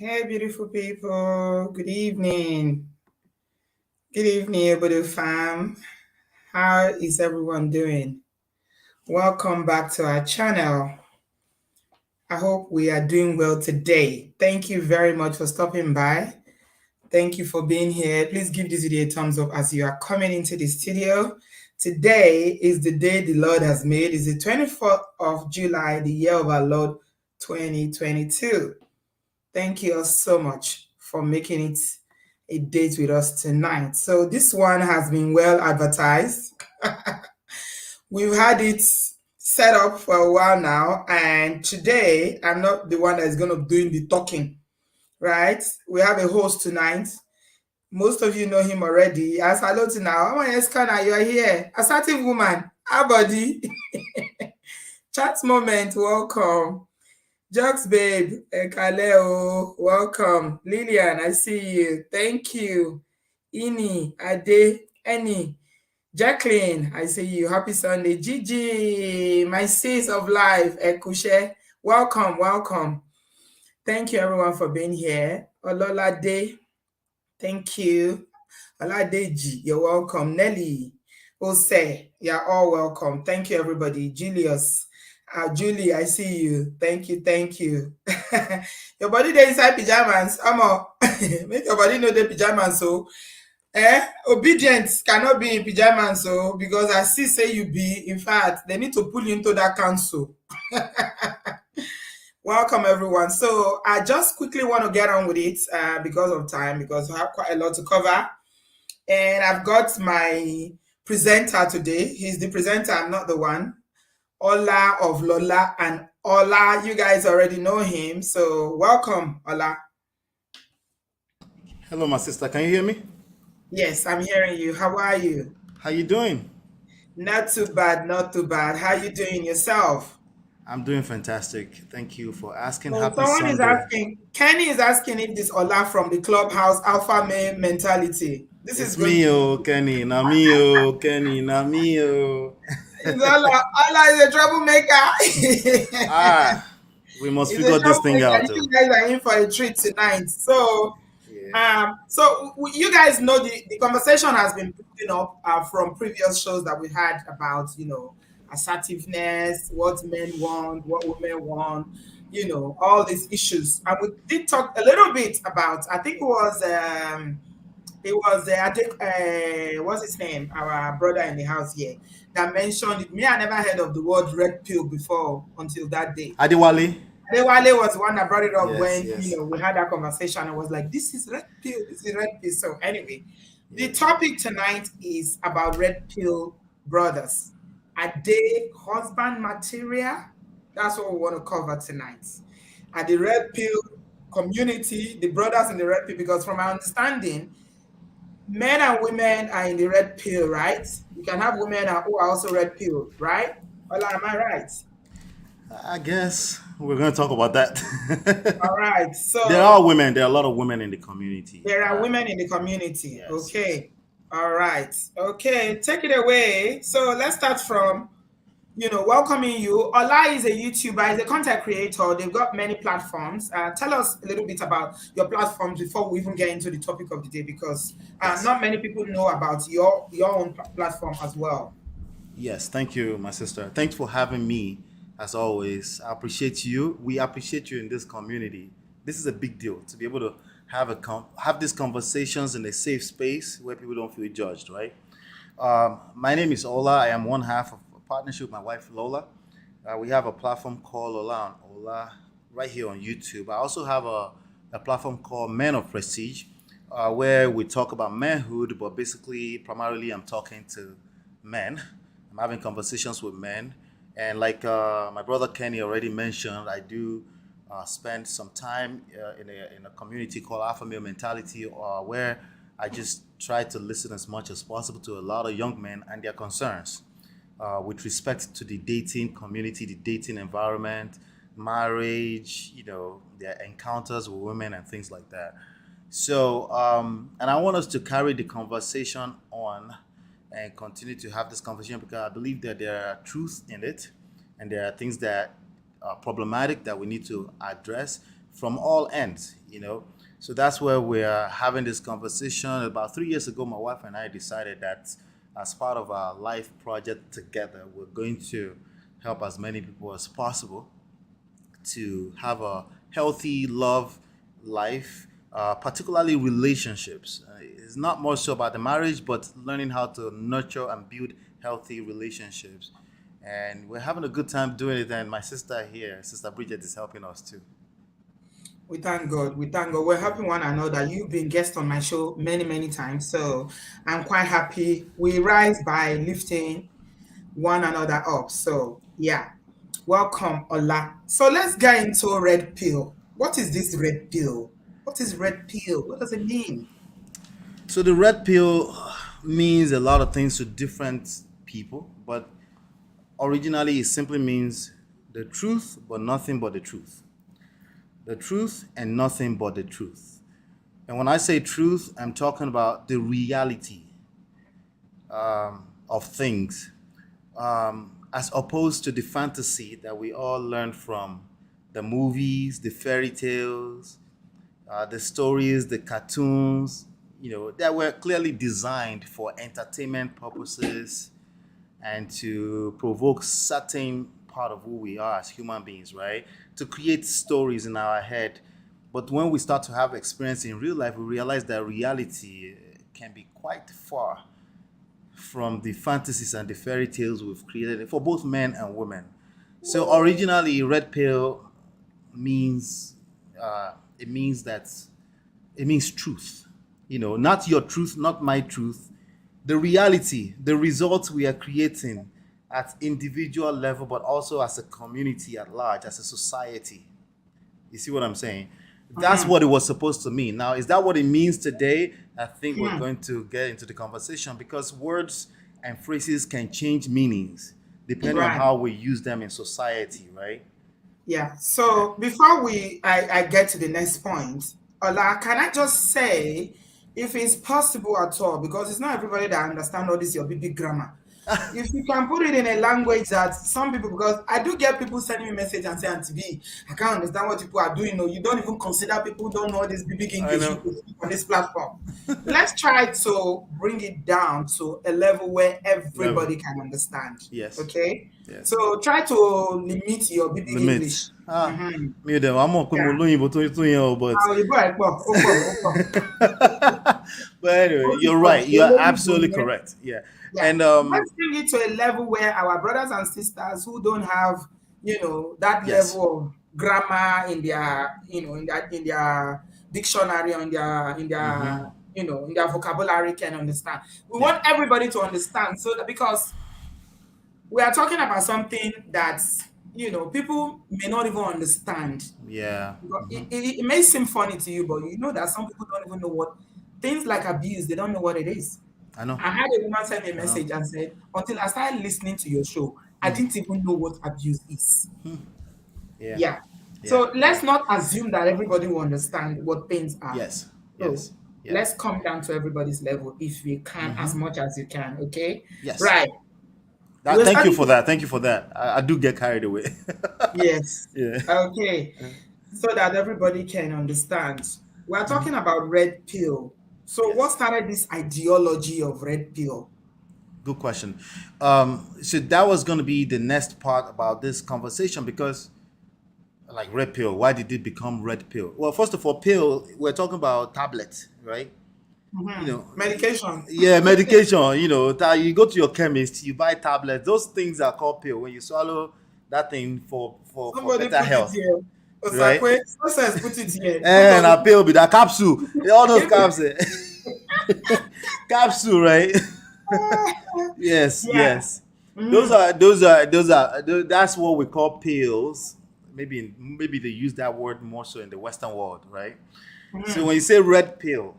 Hey, beautiful people. Good evening. Good evening, Obodo fam. How is everyone doing? Welcome back to our channel. I hope we are doing well today. Thank you very much for stopping by. Thank you for being here. Please give this video a thumbs up as you are coming into the studio. Today is the day the Lord has made. It's the 24th of July, the year of our Lord 2022. Thank you all so much for making it a date with us tonight. So this one has been well advertised. We've had it set up for a while now, and today I'm not the one that is going to be doing the talking, right? We have a host tonight. Most of you know him already. As hello to now. Oh my Eskana, you are here. Assertive woman. Our body. Chat moment. Welcome. Jokes, babe. Kaleo, welcome. Lillian, I see you. Thank you. Ini, Ade, Eni, Jacqueline, I see you. Happy Sunday. Gigi, my sis of life. Ekushe, welcome, welcome. Thank you, everyone, for being here. Ololade, thank you. Oladeji, you're welcome. Nelly, Ose, you're all welcome. Thank you, everybody. Julius, Julie, I see you. Thank you, thank you. Your body there inside pajamas. Amo, make your body know the pajamas. So, obedience cannot be in pajamas. So, because I see say you be. In fact, they need to pull you into that council. Welcome, everyone. So, I just quickly want to get on with it because of time, because we have quite a lot to cover. And I've got my presenter today. He's the presenter, I'm not the one. Ola of Lola and Ola. You guys already know him. So welcome, Ola. Hello, my sister. Can you hear me? Yes, I'm hearing you. How are you? How you doing? Not too bad, not too bad. How you doing yourself? I'm doing fantastic. Thank you for asking. So Happy someone is Sunday. asking, Kenny is asking if this Ola from the clubhouse alpha male mentality. This is It's going me, to oh Kenny. Na me, oh Kenny. Na me, oh. it's Ola. Ola is a troublemaker. Ah, we must He's a figure this thing troublemaker. out, You oh. guys are in for a treat tonight. So Yeah. you guys know the conversation has been building up from previous shows that we had about, assertiveness, what men want, what women want, all these issues. And we did talk a little bit about, I think I think, what's his name? Our brother in the house here that mentioned it. Me, I never heard of the word red pill before until that day. Adewale? Adewale was the one that brought it up Yes, when yes. we had that conversation. I was like, "This is red pill. This is red pill." So anyway, the Yeah. topic tonight is about red pill brothers. Are they husband material? That's what we want to cover tonight. Are the red pill community, the brothers in the red pill? Because from my understanding, men and women are in the red pill, right? You can have women who are also red pill, right? Ola, am I right? I guess we're going to talk about that. All right. There So are women. There are a lot of women in the community. there are women in the community. Yes, yes. Okay. All right. Okay. Take it away. So let's start from, welcoming you. Ola is a YouTuber, is a content creator. They've got many platforms. Tell us a little bit about your platforms before we even get into the topic of the day, because Yes. not many people know about your own platform as well. Yes, thank you, my sister. Thanks for having me. As always, I appreciate you. We appreciate you in this community. This is a big deal to be able to have these conversations in a safe space where people don't feel judged, right? My name is Ola. I am one half of a partnership with my wife Lola. We have a platform called Ola on Ola right here on YouTube. I also have a platform called Men of Prestige, where we talk about manhood, but basically, primarily, I'm talking to men. I'm having conversations with men. And like my brother Kenny already mentioned, I do spend some time in a community called Alpha Male Mentality, where I just try to listen as much as possible to a lot of young men and their concerns with respect to the dating community, the dating environment, marriage, their encounters with women and things like that. So, and I want us to carry the conversation on and continue to have this conversation because I believe that there are truths in it and there are things that are problematic that we need to address. from all ends, So that's where we're having this conversation. About 3 years ago, my wife and I decided that as part of our life project together, we're going to help as many people as possible to have a healthy love life, particularly relationships. It's not more so about the marriage, but learning how to nurture and build healthy relationships. And we're having a good time doing it. And my sister here, Sister Bridget, is helping us too. We thank God. We thank God. We're helping one another. You've been guest on my show many, many times. So I'm quite happy. We rise by lifting one another up. So yeah. Welcome, Ola. So let's get into red pill. What is this red pill? What is red pill? What does it mean? So the red pill means a lot of things to different people, but originally it simply means the truth, but nothing but the truth. The truth and nothing but the truth. And when I say truth, I'm talking about the reality of things, as opposed to the fantasy that we all learn from the movies, the fairy tales, the stories, the cartoons, that were clearly designed for entertainment purposes and to provoke certain part of who we are as human beings, right? To create stories in our head. But when we start to have experience in real life, we realize that reality can be quite far from the fantasies and the fairy tales we've created for both men and women. So originally, red pill means it means that it means truth. Not your truth, not my truth. The reality, the results we are creating at individual level, but also as a community at large, as a society. You see what I'm saying? That's what it was supposed to mean. Now, is that what it means today? I think we're going to get into the conversation because words and phrases can change meanings depending on Right. how we use them in society, right? Yeah. So before I get to the next point, Ola, can I just say, if it's possible at all, because it's not everybody that understand all this your big grammar. If you can put it in a language that some people, because I do get people sending me message and say, Auntie B, I can't understand what people are doing. No, you don't even consider people who don't know this big I English you know. could speak on this platform. Let's try to bring it down to a level where Level. everybody can understand. Yes. Okay? Yes. So try to limit your big English. Limits. Mm-hmm. Me them. I'm not Yeah. going to but Now, you go, but anyway, you're right. You're absolutely yeah. correct. Yeah. Yeah, And let's bring it to a level where our brothers and sisters who don't have, that yes. level of grammar in their, in their dictionary, or Mm-hmm. in their vocabulary can understand. We Yeah. want everybody to understand, so that because we are talking about something that people may not even understand. Yeah. Because Mm-hmm. it may seem funny to you, but you know that some people don't even know what things like abuse. They don't know what it is. I know. I had a woman send me a I know. message and said, until I started listening to your show, I didn't even know what abuse is. Yeah. Yeah. Yeah. So Yeah. let's not assume that everybody will understand what things are. Yes. So Yes. Yeah. let's come down to everybody's level if we can, as much as you can. Okay. Yes. Right. That, We're thank you starting for to, that. Thank you for that. I do get carried away. yes. Yeah. Okay. So that everybody can understand. We're talking about red pill. So what Yes. started this ideology of red pill? Good question. So that was going to be the next part about this conversation because, like red pill, why did it become red pill? Well, first of all, pill, we're talking about tablet, right? You know, Medication. yeah, medication. You go to your chemist, you buy tablets. Those things are called pill. When you swallow that thing for Somebody better put it health, here. right? Osakwe, says put it here. Put And on a pill be that capsule. All those it. capsules, capsule, right? Yes, Yeah. yes. Those Mhm. are those are those are tho- that's what we call pills. Maybe they use that word more so in the Western world, right? So when Mhm. you say red pill,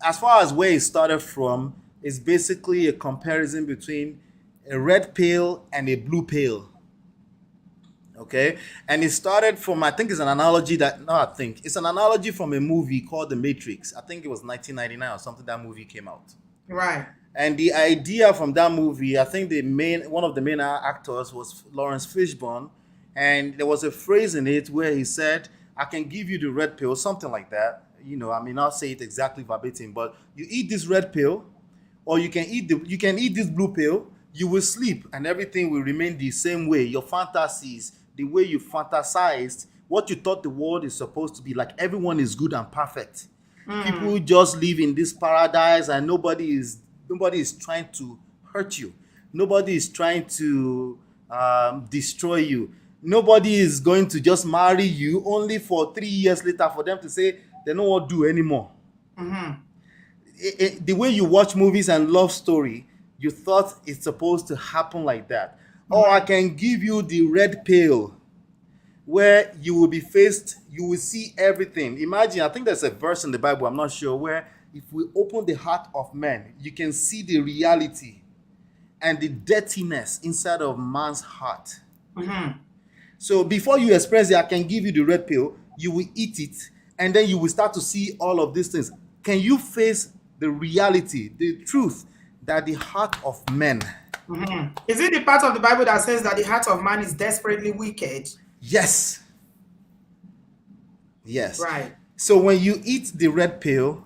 as far as where it started from, is basically a comparison between a red pill and a blue pill. Okay, and it started from, I think it's an analogy that no, I think it's an analogy from a movie called The Matrix. I think it was 1999 or something that movie came out. Right. And the idea from that movie, I think the main one of the main actors was Lawrence Fishburne, And there was a phrase in it where he said, I can give you the red pill, something like that. I may not say it exactly verbatim, but you eat this red pill, or you can eat this blue pill, you will sleep and everything will remain the same way. Your fantasies, the way you fantasized, what you thought the world is supposed to be, like everyone is good and perfect. People just live in this paradise and nobody is trying to hurt you. Nobody is trying to destroy you. Nobody is going to just marry you only for 3 years later for them to say they don't want to do anymore. The way you watch movies and love story, you thought it's supposed to happen like that. Or I can give you the red pill where you will see everything. Imagine, I think there's a verse in the Bible, I'm not sure, where if we open the heart of man, you can see the reality and the dirtiness inside of man's heart. So before you express it, I can give you the red pill, you will eat it, and then you will start to see all of these things. Can you face the reality, the truth that the heart of men? Is it the part of the Bible that says that the heart of man is desperately wicked? Yes. Yes. Right. So when you eat the red pill,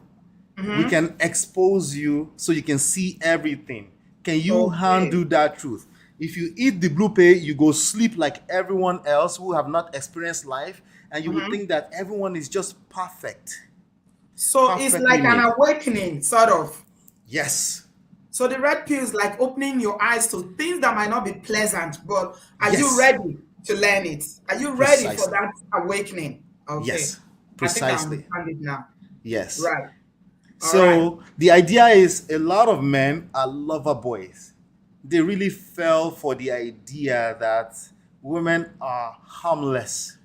we can expose you so you can see everything. Can you handle that truth? If you eat the blue pill, you go sleep like everyone else who have not experienced life, and you will think that everyone is just perfect. So it's like an awakening, sort of. Yes. So the red pill is like opening your eyes to things that might not be pleasant, but are you ready to learn it? Are you ready for that awakening? Okay. Yes, precisely. I think I understand it now. Yes. Right. So the idea is a lot of men are lover boys. They really fell for the idea that women are harmless.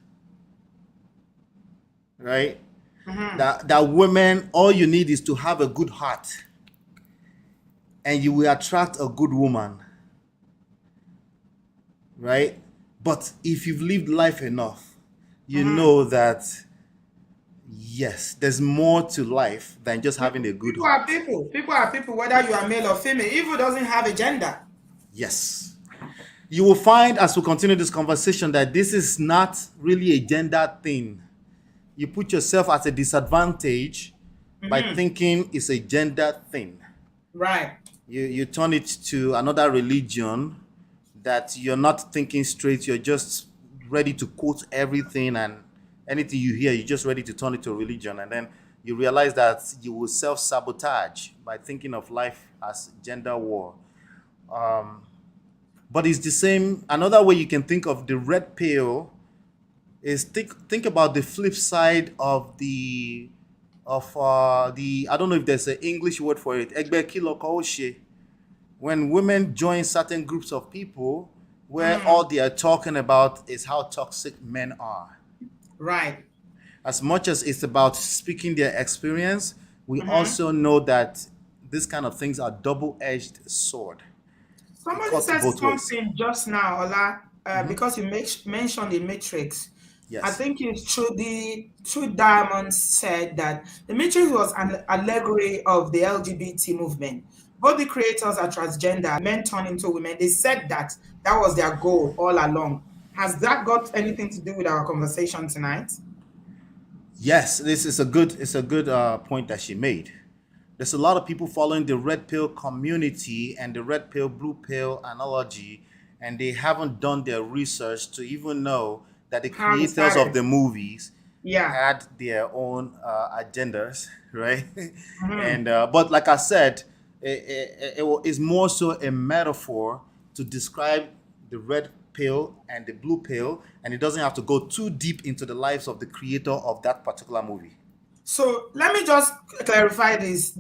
Right? That women, all you need is to have a good heart, and you will attract a good woman. Right? But if you've lived life enough, you know that yes, there's more to life than just having a good heart. People are people, whether you are male or female. Evil doesn't have a gender. Yes. You will find as we continue this conversation that this is not really a gender thing. You put yourself at a disadvantage by thinking it's a gender thing. Right. You turn it to another religion that you're not thinking straight. You're just ready to quote everything, and anything you hear, you're just ready to turn it to a religion. And then you realize that you will self-sabotage by thinking of life as gender war. But it's the same. Another way you can think of the red pill is think about the flip side of the I don't know if there's an English word for it. Egbe kilo kooshe. When women join certain groups of people where all they are talking about is how toxic men are. Right. As much as it's about speaking their experience, we also know that these kind of things are double-edged sword. Somebody said something just now, Ola, because you mentioned the Matrix. Yes. I think it's True Diamond said that the Matrix was an allegory of the LGBT movement. Both the creators are transgender, men turn into women. They said that was their goal all along. Has that got anything to do with our conversation tonight? Yes, this is a good point that she made. There's a lot of people following the red pill community and the red pill, blue pill analogy, and they haven't done their research to even know that the creators of the movies had their own agendas, right? And but like I said, it is more so a metaphor to describe the red pill and the blue pill, and it doesn't have to go too deep into the lives of the creator of that particular movie. So let me just clarify this.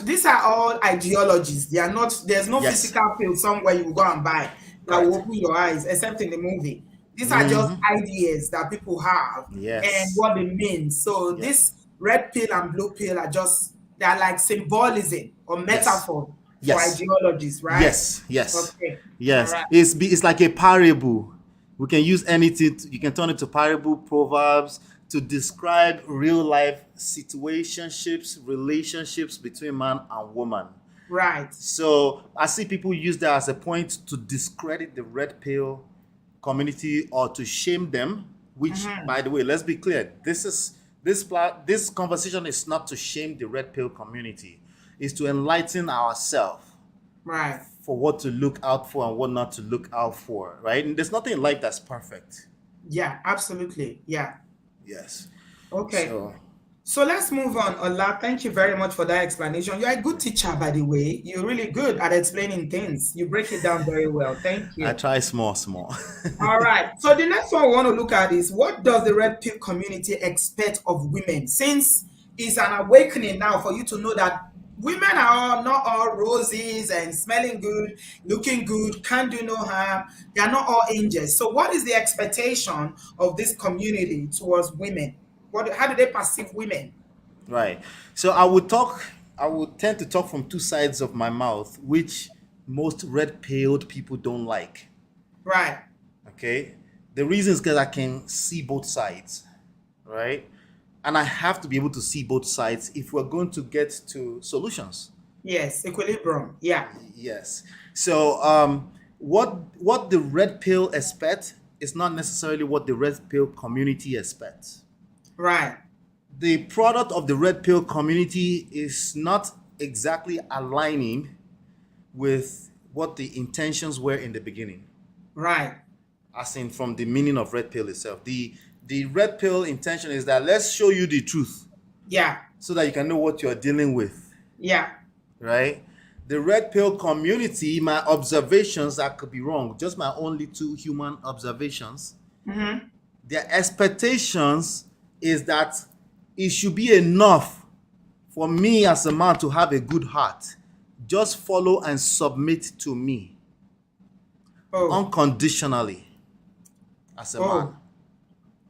These are all ideologies. They are not. There's no physical pill somewhere you go and buy that will open your eyes, except in the movie. These are just ideas that people have and what they mean. So this red pill and blue pill they're like symbolism or metaphor for ideologies, right? Yes. Okay. Yes. Right. It's like a parable. We can use anything. You can turn it to parable, proverbs, to describe real life situationships, relationships between man and woman. Right. So I see people use that as a point to discredit the red pill community or to shame them, which, by the way, let's be clear, this conversation is not to shame the red pill community. It's to enlighten ourselves Right. for what to look out for and what not to look out for, right? And there's nothing in life that's perfect. Yeah, absolutely. Yeah. Yes. Okay. So So let's move on. Ola, thank you very much for that explanation. You're a good teacher, by the way. You're really good at explaining things. You break it down very well. Thank I you. try small. All right. So the next one we want to look at is, what does the red pill community expect of women? Since it's an awakening now for you to know that women are not all roses and smelling good, looking good, can't do no harm. They are not all angels. So what is the expectation of this community towards women? How do they perceive women? Right. So I would tend to talk from two sides of my mouth, which most red pilled people don't like. Right. Okay. The reason is because I can see both sides, right? And I have to be able to see both sides if we're going to get to solutions. Yes. Equilibrium. Yeah. Yes. So what the red pill expect is not necessarily what the red pill community expects. Right. The product of the red pill community is not exactly aligning with what the intentions were in the beginning, Right. as in from the meaning of red pill itself. The red pill intention is that let's show you the truth Yeah. so that you can know what you're dealing with, Yeah. right? The red pill community, my observations, I could be wrong, just my only two human observations, their expectations is that it should be enough for me as a man to have a good heart. Just follow and submit to me Oh. unconditionally as a man. Oh.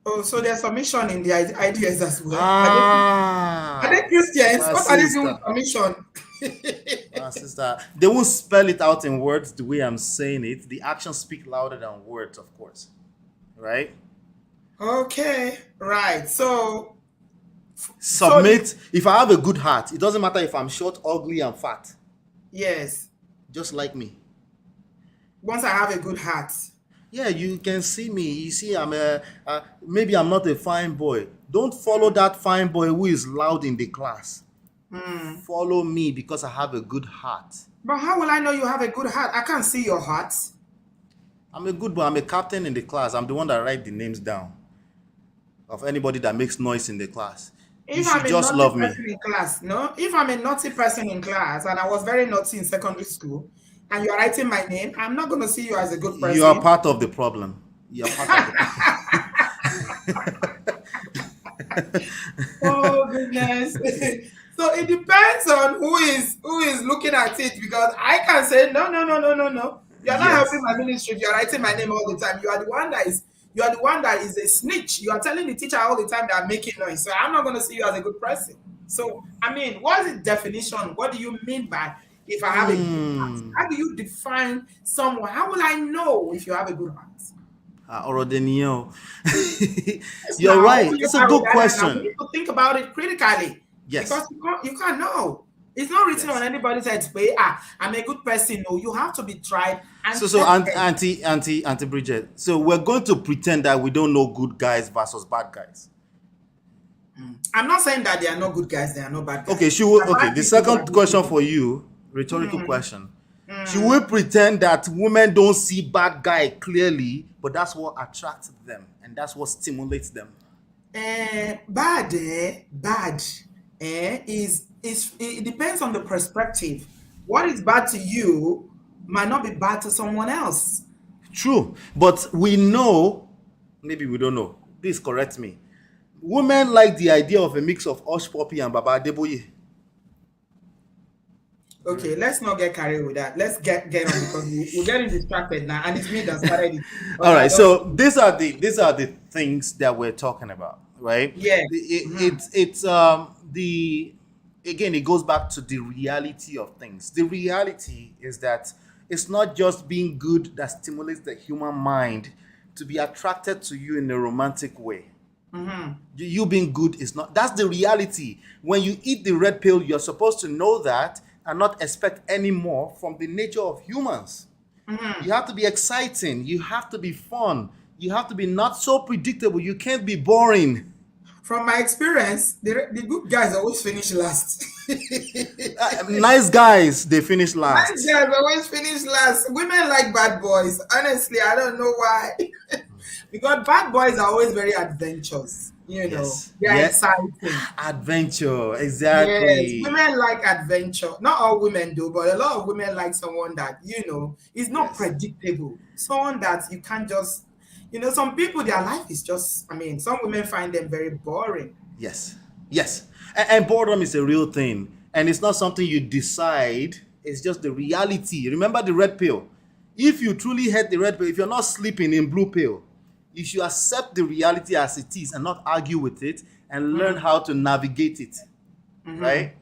Oh. So there's submission in the ideas as well. Are they Ah, Christians? my What are they doing with sister, submission? my sister. They won't spell it out in words the way I'm saying it. The actions speak louder than words, of course. Right? Okay. Right. So Submit. If I have a good heart, it doesn't matter if I'm short, ugly, and fat. yes. Just like me. Once I have a good heart. Yeah, you can see me. You see, maybe I'm not a fine boy. Don't follow that fine boy who is loud in the class. Follow me because I have a good heart. But how will I know you have a good heart? I can't see your heart. I'm a good boy. I'm a captain in the class. I'm the one that write the names down of anybody that makes noise in the class. You If I'm should a just naughty love me. person in class, no? If I'm a naughty person in class and I was very naughty in secondary school and you're writing my name, I'm not going to see you as a good You are person. part of the problem. You are part of the problem. Oh goodness. So it depends on who is looking at it, because I can say no. You're not helping Yes. my ministry if you're writing my name all the time. You are the one that is a snitch. You are telling the teacher all the time that I'm making noise. So I'm not gonna see you as a good person. So I mean, what is the definition? What do you mean by if I have a good heart? How do you define someone? How will I know if you have a good heart? Orodenio. Yes, You're now, right. It's a good now we question. need to think about it critically, because Yes. you can't know. It's not written on Yes. anybody's head. I'm a good person. No, you have to be tried and So tested. Auntie Bridget. So we're going to pretend that we don't know good guys versus bad guys. I'm not saying that they are not good guys, they are not bad guys. Okay, There are bad the people who are second good question people. for you, rhetorical question. Should we pretend that women don't see bad guy clearly, but that's what attracts them and that's what stimulates them? Bad is it depends on the perspective. What is bad to you might not be bad to someone else. True, but we know, maybe we don't know. Please correct me. Women like the idea of a mix of Hush Puppy and Baba Adeboye. Okay, let's not get carried with that. Let's get on, because we're getting distracted now, and it's me that started it. All Okay, right, so these are the things that we're talking about, right? yeah. It's the again, it goes back to the reality of things. The reality is that it's not just being good that stimulates the human mind to be attracted to you in a romantic way. You being good is not. That's the reality. When you eat the red pill, you're supposed to know that and not expect any more from the nature of humans. You have to be exciting. You have to be fun. You have to be not so predictable. You can't be boring. From my experience, the good guys always finish last. Nice guys, they finish Nice last. guys always finish last. Women like bad boys. Honestly, I don't know why. Because bad boys are always very adventurous. Yes. They are Yeah. exciting. Adventure. Yes, Exactly. women like adventure. Not all women do, but a lot of women like someone that, is not Yes. predictable. Someone that you can't just, some people, their life is just, some women find them very boring. Yes. Yes. And boredom is a real thing. And it's not something you decide, it's just the reality. Remember the red pill. If you truly hate the red pill, if you're not sleeping in blue pill, you should accept the reality as it is and not argue with it and learn how to navigate it. Right?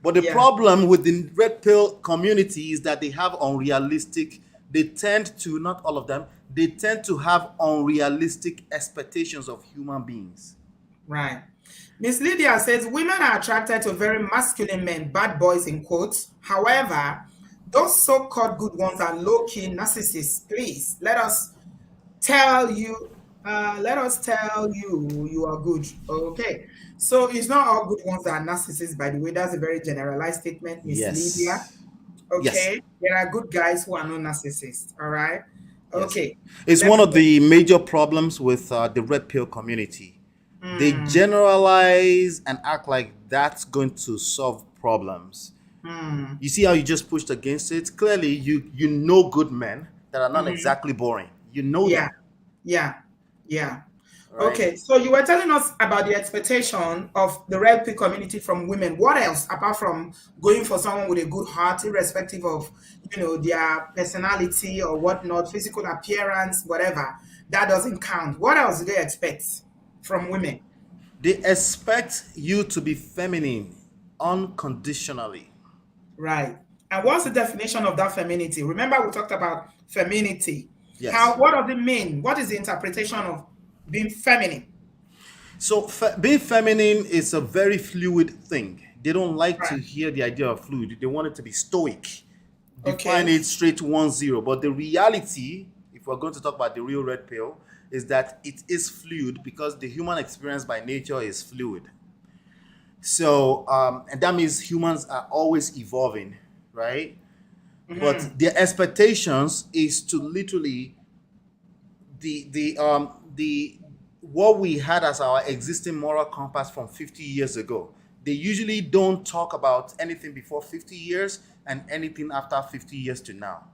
But the Yeah. problem with the red pill community is that they have unrealistic, they tend to, not all of them, they tend to have unrealistic expectations of human beings. Right. Miss Lydia says women are attracted to very masculine men, bad boys in quotes. However, those so-called good ones are low-key narcissists. Please tell you, let us tell you you are good. Okay. So it's not all good ones that are narcissists, by the way. That's a very generalized statement, Miss Lydia. Yes. Yes. Okay. There are good guys who are not narcissists. All right. Yes. Okay. It's Let's one of go. the major problems with the red pill community. They Hmm. generalize and act like that's going to solve problems. Hmm. You see how you just pushed against it? Clearly, you know good men that are not Hmm. exactly boring. You know Yeah. them, Yeah. Yeah. right? Okay, so you were telling us about the expectation of the red pill community from women. What else, apart from going for someone with a good heart, irrespective of their personality or whatnot, physical appearance, whatever, that doesn't count. What else do they expect from women? They expect you to be feminine unconditionally. Right. And what's the definition of that femininity? Remember, we talked about femininity. Yes. What does it mean? What is the interpretation of being feminine? So being feminine is a very fluid thing. They don't like to Right. hear the idea of fluid. They want it to be stoic. Define Okay. it straight 1-0. But the reality, if we're going to talk about the real red pill, is that it is fluid because the human experience by nature is fluid. So, and that means humans are always evolving, right? But Mm-hmm. their expectations is to literally the what we had as our existing moral compass from 50 years ago. They usually don't talk about anything before 50 years and anything after 50 years to now.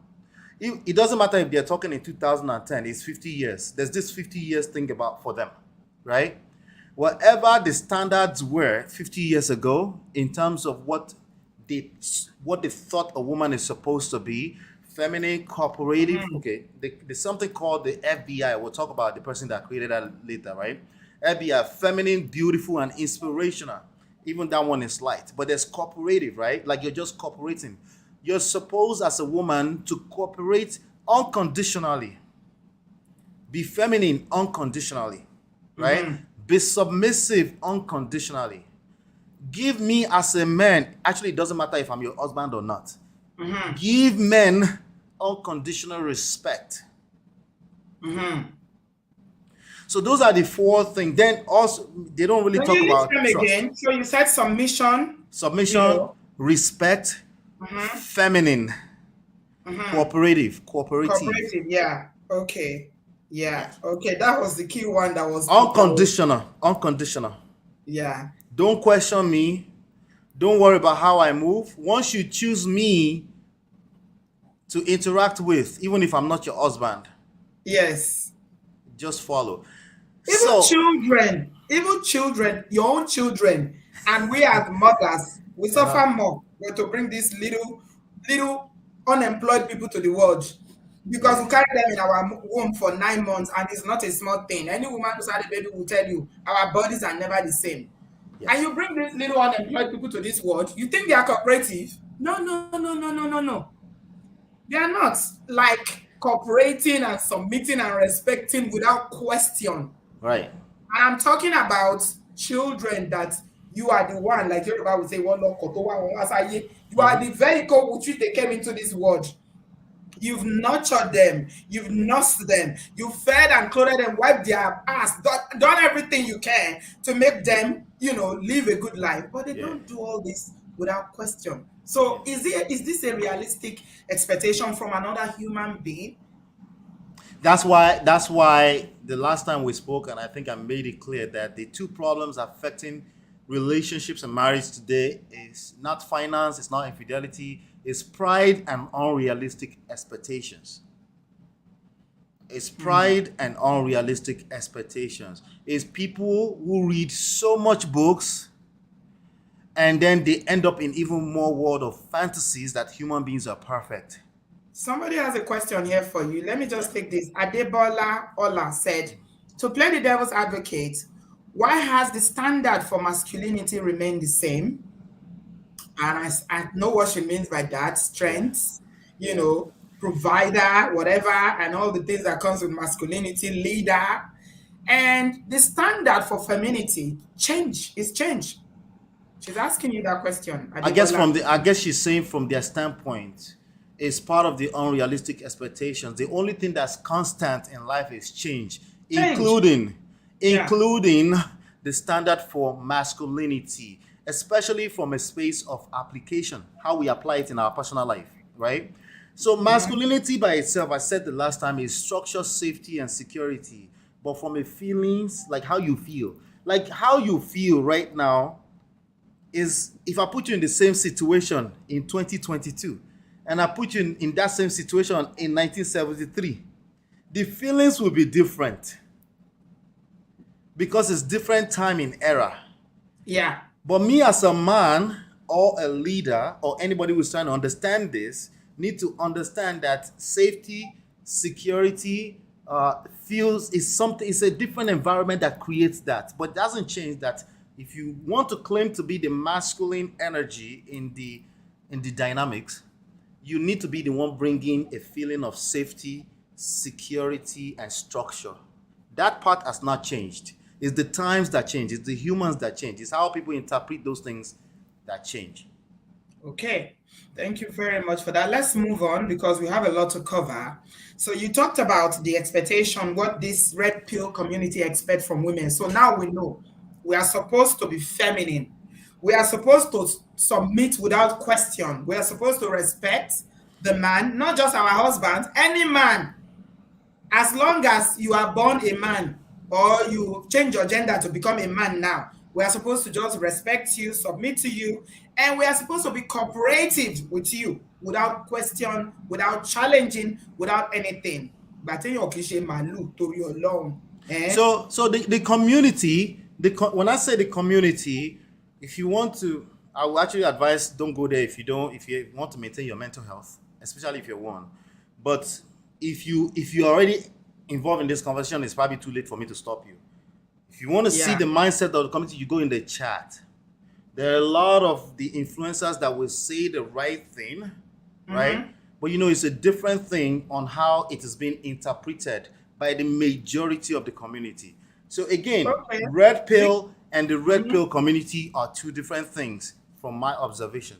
It doesn't matter if they're talking in 2010, it's 50 years. There's this 50 years thing about for them, right? Whatever the standards were 50 years ago in terms of they what they thought a woman is supposed to be, feminine, cooperative. Mm-hmm. Okay, there's something called the FBI. We'll talk about the person that created that later, right? FBI, feminine, beautiful, and inspirational. Even that one is light, but there's cooperative, right? Like you're just cooperating. You're supposed as a woman to cooperate unconditionally, be feminine unconditionally, right? Mm-hmm. Be submissive unconditionally. Give me as a man, actually, it doesn't matter if I'm your husband or not. Mm-hmm. Give men unconditional respect. Mm-hmm. So those are the four things. Then also, they don't really Can talk you list about them trust. again? So you said submission, you Submission, know, respect, mm-hmm, feminine, mm-hmm, cooperative. cooperative. Yeah. Okay. Yeah. Yes. Okay. That was the key one. Unconditional. Yeah. Don't question me. Don't worry about how I move. Once you choose me to interact with, even if I'm not your husband, Yes. just follow. Even So, children, your own children, and we as mothers, we uh-huh. suffer more to bring these little unemployed people to the world because Yeah. we carry them in our womb for 9 months, and it's not a small thing. Any woman who's had a baby will tell you our bodies are never the same. And Yes. you bring these little unemployed people to this world, you think they are cooperative? No, no, no, no, no, no, no. They are not like cooperating and submitting and respecting without question. Right. And I'm talking about children that you are the one, like Yoruba would say, "One love, koto, one wasaye." You are Mm-hmm. the vehicle with which they came into this world. You've nurtured them, you've nursed them, you fed and clothed them, wiped their ass, done everything you can to make them, live a good life. But they Yeah. don't do all this without question. Yeah. So is this a realistic expectation from another human being? That's why the last time we spoke, and I think I made it clear that the two problems affecting relationships and marriage today is not finance, it's not infidelity, it's pride and unrealistic expectations. It's Hmm. pride and unrealistic expectations. It's people who read so much books and then they end up in even more world of fantasies that human beings are perfect. Somebody has a question here for you. Let me Yeah. just take this. Adebola Ola said, to play the devil's advocate, why has the standard for masculinity remained the same? And I know what she means by that, Yeah. strengths, Yeah. provider, whatever, and all the things that comes with masculinity, leader. And the standard for femininity change. She's asking you that question, Adebola. I guess she's saying from their standpoint, it's part of the unrealistic expectations. The only thing that's constant in life is change, Change. including Yeah. including the standard for masculinity, especially from a space of application, how we apply it in our personal life, right? So Mhm. masculinity by itself, I said the last time, is structure, safety, and security. But from a feelings, like how you feel right now is if I put you in the same situation in 2022 and I put you in that same situation in 1973, the feelings will be different because it's different time in era. Yeah. But me as a man or a leader or anybody who's trying to understand this need to understand that safety, security, feels is something. It's a different environment that creates that, but it doesn't change that. If you want to claim to be the masculine energy in the dynamics, you need to be the one bringing a feeling of safety, security, and structure. That part has not changed. It's the times that change. It's the humans that change. It's how people interpret those things that change. Okay. Thank you very much for that. Let's move on because we have a lot to cover. So you talked about the expectation, what this red pill community expect from women. So now we know we are supposed to be feminine. We are supposed to submit without question. We are supposed to respect the man, not just our husband, any man. As long as you are born a man or you change your gender to become a man now, we are supposed to just respect you, submit to you, and we are supposed to be cooperative with you without question, without challenging, without anything. But So the community, when I say the community, if you want to, I will actually advise don't go there if you want to maintain your mental health, especially if you're one. But if you're already involved in this conversation, it's probably too late for me to stop you. If you want to see Yeah. the mindset of the community, you go in the chat. There are a lot of the influencers that will say the right thing, right? Mm-hmm. But it's a different thing on how it is being interpreted by the majority of the community. So again, Okay. red Vic- pill and the red mhm. pill community are two different things from my observation.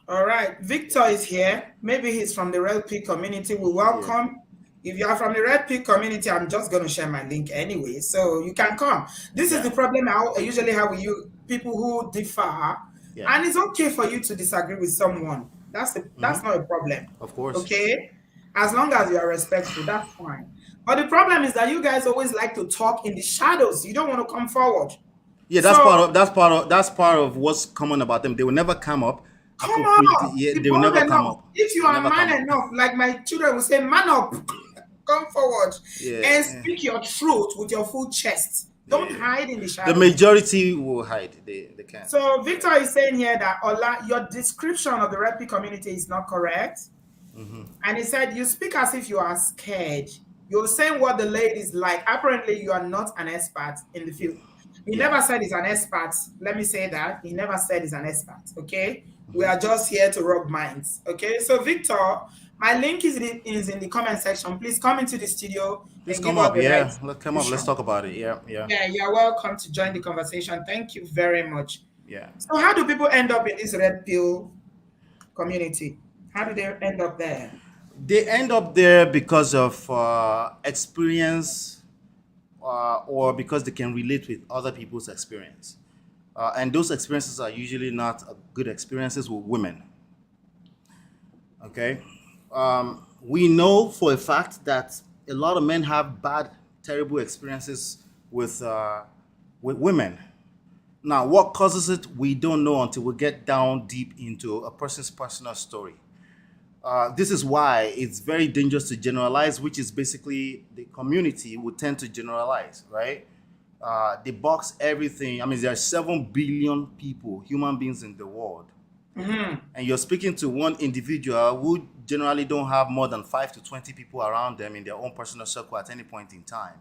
All right, Victor is here. Maybe he's from the Red Pig community. We Yeah. welcome. If you are from the Red Pig community, I'm just going to share my link anyway, so you can come. This is Yeah. the problem I usually have with you people who differ, Yeah. and it's okay for you to disagree with someone. That's not a problem. Of course. Okay, as long as you are respectful, that's fine. But the problem is that you guys always like to talk in the shadows. You don't want to come forward. Yeah, So that's part of what's common about them. They will never come up. I come could predict. on, Yeah, be they will bold never come enough. up. If They you will are never come man up. enough, like my children will say, man up, come forward Yeah. and speak your truth with your full chest. Don't Yeah. hide in the The shadows. majority will hide. They can't. So Yeah. Victor is saying here that Ola, your description of the rugby community is not correct. And he said, you speak as if you are scared. You're saying what the ladies like. Apparently, you are not an expert in the field. He Yeah. never said he's an expert. Let me say that. He never said he's an expert. Okay. We are just here to rub minds. Okay. So, Victor, my link is in the comment section. Please come into the studio Please and give come us up. the right Yeah. Let's come up. Let's description. talk about it. Yeah. Yeah. Yeah, you're welcome to join the conversation. Thank you very much. Yeah. So, how do people end up in this red pill community? How do they end up there? They end up there because of experience, or because they can relate with other people's experience. And those experiences are usually not good experiences with women. Okay. We know for a fact that a lot of men have bad, terrible experiences with women. Now, what causes it, we don't know until we get down deep into a person's personal story. This is why it's very dangerous to generalize, which is basically the community would tend to generalize, right? They box everything. I mean, there are 7 billion people, human beings in the world. And you're speaking to one individual who generally don't have more than 5 to 20 people around them in their own personal circle at any point in time.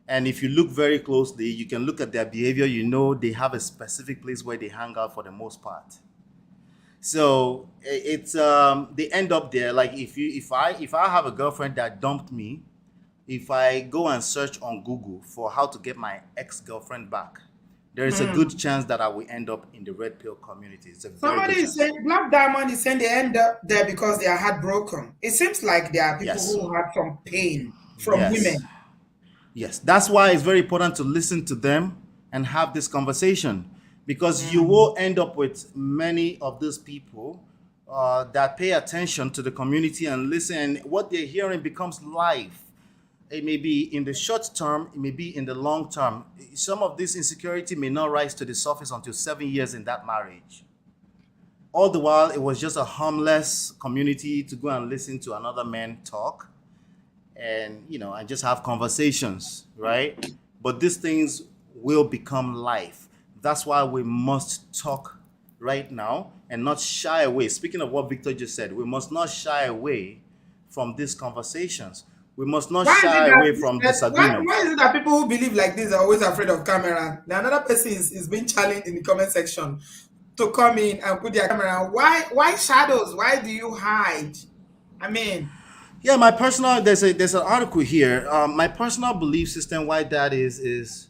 And if you look very closely, you can look at their behavior, you know they have a specific place where they hang out for the most part. So it's they end up there. Like if I have a girlfriend that dumped me, if I go and search on Google for how to get my ex-girlfriend back, there is a good chance that I will end up in the red pill community. It's a very Somebody good is chance. saying Black Diamond is saying they end up there because they are heartbroken. It seems like there are people Yes. who had some pain from Yes. women. Yes, that's why it's very important to listen to them and have this conversation, because you Mm. will end up with many of these people that pay attention to the community and listen, and what they're hearing becomes life. It may be in the short term, it may be in the long term. Some of this insecurity may not rise to the surface until 7 years in that marriage. All the while, it was just a harmless community to go and listen to another man talk, and and just have conversations, right? But these things will become life. That's why we must talk right now and not shy away. Speaking of what Victor just said, we must not shy away from these conversations. We must not Why is it shy away from why disagreements. is it that people who believe like this are always afraid of camera? Now another person is being challenged in the comment section to come in and put their camera. Why shadows? Why do you hide? I mean, Yeah, my personal there's an article here. My personal belief system why that is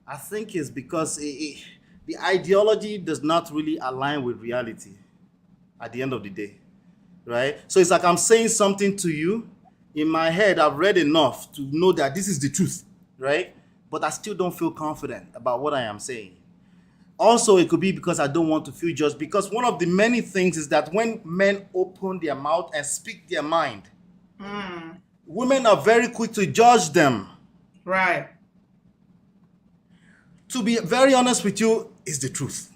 I think is because the ideology does not really align with reality at the end of the day, right? So it's like I'm saying something to you. In my head, I've read enough to know that this is the truth, right? But I still don't feel confident about what I am saying. Also, it could be because I don't want to feel judged. Because one of the many things is that when men open their mouth and speak their mind, mm, women are very quick to judge them. right. To be very honest with you, is the truth,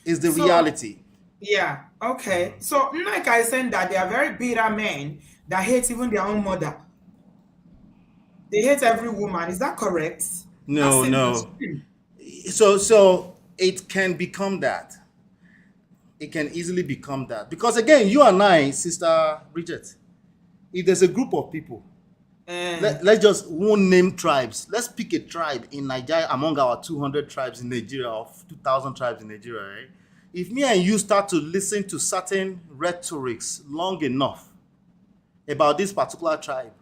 is the So reality. yeah, okay. So like I said that they are very bitter men that hate even their own mother. They hate every woman. Is that correct? That's No, in the no. stream. So it can become that. It can easily become that. Because again, you and I, Sister Bridget, if there's a group of people, Eh, let's just won't name tribes. Let's pick a tribe in Nigeria among our 200 tribes in Nigeria, or 2,000 tribes in Nigeria, right? If me and you start to listen to certain rhetorics long enough about this particular tribe,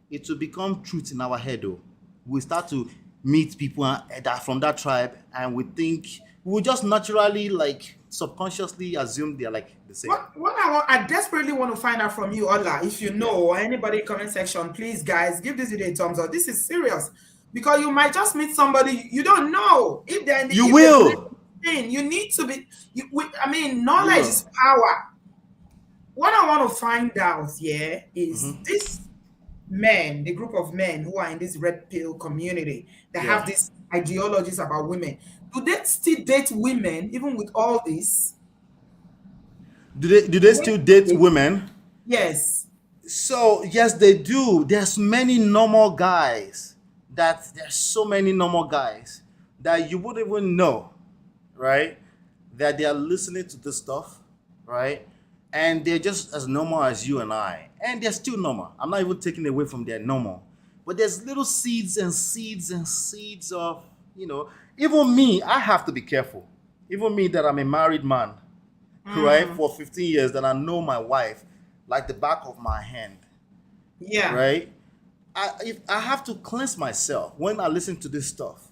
it will become truth in our head. Though we start to meet people that from that tribe, and we think we will just naturally, like subconsciously, assume they're like the same. what I desperately want to find out from you, Ola, if you Yeah, know, or anybody in comment section, please, guys, give this video a thumbs up. This is serious because you might just meet somebody you don't know if they're in the you if they believe will. in thing. You need to be. I mean, You knowledge will. is power. What I want to find out here is this men, the group of men who are in this red pill community that have Yeah. these ideologies about women. Do they still date women even with all this? Do they Do still they date date- women? Yes. So yes, they do. There's many normal guys. There's so many normal guys that you wouldn't even know, right? That they are listening to this stuff, right? And they're just as normal as you and I. And they're still normal. I'm not even taking away from their normal. But there's little seeds and seeds and seeds of, even me, I have to be careful. Even me that I'm a married man, right, Mm, for 15 years, that I know my wife like the back of my hand, yeah. right? I have to cleanse myself when I listen to this stuff,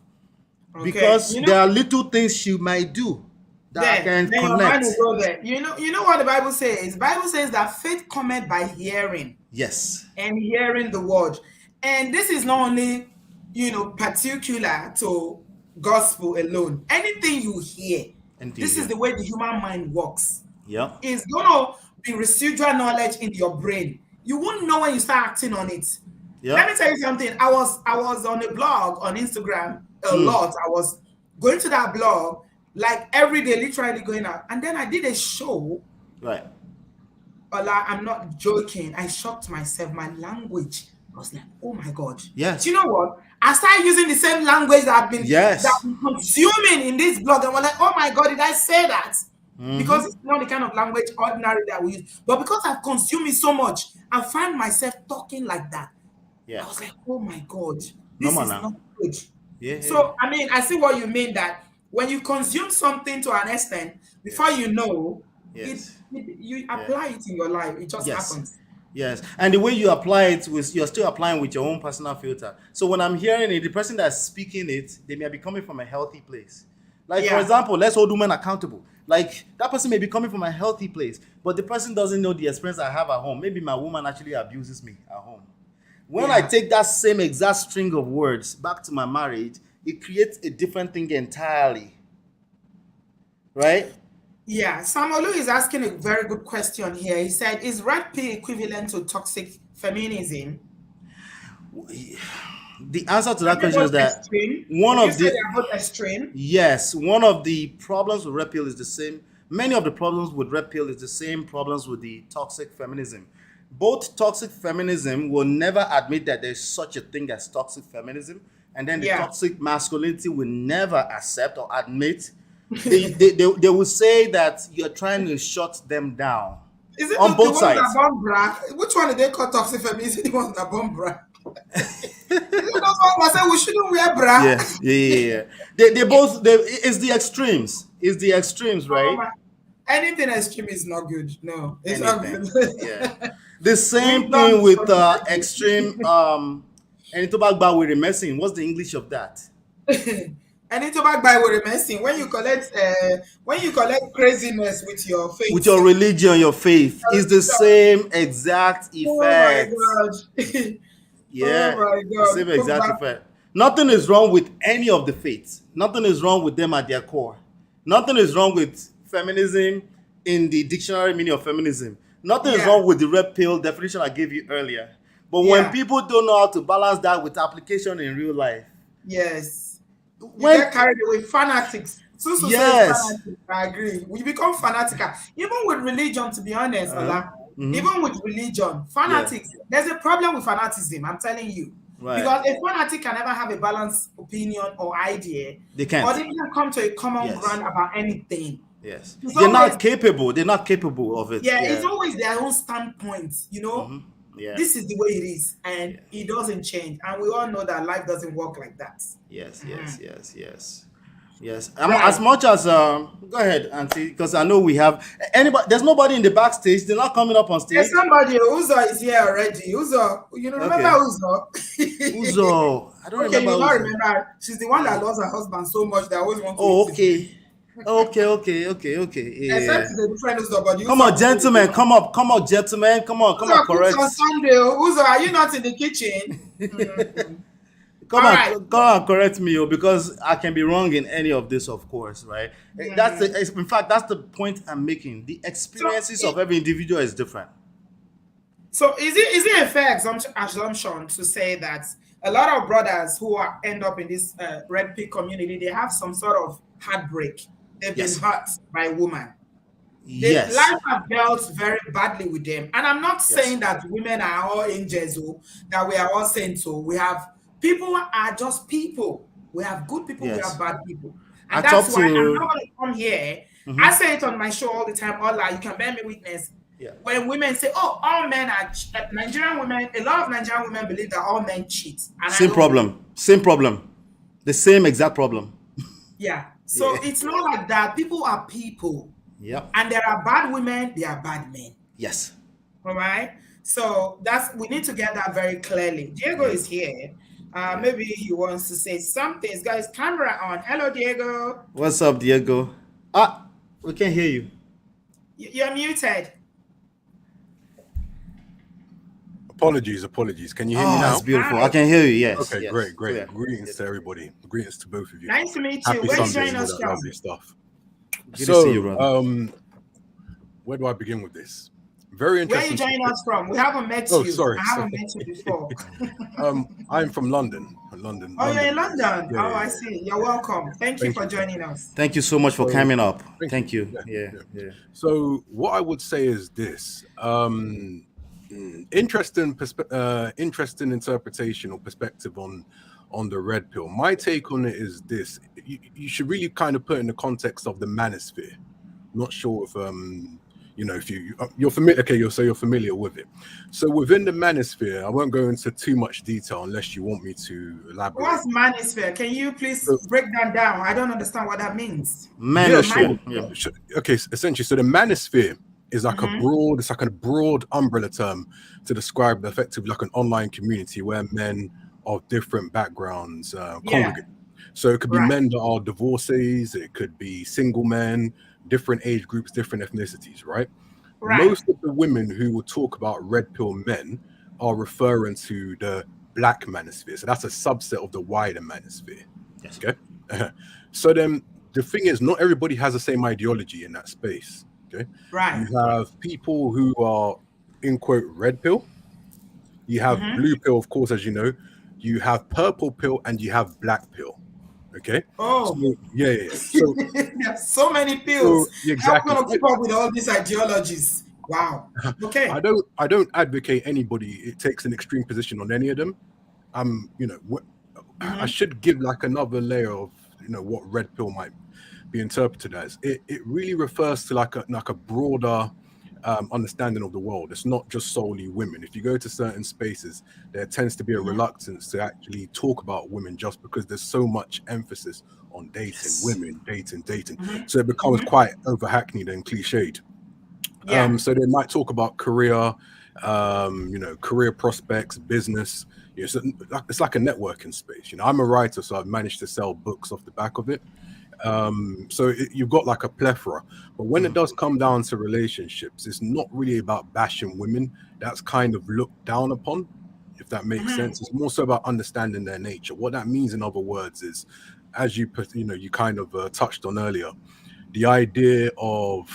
Okay. because there are little things she might do, that I can Then your mind will connect. go there. You know what the Bible says? The Bible says that faith cometh by hearing, Yes. and hearing the word. And this is not only, particular to gospel alone. Anything you hear, Anything this is here. the way the human mind works. Yeah. It's gonna be residual knowledge in your brain. You won't know when you start acting on it. Let Yeah. me tell you something. I was on a blog on Instagram a lot. I was going to that blog like every day, literally going out. And then I did a show. Right. Ola, I'm not joking. I shocked myself. My language. I was like, oh my God. Do Yes. you know what? I started using the same language that Yes. I've been consuming in this blog. And we're like, oh my God, did I say that? Because Mm-hmm. it's not the kind of language ordinary that we use. But because I've consumed it so much, I find myself talking like that. Yeah. I was like, oh my God, No this man is now. not good. Yeah. Yeah. So, I mean, I see what you mean, that when you consume something to an extent, before Yes. you know, Yes. you Yeah. apply it in your life. It just Yes. happens. Yes. And the way you apply it with you're still applying with your own personal filter. So when I'm hearing it, the person that's speaking it, they may be coming from a healthy place. Like for Yeah, example, let's hold women accountable. Like that person may be coming from a healthy place, but the person doesn't know the experience I have at home. Maybe my woman actually abuses me at home. When I yeah, take that same exact string of words back to my marriage, it creates a different thing entirely. Right? yeah. Samolu is asking a very good question here. He said, is red pill equivalent to toxic feminism? The answer to Are that they question both is that extreme? one Would you of say they the are both extreme? yes, one of the problems with red pill is the same. Many of the problems with red pill is the same problems with the toxic feminism. Both toxic feminism will never admit that there's such a thing as toxic feminism, and then the Yeah. toxic masculinity will never accept or admit. They will say that you're trying to shut them down Is it on the both ones that sides. bomb bra? Which one did they call toxic feminism? The ones that bomb bra? Is it those ones that say we shouldn't wear bra? Yeah, yeah, yeah, yeah. They both it's the extremes. It's the extremes, Oh right? my. Anything extreme is not good. No, it's not Anything. good. Yeah. The same Wisdom thing is with extreme controversial. and tobacco with messing. What's the English of that? Any to back by with a messing when you collect craziness with your With faith. your religion, your faith, is the same exact Oh my effect. god. Oh Yeah, my the god. same Cook exact back. effect. Nothing is wrong with any of the faiths. Nothing is wrong with them at their core. Nothing is wrong with feminism in the dictionary meaning of feminism. Nothing is Yeah, wrong with the red pill definition I gave you earlier. But when yeah, people don't know how to balance that with application in real life, yes. You when get carried away. Fanatics. Susu says yes, fanatics. I agree. We become fanatical. Even with religion, to be honest, uh-huh. Ola. Mm-hmm. Even with religion, Yeah, fanatics. There's a problem with fanaticism, I'm telling you. right. Because a fanatic can never have a balanced opinion or idea, They or can't. they can come to a common Yes, ground about anything. yes. It's They're always, not capable. They're not capable of it. yeah, it's Yeah. always their own standpoint. Mm-hmm. Yeah. This is the way it is, and Yeah. it doesn't change. And we all know that life doesn't work like that. Yes, Mhm. yes, yes, yes, yes. As Right. much as go ahead, Auntie, because I know we have anybody. There's nobody in the backstage. They're not coming up on There's stage. somebody, Uzo is here already. Uzo, remember Okay. Uzo? Uzo, I don't Okay, remember you not Uzo. remember her. She's the one that loves her husband so much that I always want to Oh, interview. okay, okay. Except Yeah. it's a different Uzo, but the Come Uzo on, I'm saying is the gentlemen, one. come up, gentlemen, come on, Uzo cooks correct. on Sunday. Uzo, are you not in the kitchen? Mm. Come All on, right. come on, correct me, because I can be wrong in any of this, of course, right? That's Mhm. the, in fact, that's the point I'm making. The So, experiences of every individual is different. so is it a fair assumption to say that a lot of brothers who end up in this red pig community, they have some sort of heartbreak. They've been Yes, hurt by a woman. The yes, life have dealt very badly with them. And I'm not yes, saying that women are all angels, that we are all saints. So we have people are just people. We have good people, we have yes. bad people. I And that's talked why I'm to. not going to come here. I Mhm. say it on my show all the time, Allah, you can bear me witness. Yeah. When women say, oh, all men are Nigerian women, a lot of Nigerian women believe that all men cheat. And I Same don't believe. problem. Same problem. The same exact problem. Yeah. So Yeah. it's not like that. People are people. Yep. And there are bad women, there are bad men. Yes. All right. So we need to get that very clearly. Diego Yeah. is here. Yeah. Maybe he wants to say something. He's got his camera on. Hello, Diego. What's up, Diego? Ah. We can't hear you. You're muted. Apologies. Can you hear me Oh, it's now? beautiful. I Hi. can hear you. Yes, Okay, yes, great. clear. Greetings to Yes. everybody. Greetings to both of you. Nice to meet you. Happy Where you Sunday joining and all us that from? lovely stuff. Good to see you, So, brother. where do I begin with this? Very Where you interesting joining topic. us from? We haven't met Oh, you. sorry. I haven't met you before. I'm from London. Oh, you're in London based. London. Yeah, Oh, yeah, I yeah. see. You're welcome. Thank you Thank for you. joining us. Thank you so much for So, coming up. thank you. Thank you. Yeah, Yeah, yeah. yeah. So, what I would say is this. Interesting interpretation or perspective on the red pill. My take on it is this: you should really kind of put in the context of the manosphere. Not sure if if you're familiar. Okay, you're familiar with it. So within the manosphere, I won't go into too much detail unless you want me to elaborate. What's manosphere? Can you please So, break that down? I don't understand what that means. yeah, Manosphere. sure. Yeah. Okay, essentially, so the manosphere is like Mm-hmm. it's like a broad umbrella term to describe effectively like an online community where men of different backgrounds Yeah. congregate. So it could be Right. men that are divorcees, it could be single men, different age groups, different ethnicities, right? Right. Most of the women who will talk about red pill men are referring to the black manosphere. So that's a subset of the wider manosphere. Yes. Okay. So then the thing is, not everybody has the same ideology in that space. Okay. Right. You have people who are in quote red pill, you have Mm-hmm. blue pill, of course, as you know, you have purple pill, and you have black pill. Okay. So Oh, yeah. So there's so many so pills. How are we exactly. going to keep up with all these ideologies? Wow. Okay. I don't advocate anybody it takes an extreme position on any of them. I Mm-hmm. should give like another layer of what red pill might be interpreted as. It really refers to like a broader understanding of the world. It's not just solely women. If you go to certain spaces, there tends to be a Mm-hmm. reluctance to actually talk about women just because there's so much emphasis on dating, Yes. women, dating. Mm-hmm. So it becomes Mm-hmm. quite over hackneyed and cliched. Yeah. So they might talk about career, career prospects, business. So it's like a networking space. I'm a writer, so I've managed to sell books off the back of it. So you've got like a plethora. But when it does come down to relationships, it's not really about bashing women. That's kind of looked down upon, if that makes Mm-hmm. sense. It's more so about understanding their nature. What that means, in other words, is as you kind of touched on earlier, the idea of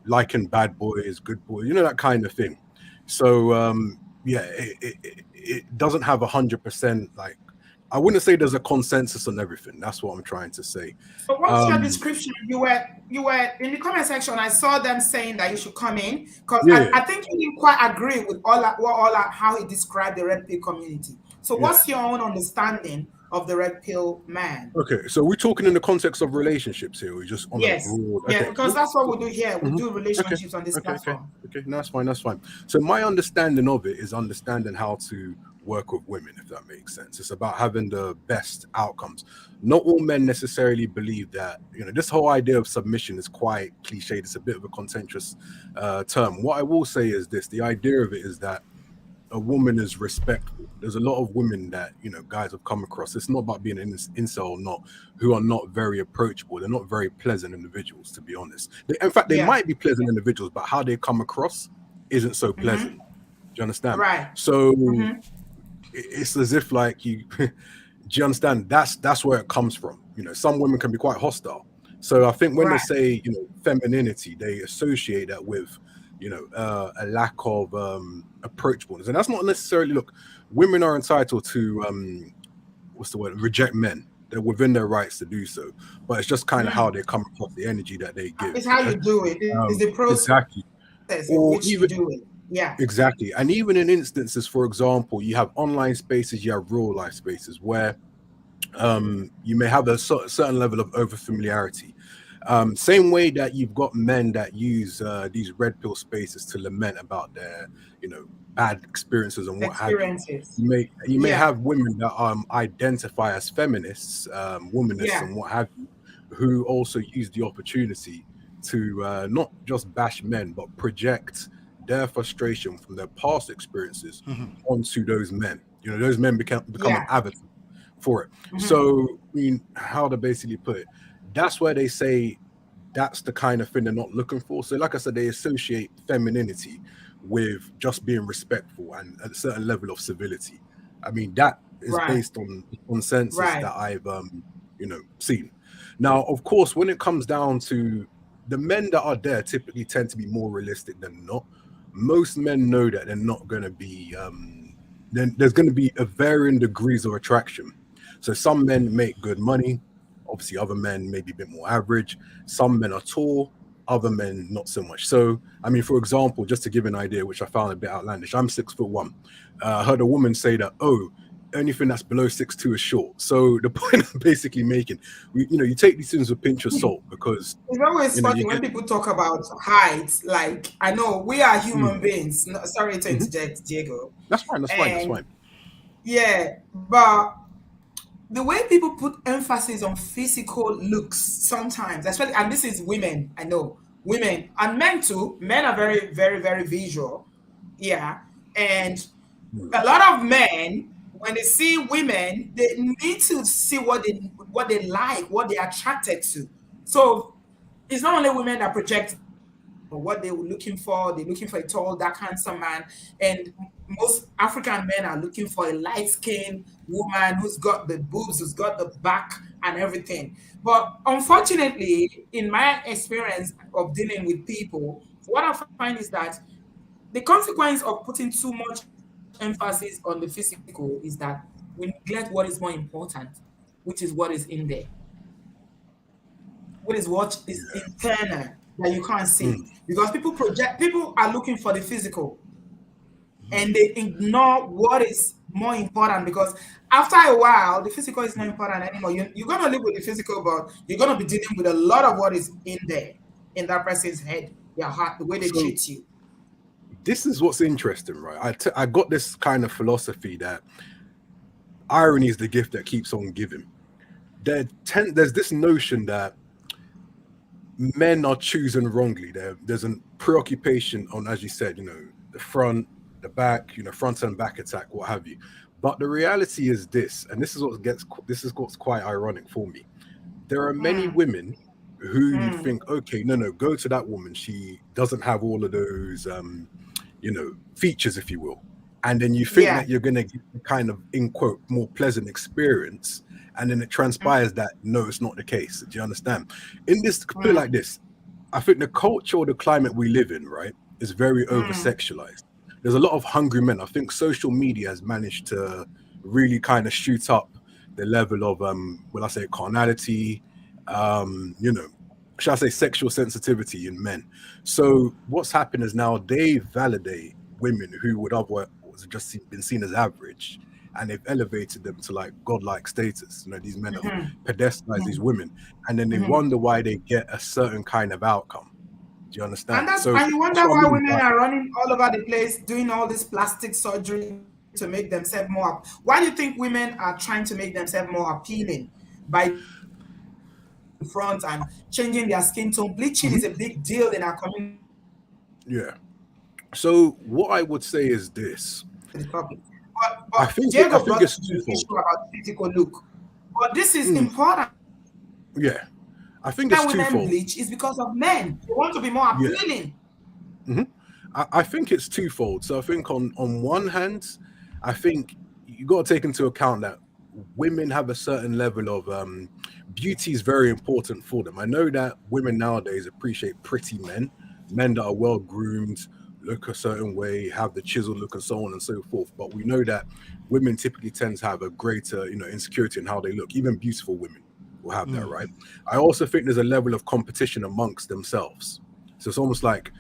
liking bad boys, good boys, that kind of thing. So yeah, it doesn't have 100% like I wouldn't say there's a consensus on everything. That's what I'm trying to say. So what's your Um description? You were in the comment section. I saw them saying that you should come in because yeah, I think you didn't quite agree with how he described the red pill community. So yeah. what's your own understanding of the red pill man? Okay, so we're talking in the context of relationships here. We're just on a Yes. broad. Yeah, Okay. because that's what we do here. We Mhm. do Okay. relationships on this Okay. Okay. platform. Okay. No, that's fine. That's fine. So my understanding of it is understanding how to work with women, if that makes sense. It's about having the best outcomes. Not all men necessarily believe that. This whole idea of submission is quite cliched. It's a bit of a contentious term. What I will say is this: the idea of it is that a woman is respectful. There's a lot of women that guys have come across. It's not about being an incel or not, who are not very approachable. They're not very pleasant individuals, to be honest. In fact, they Yeah. might be pleasant individuals, but how they come across isn't so pleasant. Mm-hmm. Do you understand? Right. So Mm-hmm. it's as if like you. Do you understand? That's where it comes from. Some women can be quite hostile. So I think when they Right. say femininity, they associate that with a lack of approachableness, and that's not necessarily. Look, women are entitled to what's the word? Reject men. They're within their rights to do so, but it's just kind of how Mm. they come across, the energy that they give. It's how you do it. It's the process Exactly. in Or which you even do it. Yeah. exactly, and even in instances, for example, you have online spaces, you have real life spaces where you may have a certain level of over familiarity. Same way that you've got men that use these red pill spaces to lament about their, bad experiences and what have you. Experiences. You may Yeah. have women that identify as feminists, womanists, Yeah. and what have you, who also use the opportunity to not just bash men, but project their frustration from their past experiences onto those men. Those men become an Yeah. avatar for it. Mm-hmm. So, I mean, how to basically put it, that's where they say that's the kind of thing they're not looking for. So, like I said, they associate femininity with just being respectful and a certain level of civility. I mean, that is Right. based on consensus Right. that I've seen. Now, of course, when it comes down to the men that are there, typically tend to be more realistic than not. Most men know that they're not going to be. Then there's going to be a varying degrees of attraction. So some men make good money. Obviously, other men maybe a bit more average. Some men are tall, other men not so much. So, I mean, for example, just to give an idea, which I found a bit outlandish, I'm 6'1". I heard a woman say that, oh, anything that's below 6'2" is short. So the point I'm basically making, you take these things with a pinch of salt because It's always you funny when get. people talk about height. Like, I know we are Mm, human beings. No, sorry to mhm. interject, Diego. That's fine. That's fine. That's And fine. yeah, but the way people put emphasis on physical looks sometimes, especially, and this is women, I know, women and men too. Men are very, very, very visual. Yeah. And Mm, a lot of men, when they see women, they need to see what they like, what they're attracted to. So it's not only women that project what they were looking for. They're looking for a tall, dark, handsome man. And most African men are looking for a light skinned woman who's got the boobs, who's got the back and everything. But unfortunately, in my experience of dealing with people, what I find is that the consequence of putting too much emphasis on the physical is that we neglect what is more important, which is what is in there, what is yeah. internal that you can't see. Mm, Because people are looking for the physical and they ignore what is more important because after a while, the physical is not mm. important anymore. You're going to live with the physical, but you're going to be dealing with a lot of what is in there, in that person's head, their heart, the way they So treat you. this is what's interesting, right? I got this kind of philosophy that irony is the gift that keeps on giving. There's this notion that men are choosing wrongly. There's a preoccupation on, as you said, the front, the back, front and back attack, what have you. But the reality is this, and this is what's quite ironic for me. There are many Mm, women who you mm, think, okay, no, go to that woman. She doesn't have all of those, features, if you will. And then you think yeah. that you're going to get a kind of, in quote, more pleasant experience. And then it transpires that, no, it's not the case. Do you understand? In this, put it Mm, like this, I think the culture or the climate we live in, right, is very over mm, sexualized. There's a lot of hungry men. I think social media has managed to really kind of shoot up the level of will I say carnality, you know, shall I say sexual sensitivity in men. So what's happened is now they validate women who would otherwise just been seen as average, and they've elevated them to like godlike status. These men have mhm, pedestalized these mhm, women, and then they mhm. wonder why they get a certain kind of outcome. Do you And understand? that's So and you that's wonder what I why mean women by are running all over the place doing all this plastic surgery to make themselves more up. Why do you think women are trying to make themselves more appealing by front and changing their skin tone? Bleaching Mhm. is a big deal in our community. Yeah. So what I would say is this. The topic. I But think I Diego think brought it's the twofold. issue about physical look. But this is Mm, important. yeah, I think it's That women twofold. bleach is because of men. They want to be more Yeah. appealing. Mhm. I think it's twofold. So I think on one hand, I think you got to take into account that women have a certain level of beauty is very important for them. I know that women nowadays appreciate pretty men, men that are well groomed, look a certain way, have the chisel look, and so on and so forth. But we know that women typically tend to have a greater, insecurity in how they look. Even beautiful women will have that, right? I also think there's a level of competition amongst themselves. So it's almost like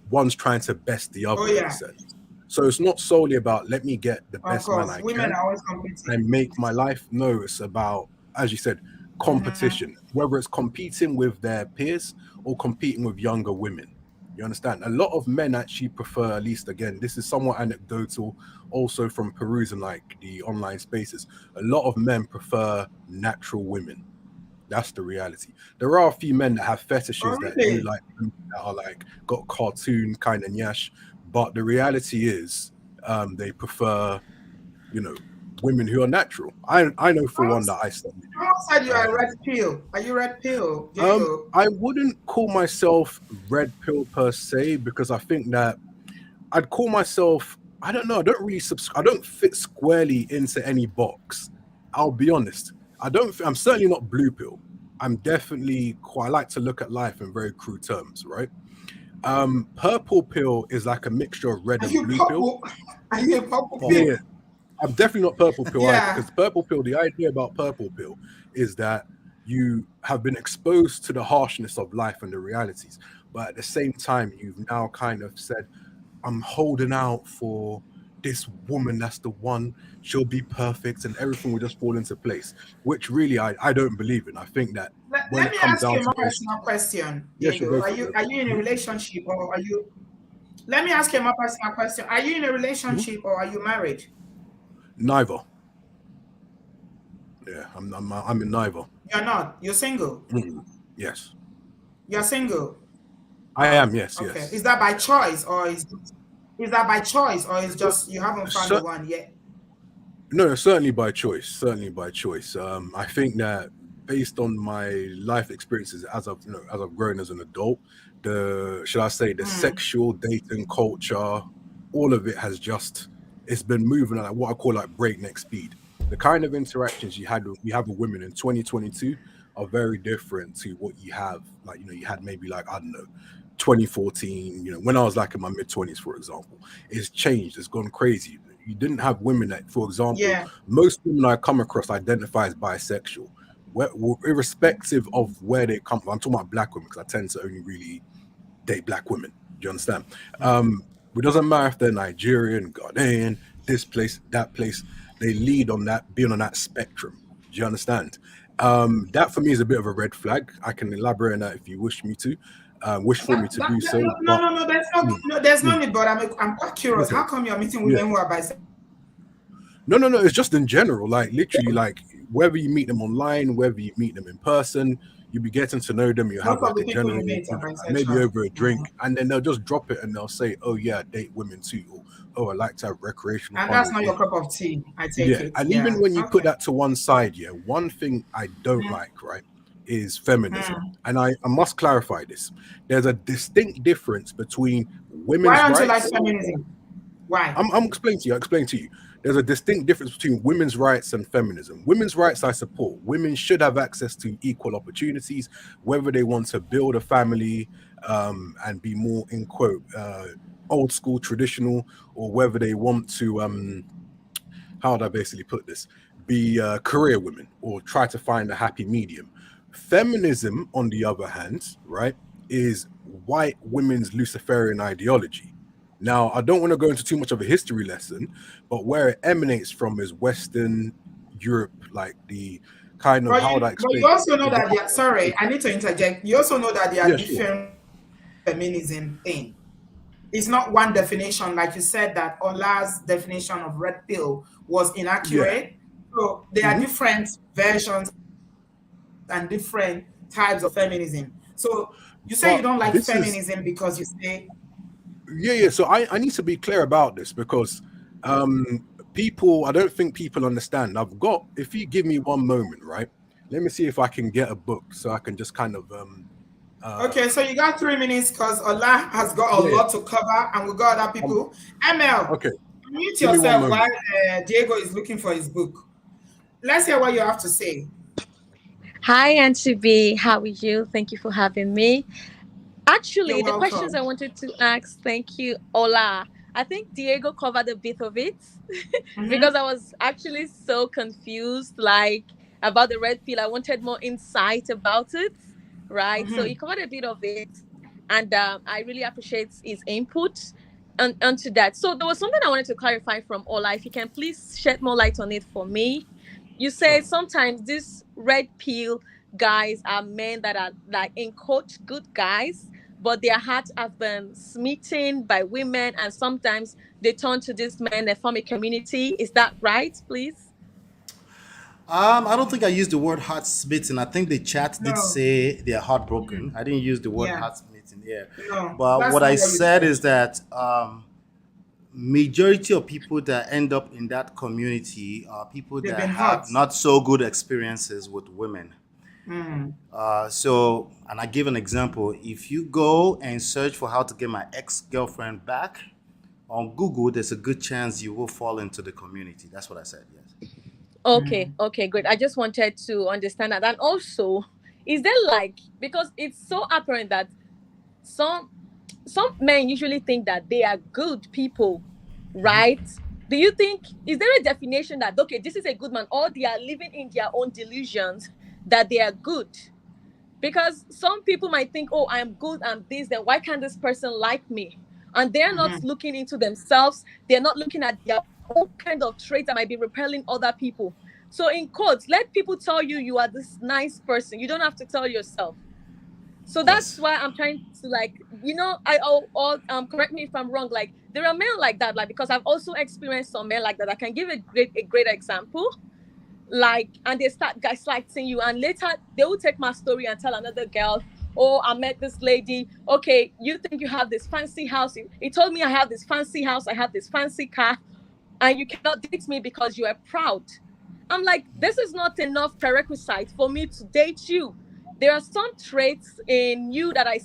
one's trying to best the Oh other in a yeah, sense. So it's not solely about let me get the of best man course. I Women can are always competing. and make my life. No, it's about, as you said, Mhm. competition, whether it's competing with their peers or competing with younger women. You understand? A lot of men actually prefer, at least again, this is somewhat anecdotal, also from perusing like the online spaces. A lot of men prefer natural women. That's the reality. There are a few men that have Oh fetishes that do really? like women that are like got cartoon kind of nyash, but the reality is they prefer, you know, women who are natural. I know for one that I studied. Someone said you are Um, red pill. Are you red pill, Diego? I wouldn't call myself red pill per se because I think that I'd call myself. I don't know. I don't really I don't fit squarely into any box. I'll be honest. I don't. I'm certainly not blue pill. I'm definitely quite. I like to look at life in very crude terms, right? Purple pill is like a mixture of red Are and you blue pill. purple? Are you a purple Yeah, pill? yeah. I'm definitely not purple pill either Yeah. because purple pill. The idea about purple pill is that you have been exposed to the harshness of life and the realities, but at the same time, you've now kind of said, I'm holding out for this woman that's the one. She'll be perfect and everything will just fall into place, which really I don't believe in. I think that when Let it me comes ask you down a to more those, personal question, yeah, sure, Diego. go Are for you it. are you in a Mhm. relationship or are you? Let me ask you a more personal question. Are you in a Mhm. relationship or are you married? Neither. Yeah, I'm in neither. You're not. You're single. Mhm. Yes, You're single. I am. Yes, Okay. yes. Is that by choice or is that by choice or is So, just you haven't found the so, one yet? no, certainly by choice. Certainly by choice. I think that based on my life experiences as I've grown as an adult, the should I say the Hmm. sexual dating culture, all of it has just it's been moving at what I call like breakneck speed. The kind of interactions you have with women in 2022 are very different to what you have you had maybe like I don't know 2014, when I was like in my mid 20s, for example. It's changed, it's gone crazy. You didn't have women that, for example, Yeah. most women I come across identify as bisexual, irrespective of where they come from. I'm talking about black women because I tend to only really date black women. Do you understand? It doesn't matter if they're Nigerian, Ghanaian, this place, that place. They lead on that, being on that spectrum. Do you understand? That for me is a bit of a red flag. I can elaborate on that if you wish me to, wish for me to do so. No, But no, no. mm, There's no mm, need. But I'm quite curious. okay, How come you're meeting yeah. women who are bisexual? No, no, no. It's just in general, like literally, like whether you meet them online, whether you meet them in person, you be getting to know them. You have Most of like the a people general, you meet are like maybe bisexual. over a drink, and then they'll just drop it and they'll say, "Oh yeah, I date women too," or "Oh, I like to have recreational And fun that's with not your women." cup of tea. I take Yeah, it. and even Yeah. when you put Okay. that to one side, yeah, one thing I don't like, right, is feminism, Hmm. and I must clarify this. There's a distinct difference between Why women's don't you like rights. feminism? Why? I'm explaining to you. I explain to you. There's a distinct difference between women's rights and feminism. Women's rights I support. Women should have access to equal opportunities, whether they want to build a family and be more in quote old school traditional, or whether they want to how would I basically put this? Be career women or try to find a happy medium. Feminism, on the other hand, right, is white women's Luciferian ideology. Now, I don't want to go into too much of a history lesson, but where it emanates from is Western Europe, like the kind of how would I But explain you also know the that there. Sorry, I need to interject. You also know that there are yeah, sure. different feminism thing. It's not one definition, like you said that Ola's definition of red pill was Yeah. inaccurate. So there are Mhm. different versions and different types of feminism. So you say you But don't like this is feminism because you say yeah. So I need to be clear about this because people I don't think people understand. I've got if you give me one moment, right? Let me see if I can get a book so I can just kind of okay, uh so you got 3 minutes because Ola has got a yeah, yeah. lot to cover and we got other people. ML, Okay, mute give me one yourself while moment. Diego is looking for his book. Let's hear what you have to say. Hi, Auntie B. How are you? Thank you for having me. You're Actually, the questions I welcome. wanted to ask, thank you, Ola. I think Diego covered a bit of it because Mm-hmm. I was actually so confused, like about the red pill. I wanted more insight about it, right? So he Mm-hmm. covered a bit of it, and I really appreciate his input onto that. So there was something I wanted to clarify from Ola. If you can please shed more light on it for me. You Sure. say sometimes these red pill guys are men that are like in quote good guys, but their hearts have been smitten by women, and sometimes they turn to these men and form a community. Is that right, please? I don't think I used the word heart smitten. I think the chat did No. say they're heartbroken. I didn't use the word Yeah. heart smitten here. No, But that's what not I what you said said. is that majority of people that end up in that community are people They've that been hurt. have not so good experiences with women. So, and I give an example. If you go and search for how to get my ex-girlfriend back on Google, there's a good chance you will fall into the community. That's what I said. Yes. Okay, okay, great. I just wanted to understand that. And also, is there like, because it's so apparent that some some men usually think that they are good people, right? Do you think, is there a definition that okay, this is a good man, or they are living in their own delusions that they are good? Because some people might think, oh, I'm good, I'm this, then why can't this person like me? And they're not looking into themselves, they're not looking at their own kind of traits that might be repelling other people. So in quotes, let people tell you you are this nice person, you don't have to tell yourself. So that's Yes. why I'm trying to, like, I or correct me if I'm wrong, like there are men like that, like, because I've also experienced some men like that. I can give a great example, like, and they start gaslighting you, and later they will take my story and tell another girl, oh, I met this lady, okay, you think you have this fancy house, he told me I have this fancy house, I have this fancy car, and you cannot date me because you are proud. I'm like, this is not enough prerequisite for me to date you. There are some traits in you that I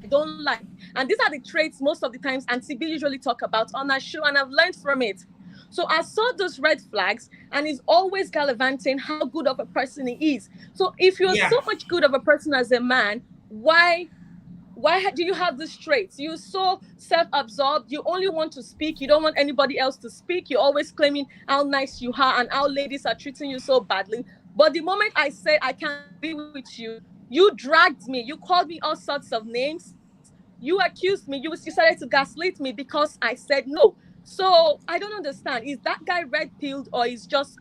don't like. And these are the traits most of the times Auntie B usually talk about on our show, and I've learned from it. So I saw those red flags, and he's always gallivanting how good of a person he is. So if you're Yeah. so much good of a person as a man, why do you have these traits? You're so self-absorbed, you only want to speak, you don't want anybody else to speak, you're always claiming how nice you are and how ladies are treating you so badly. But the moment I said I can't be with you dragged me, you called me all sorts of names, you accused me, you decided to gaslight me because I said no. So I don't understand, is that guy red pilled, or is just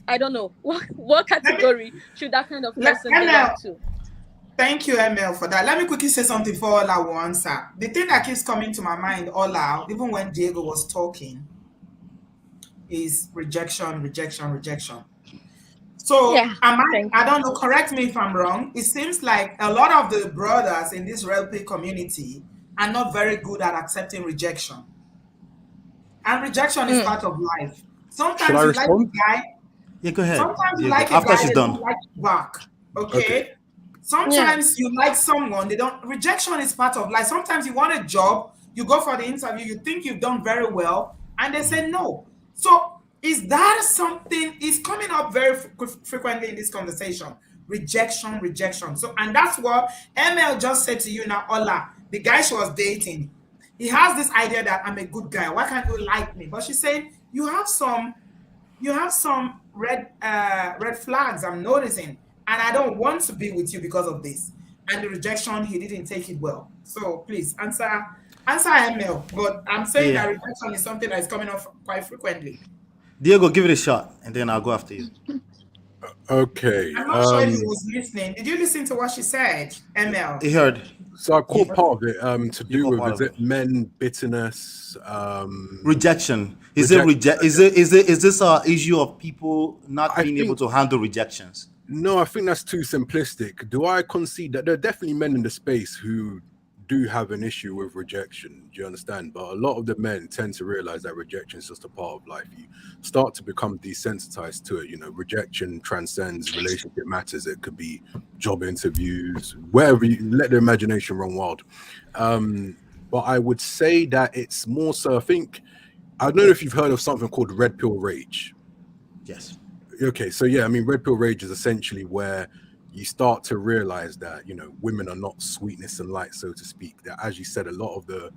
I don't know what Let me category should that kind of let person belong ML. to? Thank you, ML, for that. Let me quickly say something for Ola will answer. The thing that keeps coming to my mind, Ola, even when Diego was talking, is rejection, rejection, rejection. So Yeah, am thank I you. don't know, correct me if I'm wrong. It seems like a lot of the brothers in this RLP community are not very good at accepting rejection. And rejection is Mm. part of life. Should I Sometimes you like a respond? guy, Yeah, go ahead, sometimes you Diego. like a After guy, she's they done. don't like you back. Okay. Okay. Yeah. Sometimes you like someone, they don't. Rejection is part of life. Sometimes you want a job, you go for the interview, you think you've done very well, and they say no. So is that something is coming up very frequently in this conversation? Rejection, rejection. So, and that's what ML just said to you now, Ola, the guy she was dating. He has this idea that I'm a good guy. Why can't you like me? But she's saying you have some red flags I'm noticing, and I don't want to be with you because of this. And the rejection, he didn't take it well. So please answer ML. But I'm saying Yeah, that rejection is something that is coming up quite frequently. Diego, give it a shot, and then I'll go after you. Okay. I'm not sure if he was listening. Did you listen to what she said, ML? You heard. So I caught You, part of it to you do got with, part is of it. it men bitterness, Rejection. Is it rejection? reject? Is this a issue of people not I being able think to handle rejections? no, I think that's too simplistic. Do I concede that there are definitely men in the space who do have an issue with rejection? Do you understand? But a lot of the men tend to realize that rejection is just a part of life. You start to become desensitized to it. You know, rejection transcends relationship matters. It could be job interviews, wherever you let the imagination run wild. But I would say that it's more so, I don't know if you've heard of something called red pill rage. Yes. Okay, so yeah, I mean, red pill rage is essentially where you start to realize that, you know, women are not sweetness and light, so to speak. That, as you said, a lot of the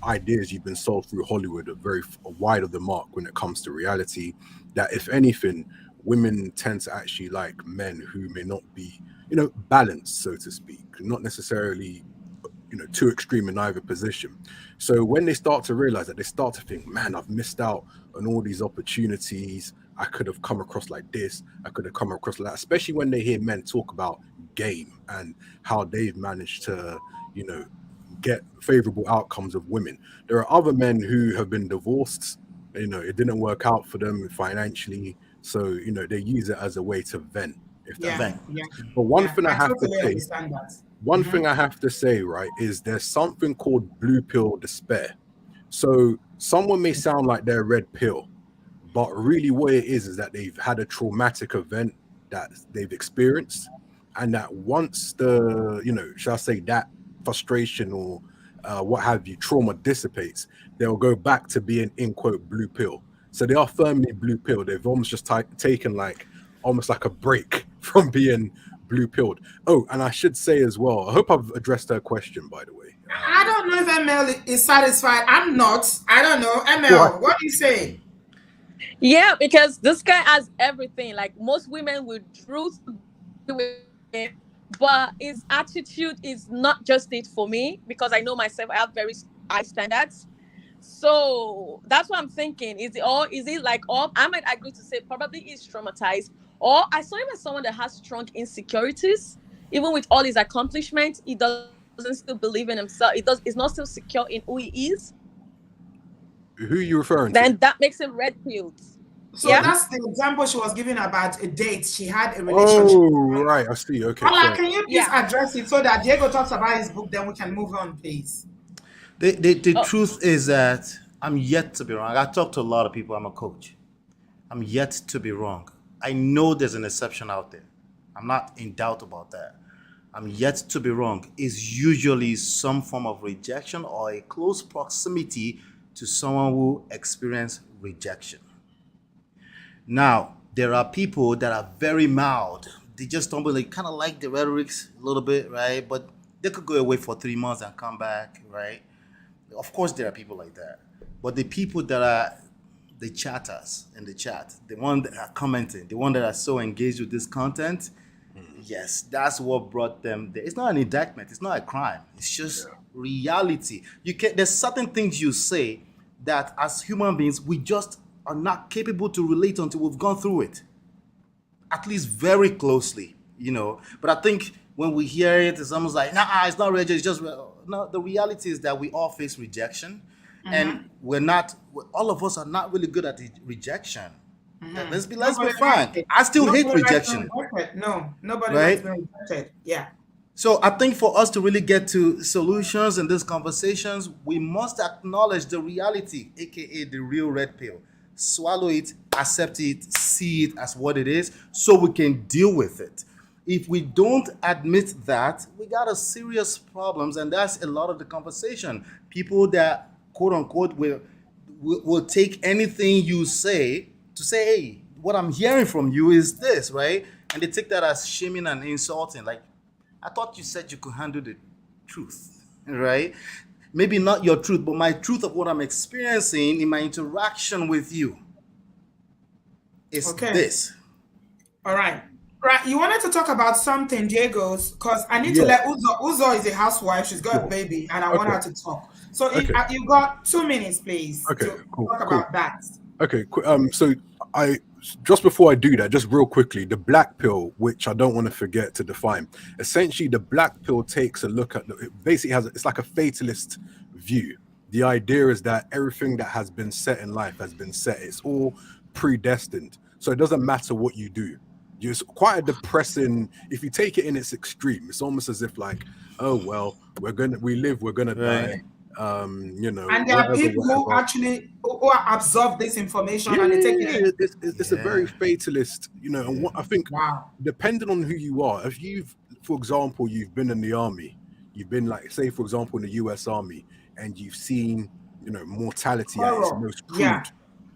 ideas you've been sold through Hollywood are very wide of the mark when it comes to reality. That, if anything, women tend to actually like men who may not be, you know, balanced, so to speak, not necessarily, you know, too extreme in either position. So when they start to realize that, they start to think, man, I've missed out on all these opportunities. I could have come across like this, I could have come across like that, especially when they hear men talk about game and how they've managed to, you know, get favorable outcomes of women. There are other men who have been divorced, you know, it didn't work out for them financially, so, you know, they use it as a way to vent, if that Yeah, makes Vent. yeah, sense. But one yeah. thing I I have to totally say, understand that. right, is there's something called blue pill despair. So someone may sound like they're red pill, but really what it is that they've had a traumatic event that they've experienced, and that once the, shall I say, that frustration or what have you, trauma dissipates, they'll go back to being in quote blue pill. So they are firmly blue pill. They've almost just taken like almost like a break from being blue pilled. Oh, and I should say as well, I hope I've addressed her question, by the way. I don't know if ML is satisfied. I'm not. I don't know. What? ML, what do you say? Yeah, because this guy has everything. Like most women will truth with him, but his attitude is not just it for me because I know myself. I have very high standards. So that's what I'm thinking. Is it like all? I might agree to say probably he's traumatized. Or I saw him as someone that has strong insecurities. Even with all his accomplishments, he doesn't still believe in himself. He's not still secure in who he is. Who are you referring Then to? that makes him red pilled. So Yeah. that's the example she was giving about a date. She had a relationship. Oh, right. I see. Okay. Ola, Fair. can you please address it so that Diego talks about his book, then we can move on, please? The truth is that I'm yet to be wrong. I talk to a lot of people. I'm a coach. I'm yet to be wrong. I know there's an exception out there. I'm not in doubt about that. I'm yet to be wrong. Is usually some form of rejection or a close proximity to someone who experienced rejection. Now, there are people that are very mild. They just don't really kind of like the rhetorics a little bit, right? But they could go away for 3 months and come back, right? Of course, there are people like that. But the people that are the chatters in the chat, the one that are commenting, the one that are so engaged with this content, yes, that's what brought them there. It's not an indictment. It's not a crime. It's just reality. There's certain things you say that as human beings, we just are not capable to relate until we've gone through it, at least very closely, But I think when we hear it, it's almost like, nah, it's not rejection. It's just, no, the reality is that we all face rejection. And all of us are not really good at rejection. Let's be frank. I still hate rejection. No, nobody likes being rejected. Yeah. So I think for us to really get to solutions in these conversations, we must acknowledge the reality, aka the real red pill. Swallow it, accept it, see it as what it is, so we can deal with it. If we don't admit that, we got a serious problems, and that's a lot of the conversation. People that quote unquote will take anything you say to say, hey, what I'm hearing from you is this, right? And they take that as shaming and insulting. Like, I thought you said you could handle the truth, right? Maybe not your truth, but my truth of what I'm experiencing in my interaction with you is this. All right. Right. You wanted to talk about something, Diego's, because I need to let Uzo. Uzo is a housewife. She's got a baby, and I want her to talk. So if you've got 2 minutes, please, to talk about that. Okay. So just before I do that, just real quickly, the black pill, which I don't want to forget to define. Essentially, the black pill takes a look at it basically it's like a fatalist view. The idea is that everything that has been set in life has been set. It's all predestined. So it doesn't matter what you do. It's quite a depressing, if you take it in its extreme, it's almost as if like, oh, well, we live, we're going to die. And there are people who actually who absorb this information and they take it in. It's a very fatalist, and what I think, depending on who you are, if for example, you've been in the army, you've been like, say, for example, in the US Army, and you've seen, mortality at its most crude.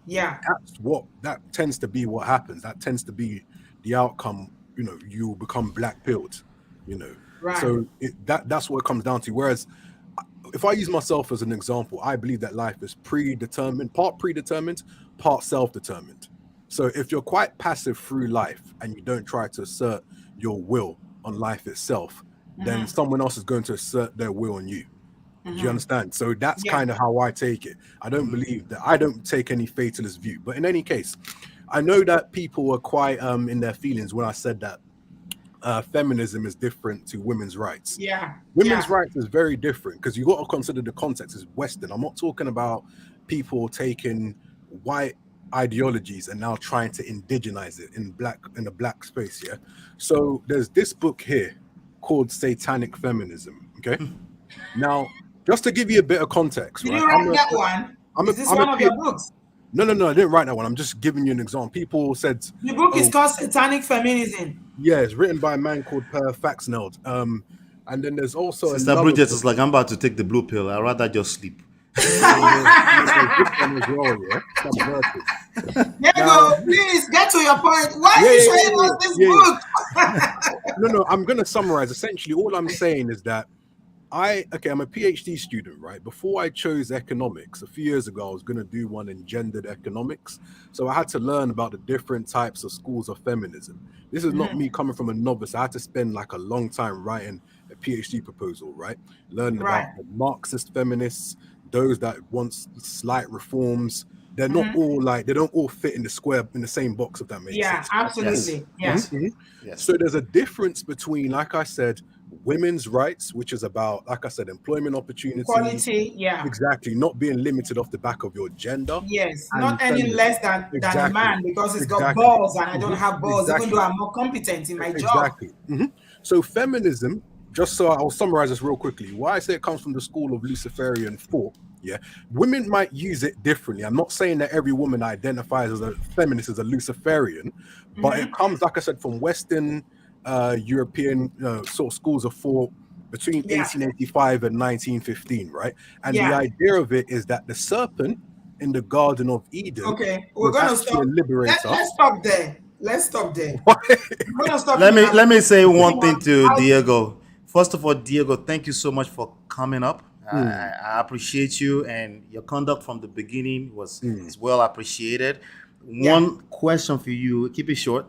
That tends to be what happens. That tends to be the outcome. You become black pilled. Right. So that's what it comes down to. Whereas, if I use myself as an example, I believe that life is predetermined, part self-determined. So if you're quite passive through life and you don't try to assert your will on life itself, then someone else is going to assert their will on you. Do you understand? So that's kind of how I take it. I don't believe that. I don't take any fatalist view. But in any case, I know that people were quite in their feelings when I said that feminism is different to women's rights. Women's rights is very different because you got to consider the context is Western. I'm not talking about people taking white ideologies and now trying to indigenize it in the black space. So there's this book here called Satanic Feminism. Okay. Now just to give you a bit of context, Did right? you write that one? Is this one of your books? No, I didn't write that one. I'm just giving you an example. People said the book is called Satanic Feminism. Yeah, it's written by a man called Per Faxneld. And then there's also Sister another Bridget book. is like, I'm about to take the blue pill. I'd rather just sleep. This one as well, yeah. Some verses. Diego, please get to your point. Why are you showing us this book? No, I'm gonna summarize. Essentially, all I'm saying is that I'm a PhD student, right? Before I chose economics, a few years ago, I was going to do one in gendered economics. So I had to learn about the different types of schools of feminism. This is not me coming from a novice. I had to spend like a long time writing a PhD proposal, right? Learning about the Marxist feminists, those that want slight reforms. They're not all like, they don't all fit in the square, in the same box, if that makes sense. Yeah, absolutely. Yes. Yes. So there's a difference between, like I said, women's rights, which is about, like I said, employment opportunities. Quality, yeah. Exactly. Not being limited off the back of your gender. Yes. Not any less than a man because it's got balls and I don't have balls, even though I'm more competent in my job. So feminism, just so I'll summarize this real quickly. Why I say it comes from the school of Luciferian thought. Yeah, women might use it differently. I'm not saying that every woman identifies as a feminist is a Luciferian, but it comes, like I said, from Western European sort of schools of thought between 1885 and 1915, right? And the idea of it is that the serpent in the Garden of Eden. Okay, we're gonna stop. Let's stop there. Let's stop there. We're gonna stop. Let me say one thing to Diego. First of all, Diego, thank you so much for coming up. I appreciate you, and your conduct from the beginning was well appreciated. One question for you, keep it short.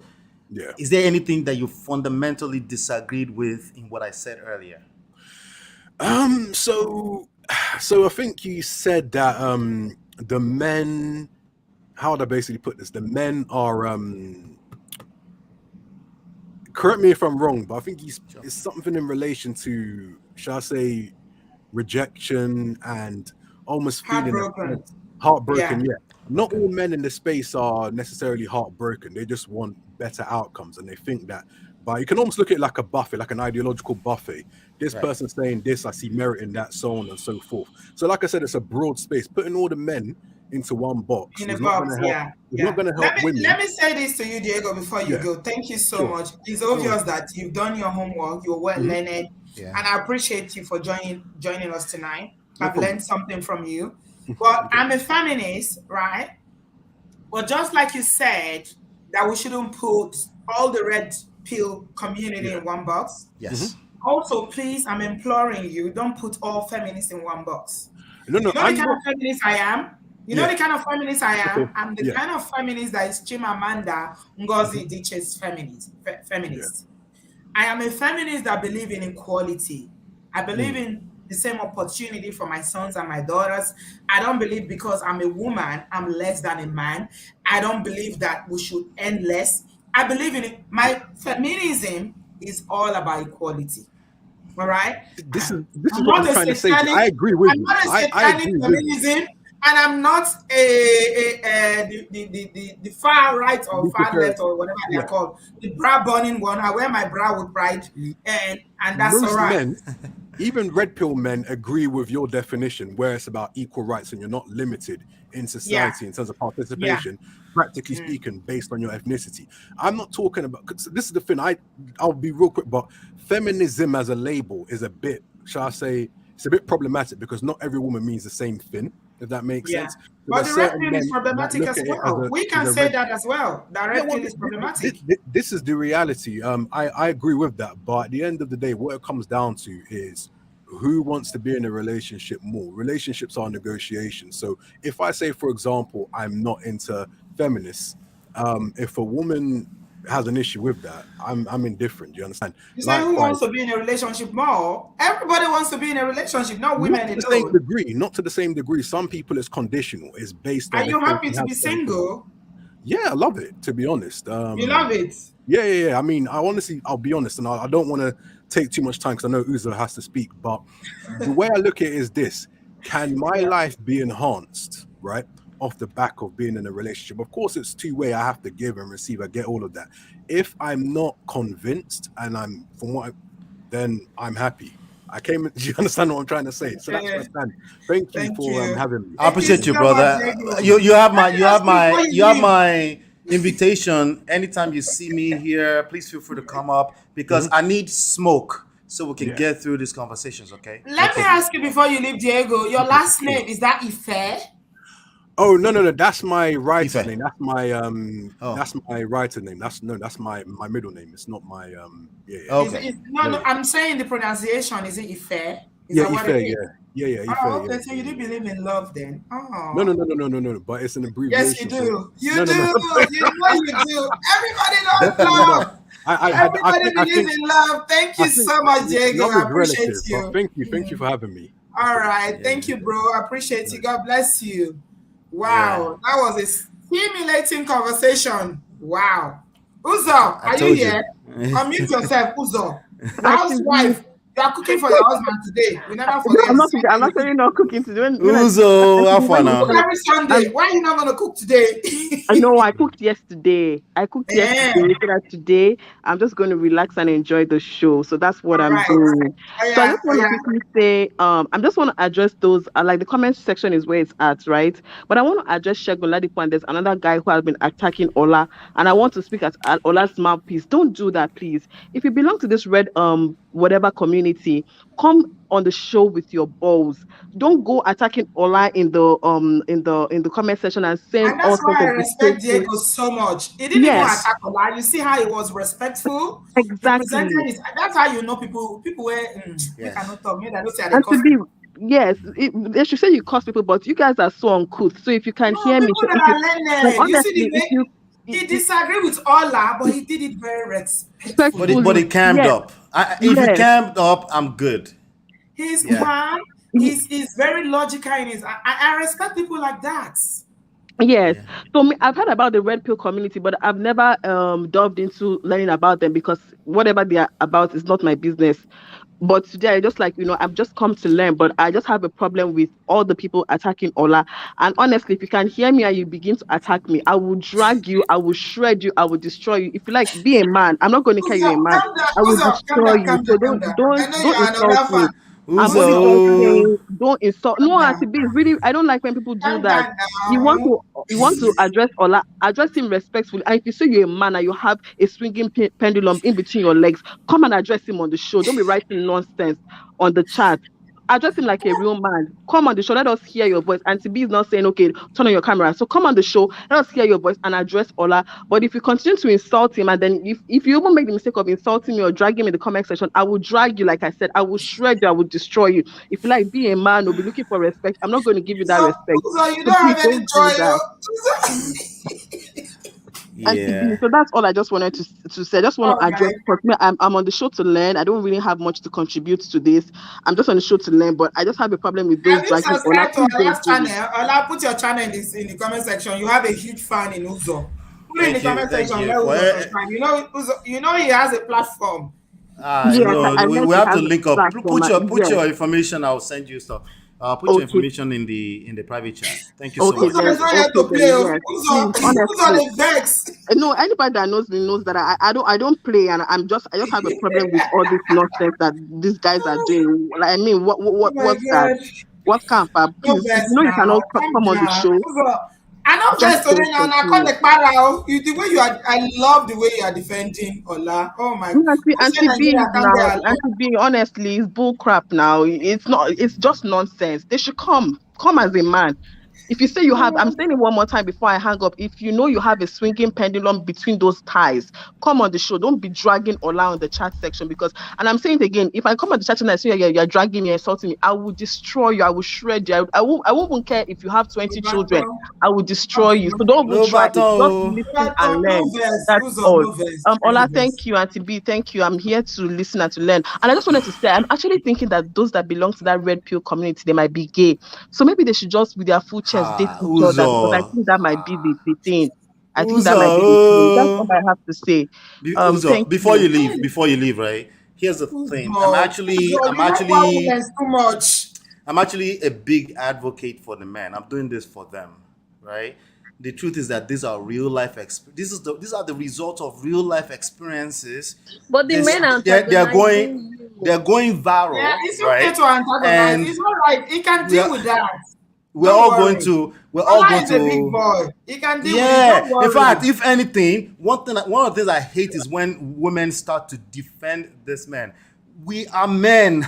Yeah. Is there anything that you fundamentally disagreed with in what I said earlier? So I think you said that the men, how would I basically put this? The men are correct me if I'm wrong, but I think it's something in relation to, shall I say, rejection and almost feeling heartbroken. Yeah. Not all men in the space are necessarily heartbroken. They just want better outcomes, and they think that. But you can almost look at it like a buffet, like an ideological buffet. This person saying this, I see merit in that, so on and so forth. So, like I said, it's a broad space. Putting all the men into one box in a box, not going to help women. Let me say this to you, Diego, before you go. Thank you so much. It's obvious that you've done your homework. You're well learned, and I appreciate you for joining us tonight. I've learned something from you. But I'm a feminist, right? But just like you said, that we shouldn't put all the red pill community in one box. Yes. Also, please, I'm imploring you, don't put all feminists in one box. No, you know the kind of feminist I am? You know the kind of feminist I am? Okay. I'm the kind of feminist that is Chimamanda Ngozi Adichie's feminist. I am a feminist that believes in equality. I believe in the same opportunity for my sons and my daughters. I don't believe because I'm a woman, I'm less than a man. I don't believe that we should earn less. I believe in it. My feminism is all about equality. All right? This is what I'm trying to say. I agree with you. I'm not a satanic feminism, and I'm not the far right or far left or whatever they're called. The bra burning one. I wear my bra with pride, and that's all right. Men, even red pill men agree with your definition, where it's about equal rights and you're not limited in society in terms of participation, practically speaking, based on your ethnicity. I'm not talking about, cause this is the thing, I'll be real quick, but feminism as a label is a bit, shall I say, it's a bit problematic because not every woman means the same thing, if that makes sense. But the red pill is problematic as well. We can say that as well. The red pill is problematic. This is the reality. I agree with that. But at the end of the day, what it comes down to is who wants to be in a relationship more. Relationships are negotiations. So if I say, for example, I'm not into feminists, if a woman has an issue with that, I'm indifferent. Do you understand? You say who wants to be in a relationship more? Everybody wants to be in a relationship, not women alone. Not to the same degree. Some people it's conditional. It's based on. Are you happy to be single? Yeah, I love it, to be honest. You love it? Yeah. I mean, I'll be honest, and I don't want to take too much time because I know Uzo has to speak, but the way I look at it is this: can my life be enhanced, right, off the back of being in a relationship? Of course, it's two-way. I have to give and receive. I get all of that. If I'm not convinced and then I'm happy. I came. Do you understand what I'm trying to say? So that's my Okay. stand. Thank you Thank for you. having me. I Thank you appreciate you, so much, brother. Diego. You have my Let me ask you before you you have leave. my invitation. Anytime you see me here, please feel free to come up because Mhm. I need smoke so we can Yeah. get through these conversations. Okay, no Let me problem. ask you before you leave, Diego. Your last name, is that Ife? Oh no, that's my writer's Ife. name. Oh, That's my writer's name. That's my middle name. It's not my yeah. okay. No, Yeah, no, yeah. I'm saying the pronunciation. Is it Ife? Is Yeah, that what Ife, it is? yeah, Ife, Oh, yeah, okay. So you do yeah. believe in love then? No, Oh, no, no, no, no, no, no, no. But it's an yes, you abbreviation. So do. You no, no, do. no, You know you do. Everybody knows definitely not. love. Everybody I believes think, in love. Thank you so much, Diego. love I is appreciate relative. But you. thank you for having me. That's All all. right. Thank Yeah, you, bro. I appreciate you. Nice. God bless you. yeah. Wow. That was a stimulating conversation. Wow. Uzo, I are you told you. here? Unmute yourself, Uzo. The I see you. housewife, you are cooking for your husband today. We never No, forget. I'm not cooking. I'm actually not cooking today. When I Uzo, see how you, far when You you cook now? call it, every Sunday. I'm, Why are you not going to cook today? I know I cooked yesterday. I cooked Eh, yesterday. So that today I'm just going to relax and enjoy the show. So that's what all I'm right. doing. Oh, So I yeah. just Oh, want to yeah. quickly say, I just want to address those. Like the comment section is where it's at, right? But I want to address Shegun Ladipo, and there's another guy who has been attacking Ola, and I want to speak as Ola's mouthpiece. Don't do that, please. If you belong to this red whatever community, come on the show with your balls. Don't go attacking Ola in the comment section and saying And all that's why sorts I of respect distasteful. Diego so much. He didn't even Yes, Yes. attack Ola. You see how he was respectful. He presented exactly. it. That's how you know people were make I Yes. not talk. Maybe I don't say they And to cost be people. yes, they should say you curse people, but you guys are so uncouth. So if you can No, hear me, people so that if you are like learned. You see the honestly, if way you he disagreed with Ola, but he did it very But respectfully. respectfully, it calmed yes, up. If it yes, calmed up, I'm good. He's Yeah. calm. He's very logical in his. I respect people like that. yes. Yeah. So I've heard about the red pill community, but I've never delved into learning about them because whatever they are about is not my business. But today, I just like, I've just come to learn, but I just have a problem with all the people attacking Ola. And honestly, if you can hear me and you begin to attack me, I will drag you, I will shred you, I will destroy you. If you like, be a man. I'm not going to care Uzo, you're a man. calm down. I will Uzo, calm destroy down, you. calm So down, calm down. I know don't you're an insult Ola me. fan. I'm only Uzo, just Uzo. saying, don't insult. calm No, down. Auntie B, really, I don't like when people do Calm that. down You want now. to you want to address Ola, address him respectfully. And if you say you're a man and you have a swinging pendulum in between your legs, come and address him on the show. Don't be writing nonsense on the chat. Address him like a real man. Come on the show. Let us hear your voice. Auntie B is not saying, okay, turn on your camera. So come on the show. Let us hear your voice and address Ola. But if you continue to insult him, and then if you even make the mistake of insulting me or dragging me in the comment section, I will drag you, like I said. I will shred you. I will destroy you. If you like, be a man or be looking for respect, I'm not going to give you that Uzo, respect. Uzo, you So don't please have any don't do joy. that. Uzo. Auntie B. Yeah. So that's all I just wanted to say. I just want All to address right. because I'm on the show to learn. I don't really have much to contribute to this. I'm just on the show to learn, but I just have a problem with those Have you dragging Ola. subscribed to Please our don't last do it. channel? Ola, put your channel in the comment section. You have a huge fan in Uzo. Put it in the Thank you. comment Thank section. you Let for Uzo subscribe. Uzo, he has a platform. I Yes, know I we heard he have has to a link up. platform. Put Yes. your information. I'll send you stuff. Put your Okay. information in the private chat. Thank you so Okay much. Uzo then. is not here Okay to play. then. Yes. Please, Uzo honestly. the vex. No, anybody that knows me knows that I don't play, and I just have a problem with all this nonsense that these guys are doing. Like, I mean, Oh my what's that? god. What camp? No Please, if vex you know you now. cannot Calm come on the down. show, Uzo. I know just vex today don't now. I call continue. the para. The way you are, I love the way you are defending Ola. Oh my. No, Who say Auntie B Nigeria is can't now. get along? Auntie B, honestly, it's bull crap now. It's not. It's just nonsense. They should come as a man. If you say you have, I'm saying it one more time before I hang up. If you know you have a swinging pendulum between those thighs, come on the show. Don't be dragging Ola on the chat section because, and I'm saying it again, if I come on the chat and I say you're dragging me, insulting me, I will destroy you. I will shred you. I won't even care if you have 20 children. Ubato. I will destroy Okay, you. no So don't even No try it. Just battle. listen and Ubato, no learn. vex. That's Uzo, all. no vex. No Ola, vex. thank you, Auntie B, thank you. I'm here to listen and to learn. And I just wanted to say, I'm actually thinking that those that belong to that red pill community, they might be gay. So maybe they should just, with their full chest, date Ha each other because I Uzo. think that might be the thing. I think that Uzo. might be the thing. That's all I have to say. Uzo. Thank you. Before you leave, right? Here's the thing. Uzo, you like white women too much. I'm actually a big advocate for the men. I'm doing this for them, right? The truth is that these are real life these are the result of real life experiences. But the This men are they're going antagonizing you. they're going Yeah, viral, it's okay right? to antagonize. And It's all right. He can we deal are with that. we're Don't all going worry. to we're all Ola going is a big to boy. He can deal with it. Don't yeah. In worry. fact, if anything, one of the things I hate is when women start to defend this man. We are men.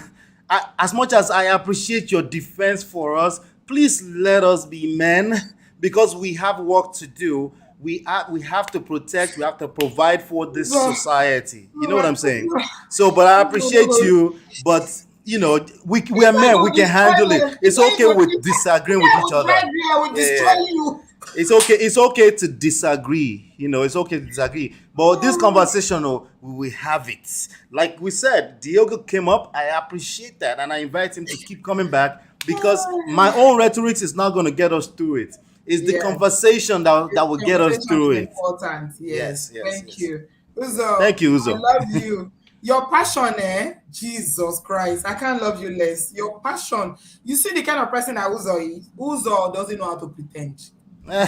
As much as I appreciate your defense for us, please let us be men because we have work to do. We have to protect. We have to provide for this So, society. You know what I'm saying? no, So, but I no, appreciate no. you. But we If are I men. go We can destroy handle it. them, if It's I okay go, with disagreeing with I each will drive other. you, I will Yeah, destroy yeah. you. It's okay. It's okay to disagree. It's okay to disagree. But this conversation, we will have it. Like we said, Diogo came up. I appreciate that, and I invite him to keep coming back because my own rhetoric is not going to get us through it. It's the Yes, conversation that this will get us conversation is through it. important. Yes, Yes, yes, thank yes. you. Uzo, Thank you, I Uzo. love you. Your passion, Jesus Christ, I can't love you less. Your passion. You see the kind of person that Uzo is. Uzo doesn't know how to pretend.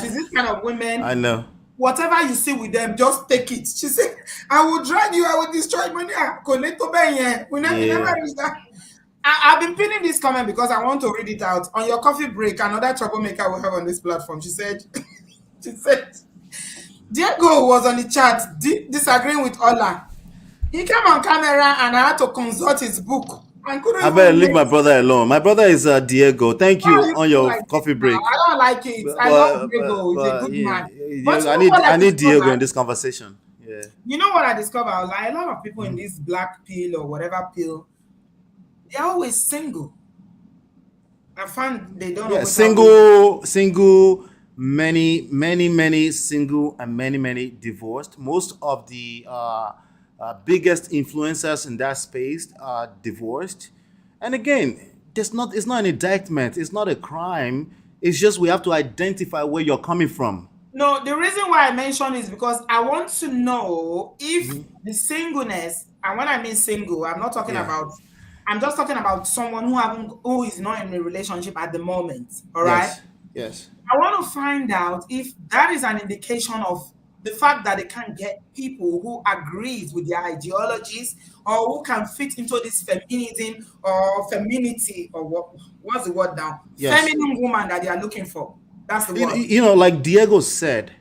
She's this kind of I women. know. Whatever you see with them, just take it. She said, I will drag you, I will destroy money. We never Yeah. reach that. I've been pinning this comment because I want to read it out. On your coffee break, another troublemaker we have on this platform. She said, she said, Diego was on the chat disagreeing with Ola. He came on camera and I had to consult his book and couldn't I better even leave make. my brother alone. My brother is Diego. Thank Why are you you on people your like this coffee now? break. I don't like it. But I love but, but, Diego. He's a but good yeah, man. But yeah, I need Diego in this conversation. Yeah. You know what I discovered? Like a lot of people in this black pill or whatever pill, they're always single. I found they don't Yeah, always have those. single, many single, and many divorced. Most of the biggest influencers in that space are divorced. And again, it's not an indictment. It's not a crime. It's just we have to identify where you're coming from. No, the reason why I mention is because I want to know if the singleness, and when I mean single, Yeah. I'm just talking about someone who is not in a relationship at the moment. All right. Yes. Yes. I want to find out if that is an indication of the fact that they can't get people who agrees with their ideologies or who can fit into this feminism or femininity or what's the word now? Yes. Feminine woman that they are looking for. That's the word. Like Diego said,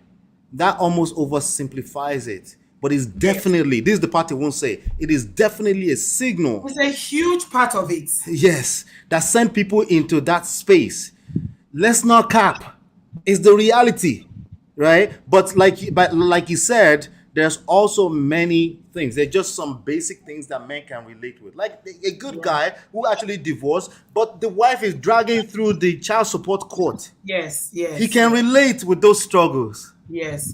that almost oversimplifies it. But it's Yes. definitely, this is the part I won't say, it is definitely a signal, It's a huge part of it. yes, that send people into that space. Let's not cap. It's the reality, right? But like you said, there's also many things. There's just some basic things that men can relate with. Like a good guy who actually divorced, but the wife is dragging through the child support court. Yes, He yes, can relate with those struggles. yes.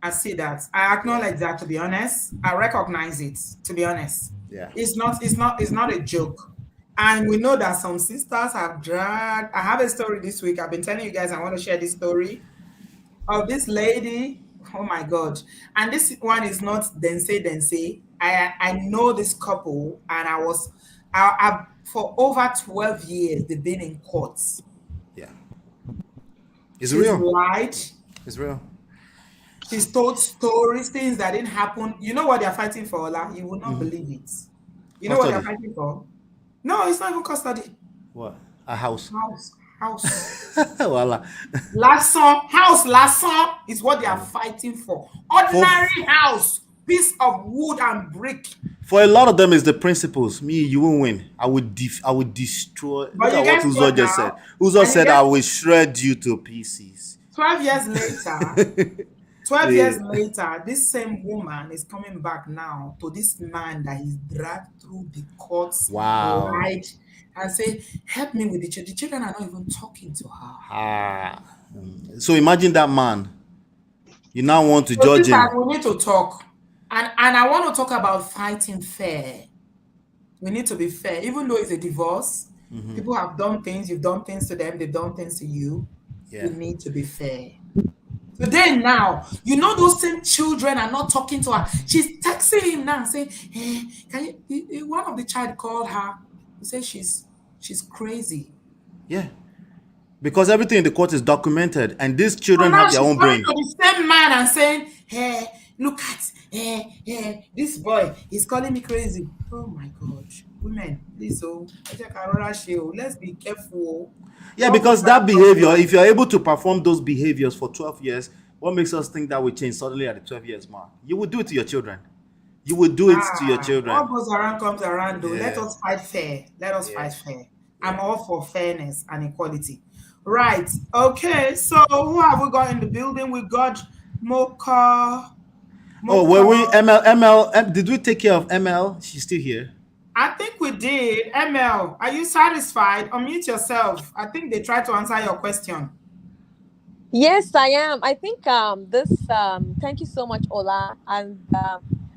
I see that. I acknowledge that, to be honest. I recognize it, to be honest. Yeah. It's not a joke. And we know that some sisters have dragged. I have a story this week. I've been telling you guys I want to share this story of this lady. Oh my God. And this one is not Dense. I know this couple and I for over 12 years they've been in courts. Yeah. It's She's real. lied. It's real. She's told stories, things that didn't happen. You know what they're fighting for, Ola? You will not believe it. You know what they're Custody. fighting for? No, it's not even custody. What? A house. House. Voila. Last song is what they are fighting for. Ordinary house, piece of wood and brick. For a lot of them, it's the principles. Me, you won't win. I would destroy. But Look you at what guys Uzo got just said. now. Uzo And you said, "I guys, will shred you to pieces." 12 years later, 12 Yeah. years later, this same woman is coming back now to this man that he's dragged through the courts, Wow. lied, and say, help me with the children. The children are not even talking to her. Ah. So imagine that man. You now want to So judge sisters, him. we need to talk. And I want to talk about fighting fair. We need to be fair. Even though it's a divorce, people have done things, you've done things to them, they've done things to you. Yeah. We need to be fair. Today now, you know those same children are not talking to her. She's texting him now saying, hey, can you one of the child called her. He said she's crazy. Yeah. Because everything in the court is documented, and these So children now have their she's own coming brain. to the same man and saying, hey, look at This boy is calling me crazy. Oh my God. Women, please, let's be careful. Yeah, What we because find that out behavior, now. if you're able to perform those behaviors for 12 years, what makes us think that will change suddenly at the 12 years mark? You would do it to your children. You would do it to your What children. goes around comes around, though. Let Yeah. us fight fair. Let us Yeah. fight fair. I'm Yeah. all for fairness and equality. Right. Okay. So who have we got in the building? We got Mocha. Oh, were Mocha. we ML? Did we take care of ML? She's still here. I think we did. ML, are you satisfied? Unmute yourself. I think they tried to answer your question. Yes, I am. I think thank you so much, Ola. And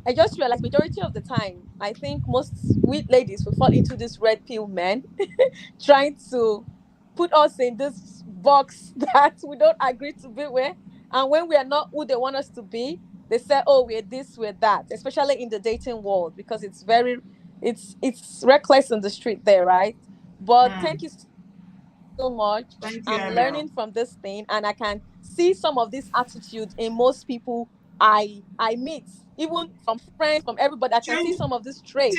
I just realized majority of the time, I think most we ladies will fall into this red pill men trying to put us in this box that we don't agree to be with. And when we are not who they want us to be, they say, oh, we're this, we're that, especially in the dating world, because it's reckless in the street there, right? But thank Hmm. you so much. Thank you, I'm ML. learning from this thing, and I can see some of these attitudes in most people I meet, even from friends, from everybody. I can see Change some of these traits.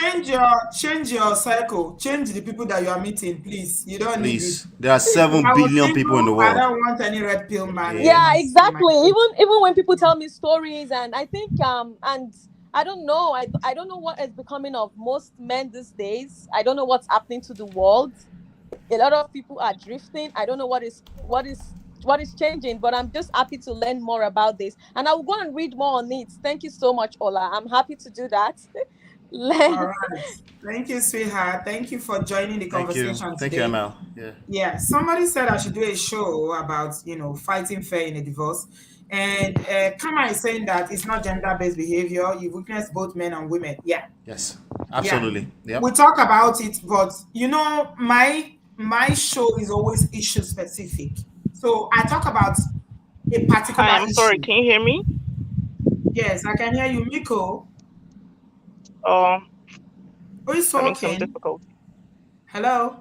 change your circle. Change the people that you are meeting, please. You don't need it. Please. There are If 7 I was billion people in the single, I world. don't want any red pill man Yeah. Yeah, in my exactly. circle. Even when people tell me stories, and I think and I don't know, I don't know what is becoming of most men these days. I don't know what's happening to the world. A lot of people are drifting. I don't know what is changing, but I'm just happy to learn more about this, and I will go and read more on it. Thank you so much, Ola. I'm happy to do that. All Learn. right. Thank you, sweetheart. Thank you for joining the Thank you. conversation Thank you, today. ML. Yeah. Yeah, somebody said I should do a show about, fighting fair in a divorce. And Kama is saying that it's not gender-based behavior. You witness both men and women. Yeah, Yes. yeah. Absolutely. We Yep. talk about it, but my show is always issue specific. So I talk about a Hi, particular I'm sorry. issue. Can you hear me? Yes, I can hear you, Miko. Oh, Who is having some talking? difficulty. Hello?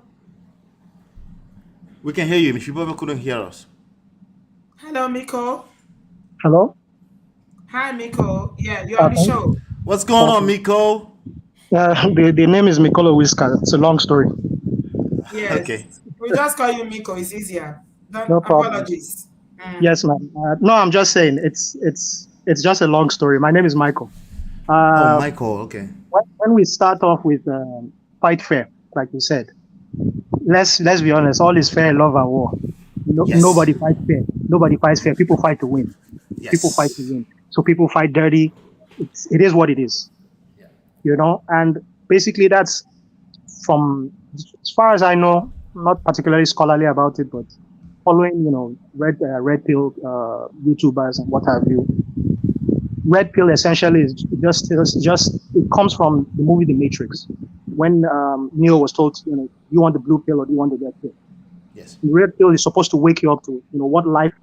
We can hear you. If you probably couldn't hear us. Hello, Miko. Hello? Hi, Miko. Yeah, you're on the Thank show. What's going on, Okay. Miko? The name is Mikolo Whisker. It's a long story. Yes, Okay. we just call you Miko. It's easier. Don't No problem. apologies. Yes, ma'am. No, I'm just saying it's just a long story. My name is Michael. Oh, Uh, Michael. Okay. when we start off with fight fair, like you said, let's be honest. All is fair in love and war. Yes. Nobody fights fair. Nobody fights fair. People fight to win. People fight to Yes. win. So people fight dirty. It is what it is. And basically that's from as far as I know, not particularly scholarly about it, but following red pill YouTubers and what have you. Red pill essentially is just it comes from the movie The Matrix. When Neo was told, you want the blue pill or do you want the red pill? Yes. The red pill is supposed to wake you up to what life,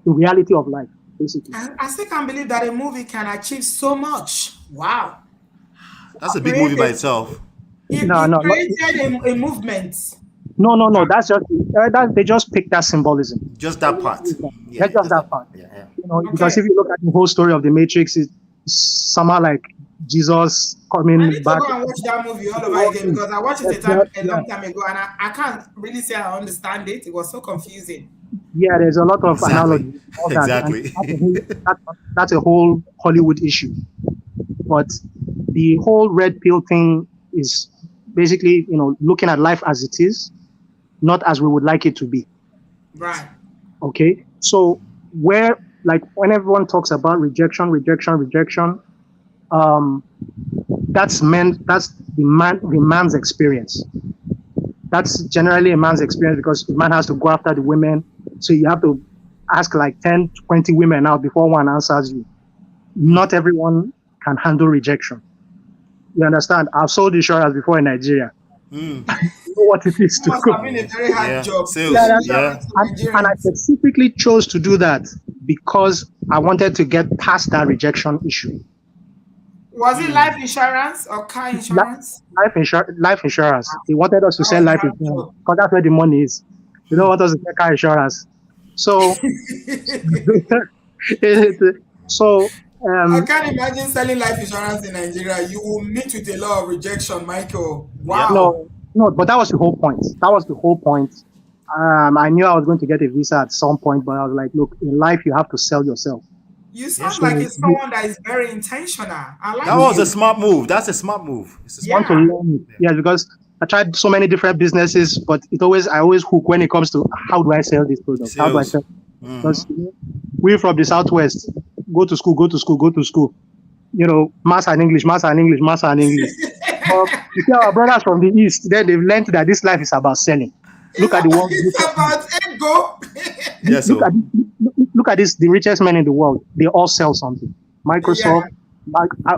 the reality of life, basically. I still can't believe that a movie can achieve so much. Wow. That's a big movie by Created, itself. it, No, it no, created a movement. no. That's just they just picked that symbolism. Just that part. Yeah. That's just Just that that part. part. Yeah. Because Okay. if you look at the whole story of the Matrix, it's somehow like Jesus I coming need to back. go and watch that movie all over again because I watched it a Yeah, long time ago and I can't really say I understand it. It was so confusing. yeah, there's a lot of Exactly. analogy, all that, and Exactly. that's a whole Hollywood issue. But the whole red pill thing is basically, looking at life as it is, not as we would like it to be. Right. Okay, so when everyone talks about rejection, that's the man's experience. That's generally a man's experience because the man has to go after the women. So you have to ask like 10, 20 women out before one answers you. Not everyone can handle rejection. You understand? I've sold insurance before in Nigeria. Mm. You know what it is That to must go. have been a very hard Yeah. job. Sales. Selling Yeah. insurance to And I Nigerians. specifically chose to do that because I wanted to get past that rejection issue. Was it life insurance or car insurance? Life insurance. He wanted us to That sell was a life hard insurance job. because that's where the money is. They don't want us to sell car insurance. So, so I Um, can't imagine selling life insurance in Nigeria. You will meet with a lot of rejection, Michael. Yep. Wow. no, but that was the whole point. That was the whole point. I knew I was going to get a visa at some point, but I was like, look, in life you have to sell yourself. You Yeah. sound So like it's you, someone that is very intentional. I That like was a you you. smart move. That's a smart move. It's a smart want to Yeah. move. learn it. Yes, because I tried so many different businesses, but I always hook when it comes to how do I sell this product? How do I Sales. sell? Mm-hmm. Because we from the southwest, go to school, go to school, go to school. Maths and English, maths and English, maths and English. But you see our brothers from the east, then they've learned that this life is about selling. Look at the world's It's richest men. about ego. Yeah. Look So. at look at this. The richest men in the world, they all sell something. Yeah. Microsoft,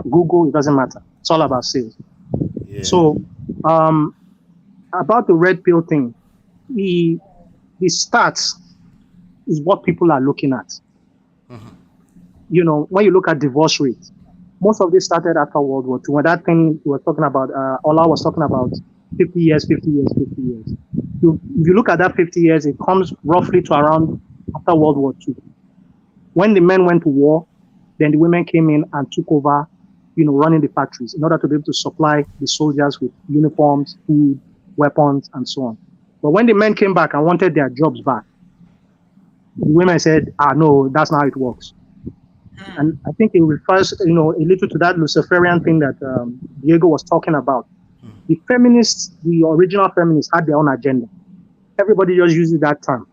Google, it doesn't matter. It's all about sales. Yeah. So, about the red pill thing, the stats is what people are looking at. When you look at divorce rates, most of this started after World War II. When that thing you were talking about, Ola was talking about 50 years, 50 years, 50 years. If you look at that 50 years, it comes roughly to around after World War II. When the men went to war, then the women came in and took over, running the factories in order to be able to supply the soldiers with uniforms, food, weapons, and so on. But when the men came back and wanted their jobs back, the women said, no, that's not how it works. And I think it refers, a little to that Luciferian thing that Diego was talking about. The feminists, the original feminists, had their own agenda. Everybody just uses that term,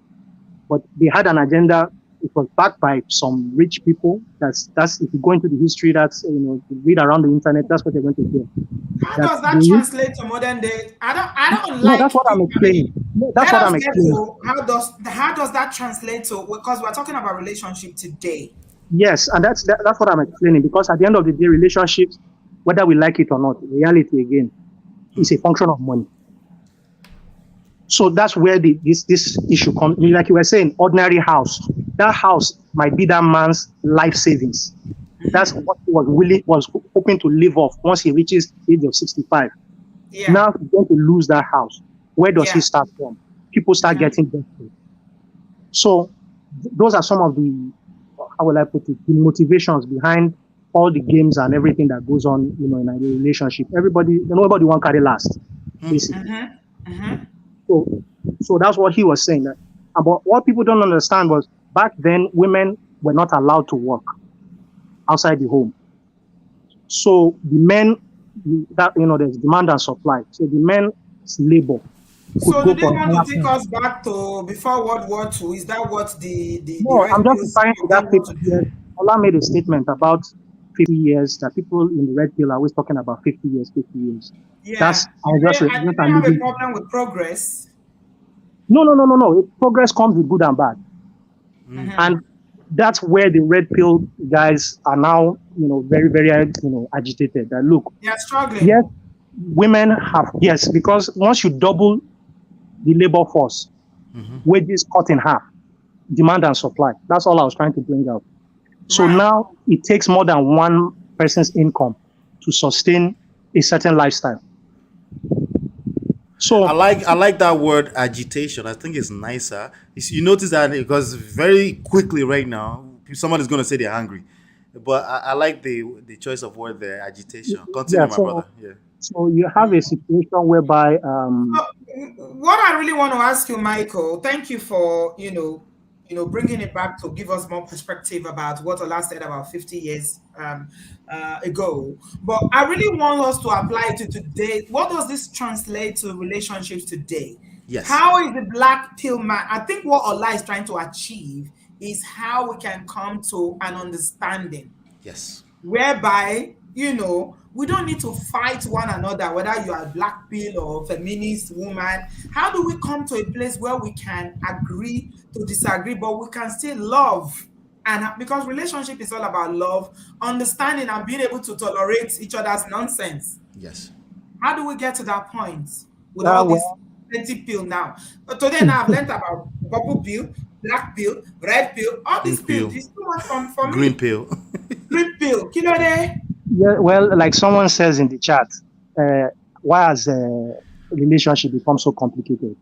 but they had an agenda. It was backed by some rich people. That's if you go into the history, that's you read around the internet. That's what you're going to hear. How does that translate to modern day? I don't No, like that's what I'm I mean, explaining. No, that's let what us I'm get explaining. to how does that translate to, because we're talking about relationship today. Yes, and that's what I'm explaining. Because at the end of the day, relationships, whether we like it or not, reality again is a function of money. So that's where this issue comes. Like you were saying, ordinary house. That house might be that man's life savings. That's what he was hoping to live off once he reaches the age of 65. Yeah. Now he's going to lose that house. Where does he Yeah. start from? People start getting desperate. So those are some of the, how will I put it, the motivations behind all the games and everything that goes on, in a relationship. Nobody want to carry last, basically. So that's what he was saying. But what people don't understand was back then women were not allowed to work outside the home. So the men, there's demand and supply. So the men's labor So could do go they for want higher to take pay. us back to before World War II? Is that what the No, red I'm just pills referring to that want 50 to years. do? Ola made a statement about 50 years that people in the red pill are always talking about 50 years, 50 years. Yeah. I just Do they have a alluding. problem with progress? No. Progress comes with good and bad. And that's where the red pill guys are now, very, very, agitated. That look, They are struggling. yes, women have, yes, because once you double the labor force, wages cut in half, demand and supply. That's all I was trying to bring out. So Right. now it takes more than one person's income to sustain a certain lifestyle. So I like that word agitation. I think it's nicer. You notice that because very quickly right now, someone is going to say they're hungry, but I like the choice of word there, agitation. yeah, Continue, my so brother. Yeah. so you have a situation whereby What I really want to ask you, Michael, thank you for bringing it back to give us more perspective about what Ola said about 50 years ago. But I really want us to apply it to today. What does this translate to relationships today? Yes. How is the black pill man? I think what Ola is trying to achieve is how we can come to an understanding Yes. whereby we don't need to fight one another, whether you are a black pill or feminist woman. How do we come to a place where we can agree to disagree, but we can still love? And because relationship is all about love, understanding, and being able to tolerate each other's nonsense. Yes. How do we get to that point with all this plenty pill now? But today now I've learned about purple pill, black pill, red pill, all these pills. It's too much for Green me. pill. Green pill, kilo day. yeah, well, like someone says in the chat, why has relationship become so complicated?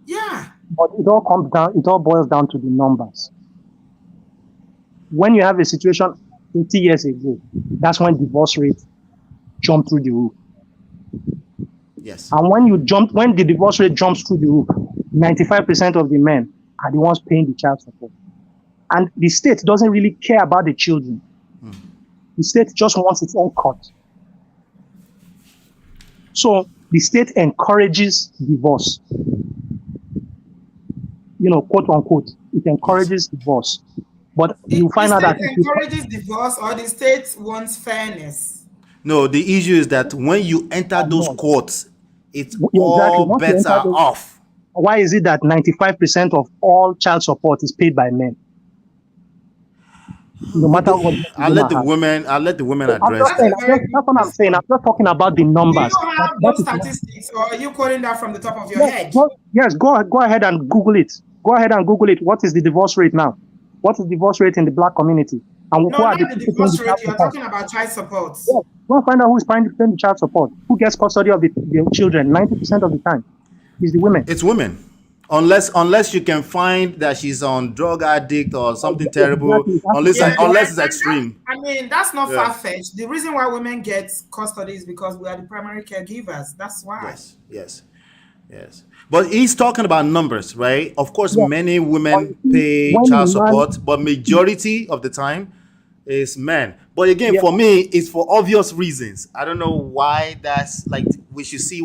Yeah. But it all boils down to the numbers. When you have a situation, 20 years ago, that's when divorce rate jumped through the roof. Yes. And when the divorce rate jumps through the roof, 95% of the men are the ones paying the child support. And the state doesn't really care about the children. The state just wants its own cut. So the state encourages divorce. Quote unquote, it encourages divorce. But you find out that the state encourages divorce, or the state wants fairness. No, the issue is that when you enter those courts, it's Exactly. all Once you bets enter are those- off. Why is it that 95% of all child support is paid by men? No matter what. I'll let the women address That's what I'm saying. I'm just talking about the Do numbers. you have those statistics, or are you quoting that from the top of your head? Yes, go ahead and Google it. Go ahead and Google it. What is the divorce rate now? What is the divorce rate in the black community? And No, who are not the people divorce paying the rate. child You're support? talking about child support. Yeah. Go and find out who is paying the child support. Who gets custody of the children? 90% of the time is the women. It's women. Unless you can find that she's on drug addict or something terrible, Exactly. unless it's extreme. That's not Yeah. far-fetched. The reason why women get custody is because we are the primary caregivers. That's why. Yes. But he's talking about numbers, right? Of course, Yeah. many women When pay a child man- support, but majority of the time is men. But again, Yeah. for me, it's for obvious reasons. I don't know why that's like. We should see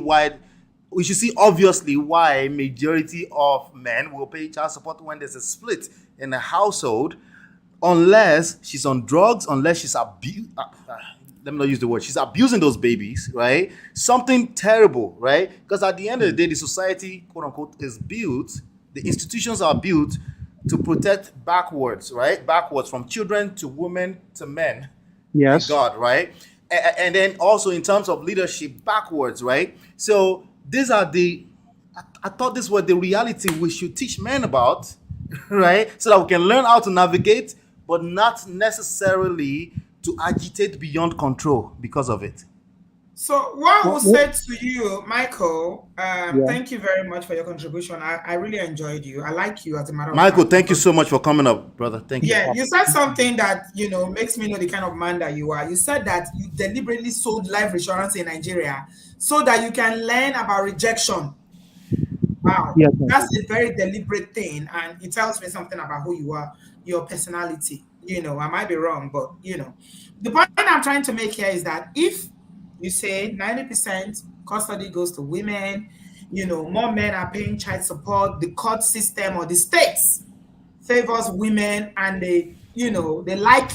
obviously why majority of men will pay child support when there's a split in a household, unless she's on drugs, unless she's let me not use the word, she's abusing those babies, right? Something terrible, right? Because at the end of the day, the society, quote unquote, is built, the institutions are built to protect backwards, right? Backwards, from children to women to men. Yes. God, right? And then also in terms of leadership, backwards, right? So these are I thought these were the reality we should teach men about, right? So that we can learn how to navigate, but not necessarily to agitate beyond control because of it. So what I will Well, say to you, Michael, thank you very much for your contribution. I really enjoyed you. I like you as a matter of Michael, fact. thank you so much for coming up, brother. Thank you. Yeah, you said something that makes me know the kind of man that you are. You said that you deliberately sold life insurance in Nigeria so that you can learn about rejection. Wow, Yes. that's a very deliberate thing, and it tells me something about who you are, your personality. I might be wrong, but the point I'm trying to make here is that if you say 90% custody goes to women, more men are paying child support, the court system or the states favors women, and they like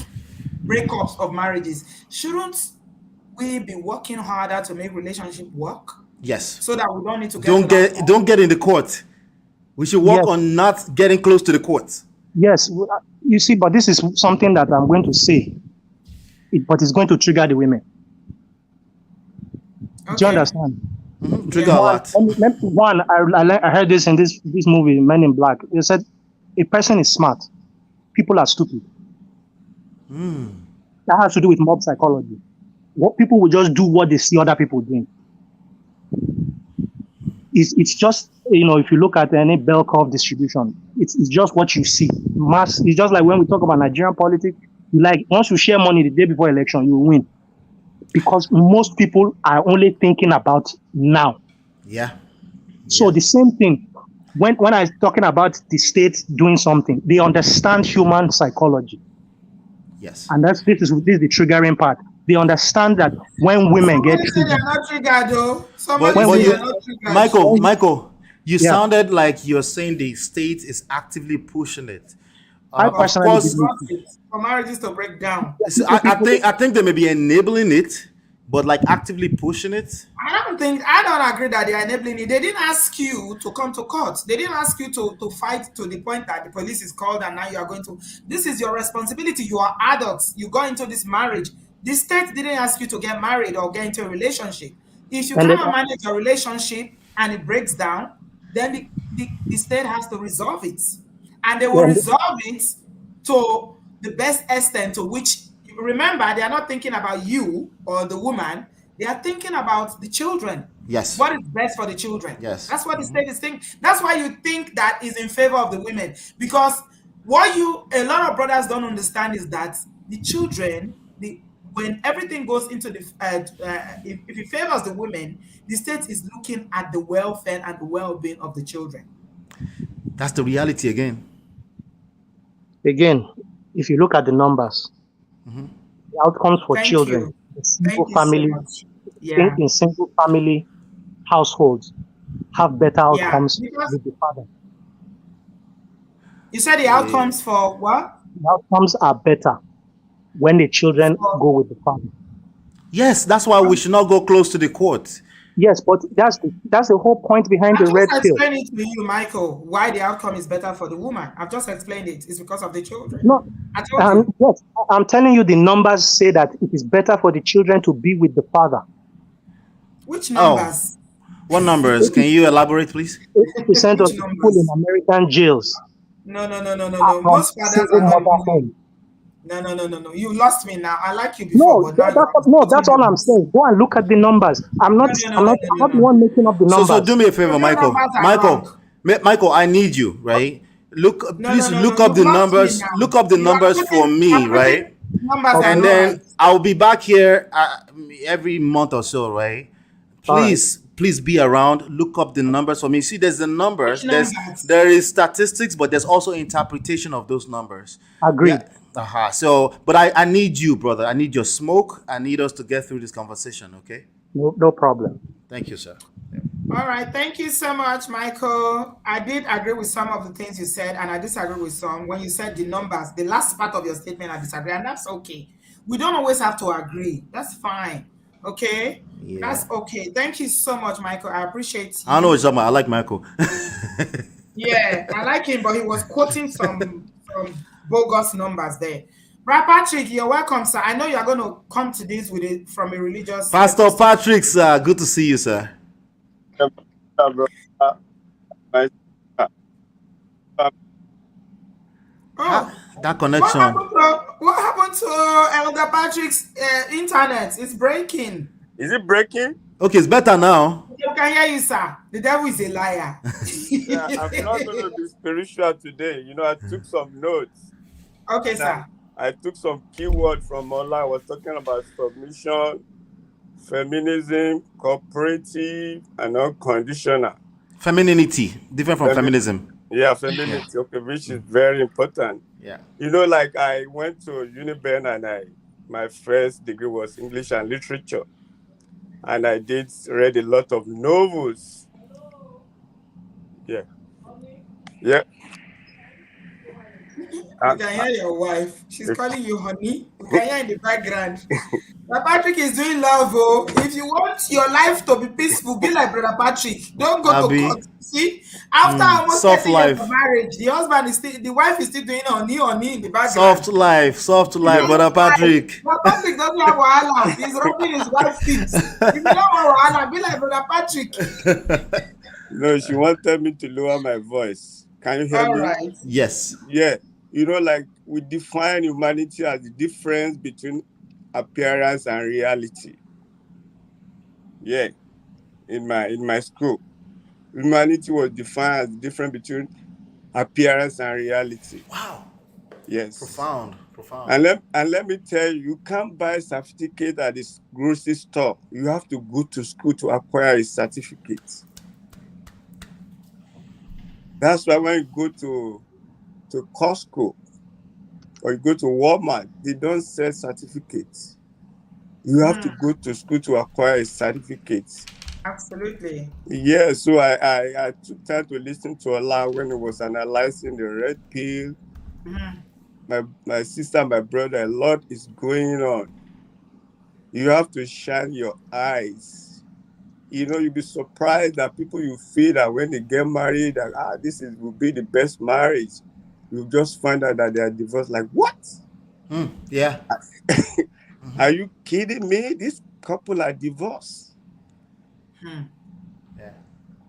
breakups of marriages. Shouldn't we be working harder to make relationship work Yes. so that we don't need to Don't get in the court. We should work Yes. on not getting close to the court. Yes. You see, but this is something that I'm going to say, but it's going to trigger the women. Do you understand? Trigger a lot. One, I heard this in this movie, Men in Black. They said a person is smart, people are stupid. That has to do with mob psychology. What people will just do what they see other people doing. It's just, if you look at any bell curve distribution, it's just what you see. Mass. It's just like when we talk about Nigerian politics, once you share money the day before election, you will win. Because most people are only thinking about now. Yeah. So the same thing, when I was talking about the state doing something, they understand human psychology. Yes. And this is the triggering part. They understand that when women get Somebody said they're not triggered, though. Somebody But said you, they're not triggered. Michael, you Yeah. sounded like you're saying the state is actively pushing it. I Of personally course, believe For marriages to break down. I think they may be enabling it, but like actively pushing it. I don't agree that they are enabling it. They didn't ask you to come to court. They didn't ask you to fight to the point that the police is called and now you are going to. This is your responsibility. You are adults. You go into this marriage. The state didn't ask you to get married or get into a relationship. If you And cannot manage a relationship and it breaks down, then the state has to resolve it. And they will resolve it to the best extent to which, remember, they are not thinking about you or the woman. They are thinking about the children. Yes. What is best for the children? Yes. That's what the state is thinking. That's why you think that is in favor of the women. Because what a lot of brothers don't understand is that the children, when everything goes into the if it favors the women, the state is looking at the welfare and the well-being of the children. That's the reality again. Again, if you look at the numbers, the outcomes for Thank children you. in single Thank you so family much. Yeah. in single family households have better Yeah. outcomes Because with the father. you said the outcomes for what? The outcomes are better when the children For go with the father. Yes, that's why we should not go close to the court. Yes, but that's the whole point behind I've the just red pill. explained it to you, Michael, why the outcome is better for the woman. I've just explained it. It's because of the children. No, I told you. yes, I'm telling you, the numbers say that it is better for the children to be with the father. Which Oh, numbers? what numbers? Can you elaborate, please? 80% Which of the people in numbers? American jails No. are from Most fathers single are not mother even. home. No. You lost me now. I like you No, before, but now that's all I'm saying. Go and look at the numbers. I'm not the No. one making up the So numbers. do me a So favor, your Michael. numbers are wrong. Michael, I need you, right? Please No. look up You've the lost me numbers. now. Look up the You are numbers for putting, me, right? numbers are And not Okay. then right. I'll be back here every month or so, right? All right. Please be around. Look up the numbers for me. See, there's the Which numbers. numbers? There is statistics, but there's also interpretation of those numbers. Agreed. Yeah. So, but I need you, brother. I need your smoke. I need us to get through this conversation. Okay. No problem. Thank you, sir. All right. Thank you so much, Michael. I did agree with some of the things you said, and I disagree with some. When you said the numbers, the last part of your statement, I disagree, and that's okay. We don't always have to agree. That's fine. Okay? Yeah. That's okay. Thank you so much, Michael. I appreciate you. I don't know what you're talking about. I like Michael. Yeah, I like him, but he was quoting some bogus numbers there. Brad Patrick, you're welcome, sir. I know you're going to come to this with it from a religious Pastor Patrick, sir. Good to see you, sir. Oh, that connection. What happened to Elder Patrick's internet? It's breaking. Is it breaking? Okay, it's better now. You can hear you, sir. The devil is a liar. Yeah, I'm not going to be spiritual today. You know, I took some notes. Okay, sir. I took some keyword from online. I was talking about submission, feminism, cooperative, and unconditional. Femininity, different from feminism. Yeah, femininity. Yeah. Okay, which is very important. Yeah. You know, like I went to Uniben and my first degree was English and literature. And I read a lot of novels. Yeah. Yeah. You can hear your wife. She's calling you honey. You can hear in the background. Brother Patrick is doing love. Oh. If you want your life to be peaceful, be like Brother Patrick. Don't go to court. See, after almost 30 years of marriage, the wife is still doing honey in the background. Soft life, Brother Patrick. Brother Patrick doesn't have wahala. He's rubbing his wife's feet. If you don't have wahala, be like Brother Patrick. No, she wanted me to lower my voice. Can you hear me? Right. Yes. Yeah. You know, like we define humanity as the difference between appearance and reality. Yeah. In my school, humanity was defined as the difference between appearance and reality. Wow. Yes. Profound. And let me tell you, you can't buy a certificate at this grocery store. You have to go to school to acquire a certificate. That's why when you go to Costco or you go to Walmart, they don't sell certificates. You have to go to school to acquire a certificate. Absolutely. Yeah, so I took time to listen to OLA when he was analyzing the red pill. My sister, my brother, a lot is going on. You have to shine your eyes. You know, you'll be surprised that people you feel that when they get married, that will be the best marriage. You just find out that they are divorced. Like, what? Yeah. Are you kidding me? This couple are divorced. Yeah.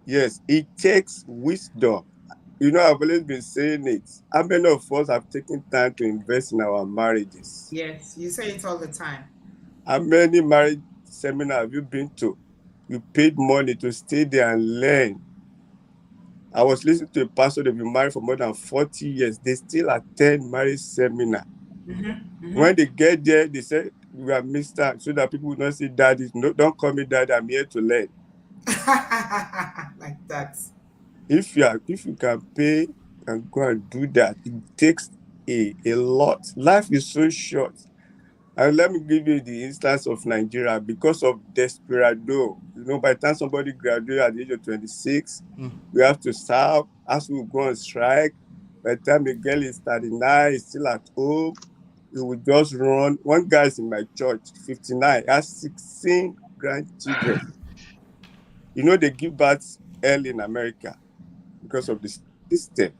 Yes, it takes wisdom. You know, I've always been saying it. How many of us have taken time to invest in our marriages? Yes, you say it all the time. How many marriage seminars have you been to? You paid money to stay there and learn. I was listening to a pastor, they've been married for more than 40 years. They still attend marriage seminar. When they get there, they say, "We are Mister," so that people will not say daddy. No, don't call me daddy. I'm here to learn. Like that. If you can pay and go and do that, it takes a lot. Life is so short. And let me give you the instance of Nigeria because of desperado. By the time somebody graduates at the age of 26, we have to serve. As we go on strike, by the time a girl is 39, is still at home, he will just run. One guy is in my church, 59, has 16 grandchildren. They give birth early in America because of the system.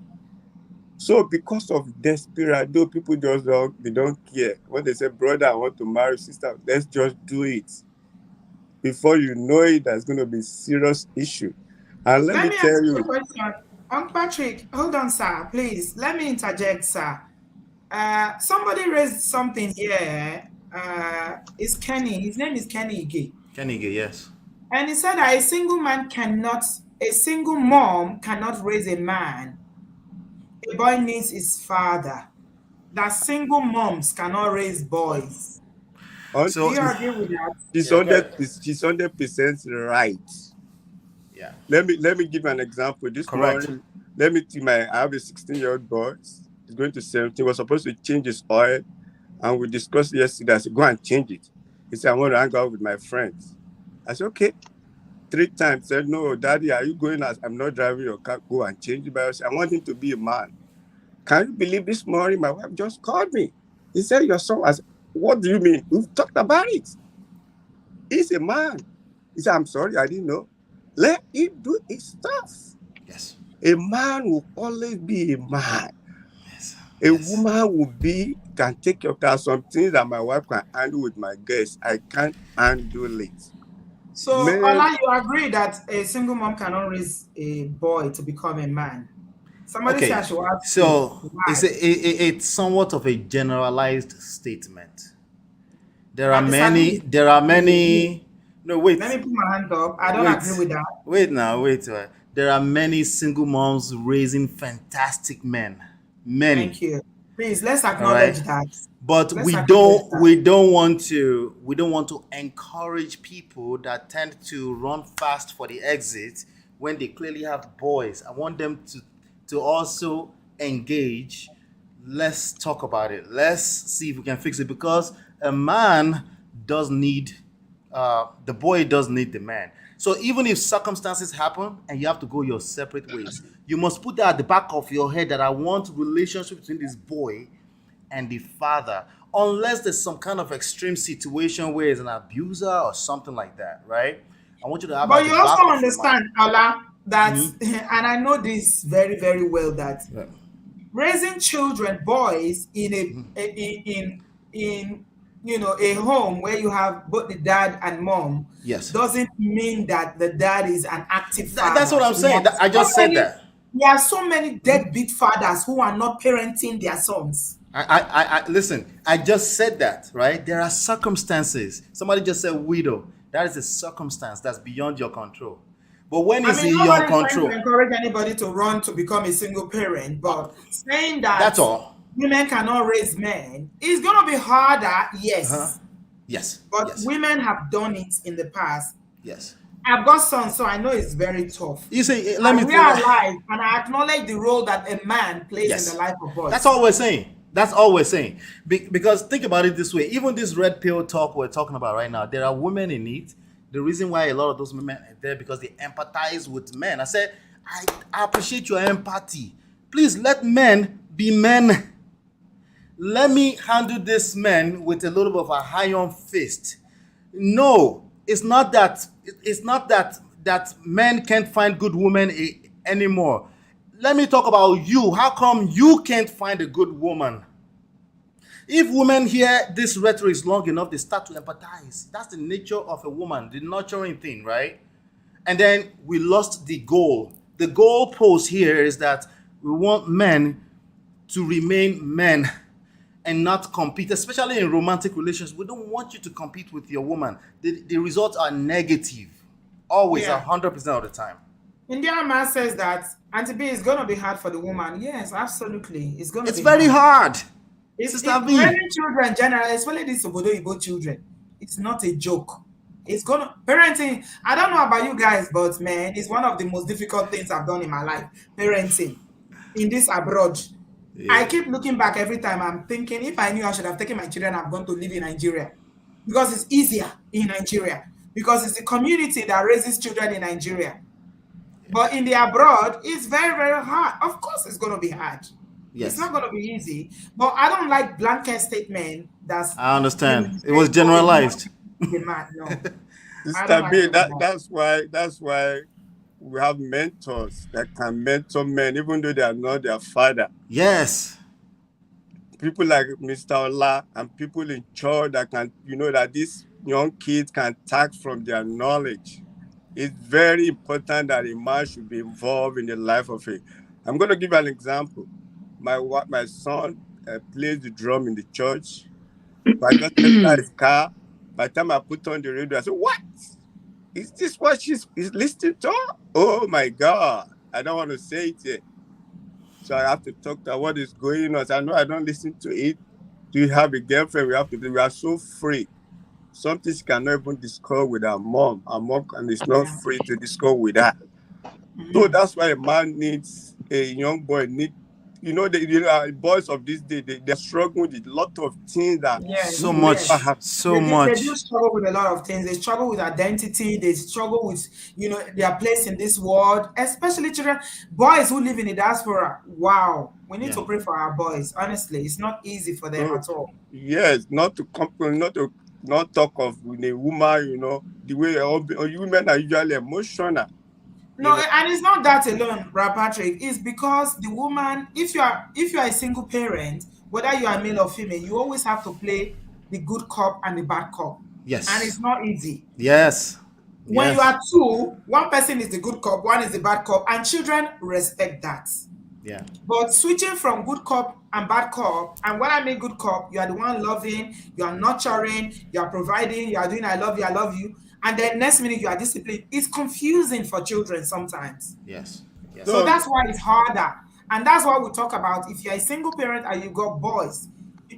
So because of desperado, people just don't care. When they say, brother, I want to marry, sister, let's just do it. Before you know it, there's going to be serious issue. And let Let me me ask tell you a you, question. Uncle Patrick, hold on, sir, please. Let me interject, sir. Somebody raised something here. It's Kenny. His name is Kenny Ige. Kenny, yes. And he said that a single mom cannot raise a man. A boy needs his father. That single moms cannot raise boys. Do So you agree with that? she's Yeah, good. 100% right. Yeah. Let me give an example. This Correct. morning, I have a 16-year-old boy. He's going to 17. He was supposed to change his oil, and we discussed yesterday. I said, go and change it. He said, I want to hang out with my friends. I said, okay. 3 times. He said, no, daddy, are you going? I'm not driving your car. Go and change it. But I want him to be a man. Can you believe this morning my wife just called me? He said, your son. I said, what do you mean? We've talked about it. He's a man. He said, I'm sorry, I didn't know. Let him do his stuff. Yes. A man will always be a man. Yes. A woman can take care of that. Some things that my wife can handle with my guests, I can't handle it. So, Ola, you agree that a single mom cannot raise a boy to become a man? Somebody said I should ask so you. it's somewhat of a generalized statement. There are Disagree. many. No, wait. Let me put my hand up. I don't agree with that. Wait. There are many single moms raising fantastic men. Many. Thank you. Please, let's acknowledge that. But Let's we acknowledge don't want to encourage people that tend to run fast for the exit when they clearly have boys. I want them to also engage. Let's talk about it. Let's see if we can fix it, because a man does need the boy does need the man. So even if circumstances happen and you have to go your separate ways, you must put that at the back of your head that I want relationship between this boy and the father, unless there's some kind of extreme situation where he's an abuser or something like that, right? I want you to have. But you also understand, Ola, that, and I know this very, very well, that raising children, boys, in a home where you have both the dad and mom, doesn't mean that the dad is an active father. That's what I'm saying. I just said that. There are so many deadbeat fathers who are not parenting their sons. I listen. I just said that, right? There are circumstances. Somebody just said widow. That is a circumstance that's beyond your control. But when is in your control? To encourage anybody to run to become a single parent, but saying that that's all. Women cannot raise men, it's going to be harder, yes. Yes. But women have done it in the past. Yes. I've got sons, so I know it's very tough. You see, we are alive, and I acknowledge the role that a man plays in the life of boys. That's all we're saying. That's all we're saying. Because think about it this way. Even this red pill talk we're talking about right now, there are women in it. The reason why a lot of those women are there, because they empathize with men. I said, I appreciate your empathy. Please let men be men. Let me handle this man with a little bit of a iron fist. No, it's not that. It's not that men can't find good women anymore. Let me talk about you. How come you can't find a good woman? If women hear this rhetoric long enough, they start to empathize. That's the nature of a woman, the nurturing thing, right? And then we lost the goal. The goal post here is that we want men to remain men and not compete, especially in romantic relations. We don't want you to compete with your woman. The results are negative, always, 100% of the time. Indian man says that Auntie B is going to be hard for the woman. Yes, absolutely. It's going to be very hard. Sister V. Parenting children generally, especially these obodo children, it's not a joke. It's gonna parenting. I don't know about you guys, but man, it's one of the most difficult things I've done in my life. Parenting in this abroad. I keep looking back every time. I'm thinking, if I knew I should have taken my children, I'm going to live in Nigeria because it's easier in Nigeria because it's the community that raises children in Nigeria. But in the abroad, it's very, very hard. Of course, it's going to be hard. Yes. It's not going to be easy. But I don't like blanket statement. I understand. It was generalized. No. Sister B, that's why we have mentors that can mentor men, even though they are not their father. Yes. People like Mr. Ola and people in church that can, that these young kids can tap from their knowledge. It's very important that a man should be involved in the life of it. I'm going to give an example. My son plays the drum in the church. But I just entered his car. By the time I put on the radio, I said, "What? Is this what she's listening to?" Oh my God. I don't want to say it yet. So I have to talk to her. What is going on? So I know I don't listen to it. Do you have a girlfriend? We are so free. Something she cannot even discuss with her mom. Her mom is not free to discuss with her. So that's why a man needs a young boy. The boys of this day, they're struggling with a lot of things that so much. They do struggle with a lot of things. They struggle with identity. They struggle with, their place in this world, especially children, boys who live in the diaspora. Wow. We need to pray for our boys. Honestly, it's not easy for them at all. Yes, not to complain, not talk of a woman, the way all women are usually emotional. No, and it's not that alone, Brad Patrick. It's because the woman, if you are a single parent, whether you are male or female, you always have to play the good cop and the bad cop. Yes. And it's not easy. Yes. When you are two, one person is the good cop, one is the bad cop, and children respect that. Yeah. But switching from good cop and bad cop, and when I mean good cop, you are the one loving, you are nurturing, you are providing, you are doing I love you. And then next minute you are disciplined. It's confusing for children sometimes. Yes. So that's why it's harder. And that's why we talk about if you're a single parent and you got boys,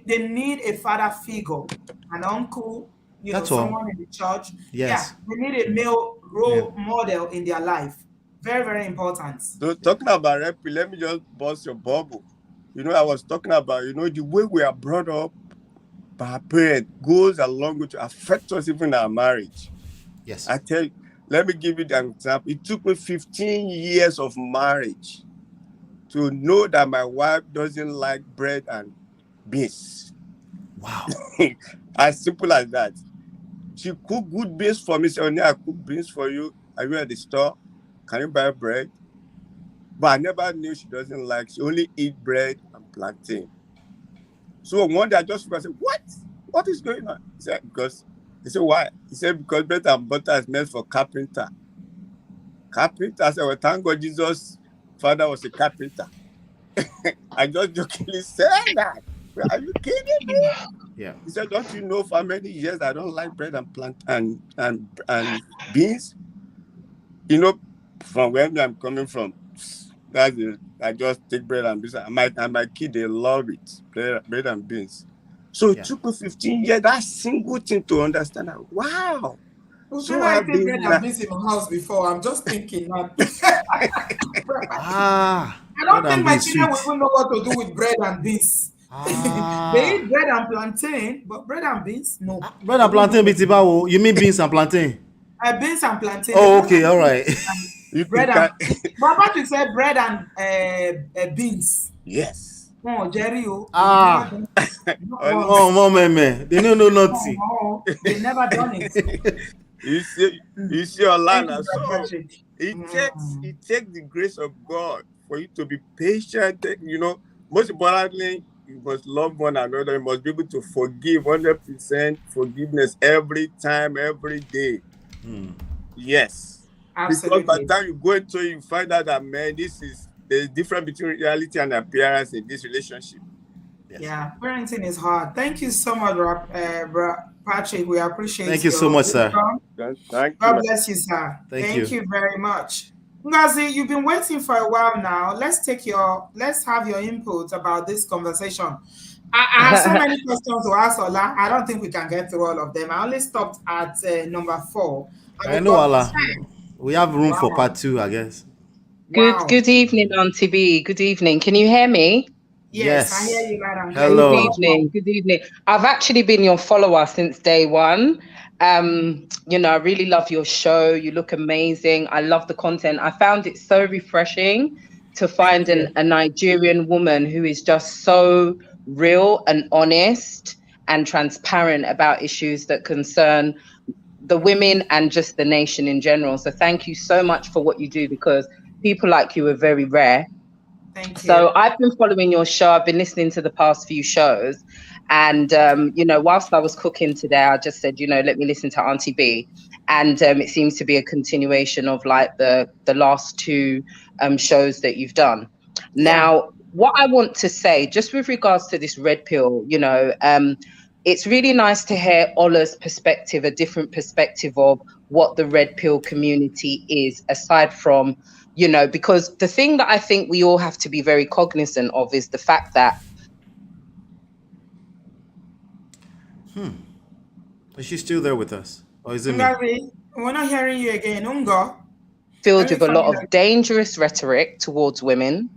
they need a father figure, an uncle, someone in the church. Yes. They need a male role model in their life. Very, very important. So talking about rap, let me just bust your bubble. I was talking about, the way we are brought up by our parents goes along with to affect us even in our marriage. Yes. I tell you, let me give you an example. It took me 15 years of marriage to know that my wife doesn't like bread and beans. Wow. As simple as that. She cooked good beans for me. She said, I cook beans for you. Are you at the store? Can you buy bread? But I never knew she doesn't like. She only eat bread and plantain. So one day I just said, "What? What is going on?" He said, "Because." He said, "Why?" He said, "Because bread and butter is meant for carpenter." Carpenter? I said, "Well, thank God Jesus' father was a carpenter." I just jokingly said that. Are you kidding me? Yeah. He said, "Don't you know for many years I don't like bread and plantain and beans?" From where I'm coming from, that's it. I just take bread and beans. And my kid, they love it. Bread and beans. So it took me 15 years, that single thing to understand that, wow. So I've been bread and beans in my house before. I'm just thinking that. I don't think my children will know what to do with bread and beans. They eat bread and plantain, but bread and beans, no. Bread and plantain, you mean beans and plantain? Beans and plantain. Oh, okay, all right. Patrick said bread and beans. Yes. Oh, Jerry. Oh, man. They don't know nothing. They never done it. You see your land. So it takes the grace of God for you to be patient. Most importantly, you must love one another. You must be able to forgive 100% forgiveness every time, every day. Yes. Absolutely. Because by the time you go into it, you find out that, man, there's difference between reality and appearance in this relationship. Yes. Yeah, parenting is hard. Thank you so much, Patrick. We appreciate it. Thank you so much, sir. Thank God you. bless you, sir. Thank you very much. Ngazi, you've been waiting for a while now. Let's have your input about this conversation. I have so many questions to ask Ola. I don't think we can get through all of them. I only stopped at number 4, and I we've know, got Allah. 10. We have room for Wow. part 2, I guess. Wow. Good evening, Auntie B. Good evening. Can you hear me? Yes, I hear Yes. you loud and clear. You're Good Hello. welcome. evening. Good evening. I've actually been your follower since day one. I really love your show. You look amazing. I love the content. I found it so refreshing to Thank find you. a Nigerian woman who is just so real and honest and transparent about issues that concern the women and just the nation in general. So thank you so much for what you do, because people like you are very rare. Thank you. So I've been following your show. I've been listening to the past few shows. And, whilst I was cooking today, I just said, let me listen to Auntie B. And it seems to be a continuation of like the last two shows that you've done. Yeah. Now, what I want to say, just with regards to this red pill, it's really nice to hear Ola's perspective, a different perspective of what the red pill community is, aside from, because the thing that I think we all have to be very cognizant of is the fact that Is she still there with us? Or is it me? Ngazi, we're not hearing you again. Ungo. filled Let me with a find lot you. of dangerous rhetoric towards women,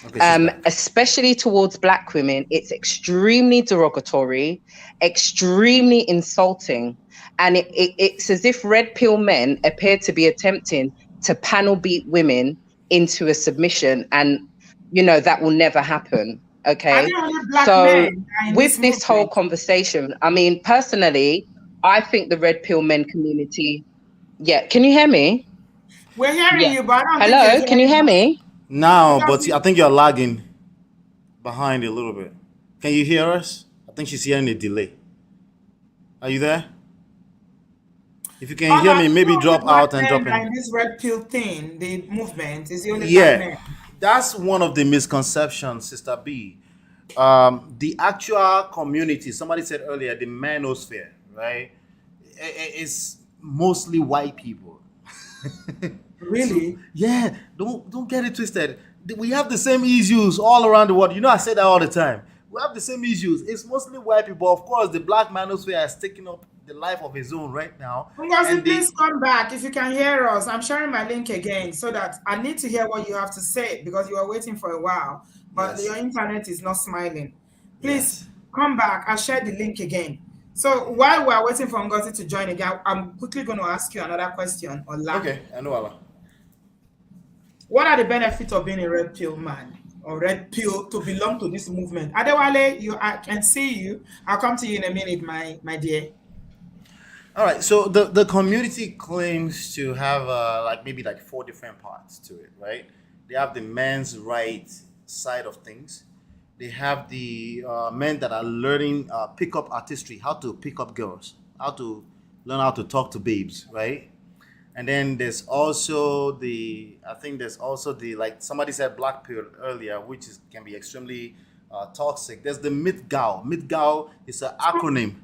Okay, she's back. especially towards Black women. It's extremely derogatory, extremely insulting, and it's as if red pill men appear to be attempting to panel beat women into a submission, and that will never happen. Are Okay, there only Black so men in with this this whole movement? conversation, I mean, personally, I think the red pill men community. Yeah, can you hear me? We're hearing Yeah. you, but I don't think you're Hello, can you hearing hear us. me? Now, but Ngazi, I think you're lagging behind a little bit. Can you hear us? I think she's hearing a delay. Are you there? If you can hear Ola, me, is the maybe only drop Black out and men drop that in. in this red pill thing, the movement, is the only Black Yeah, men? that's one of the misconceptions, Sister B. The actual community, somebody said earlier, the manosphere, right? It's mostly white people. So Really? yeah, don't get it twisted. We have the same issues all around the world. I say that all the time. We have the same issues. It's mostly white people. Of course, the black manosphere has taken up the life of his own right now, Ngozi, and please come back if you can hear us. I'm sharing my link again so that I need to hear what you have to say because you are waiting for a while, but your yes, internet is not smiling. Please yes. come back. I'll share the link again. So while we're waiting for Ngozi to join again, I'm quickly going to ask you another question, Ola. Okay, I know Allah. What are the benefits of being a red pill man or red pill to belong to this movement? Adewale, I can see you. I'll come to you in a minute, my dear. All right, so the community claims to have maybe like four different parts to it, right? They have the men's right side of things. They have the men that are learning pickup artistry, how to pick up girls, how to learn how to talk to babes, right? And then there's also I think there's also the, like somebody said, black pill earlier, which can be extremely toxic. There's the MidGao. MidGao is an acronym.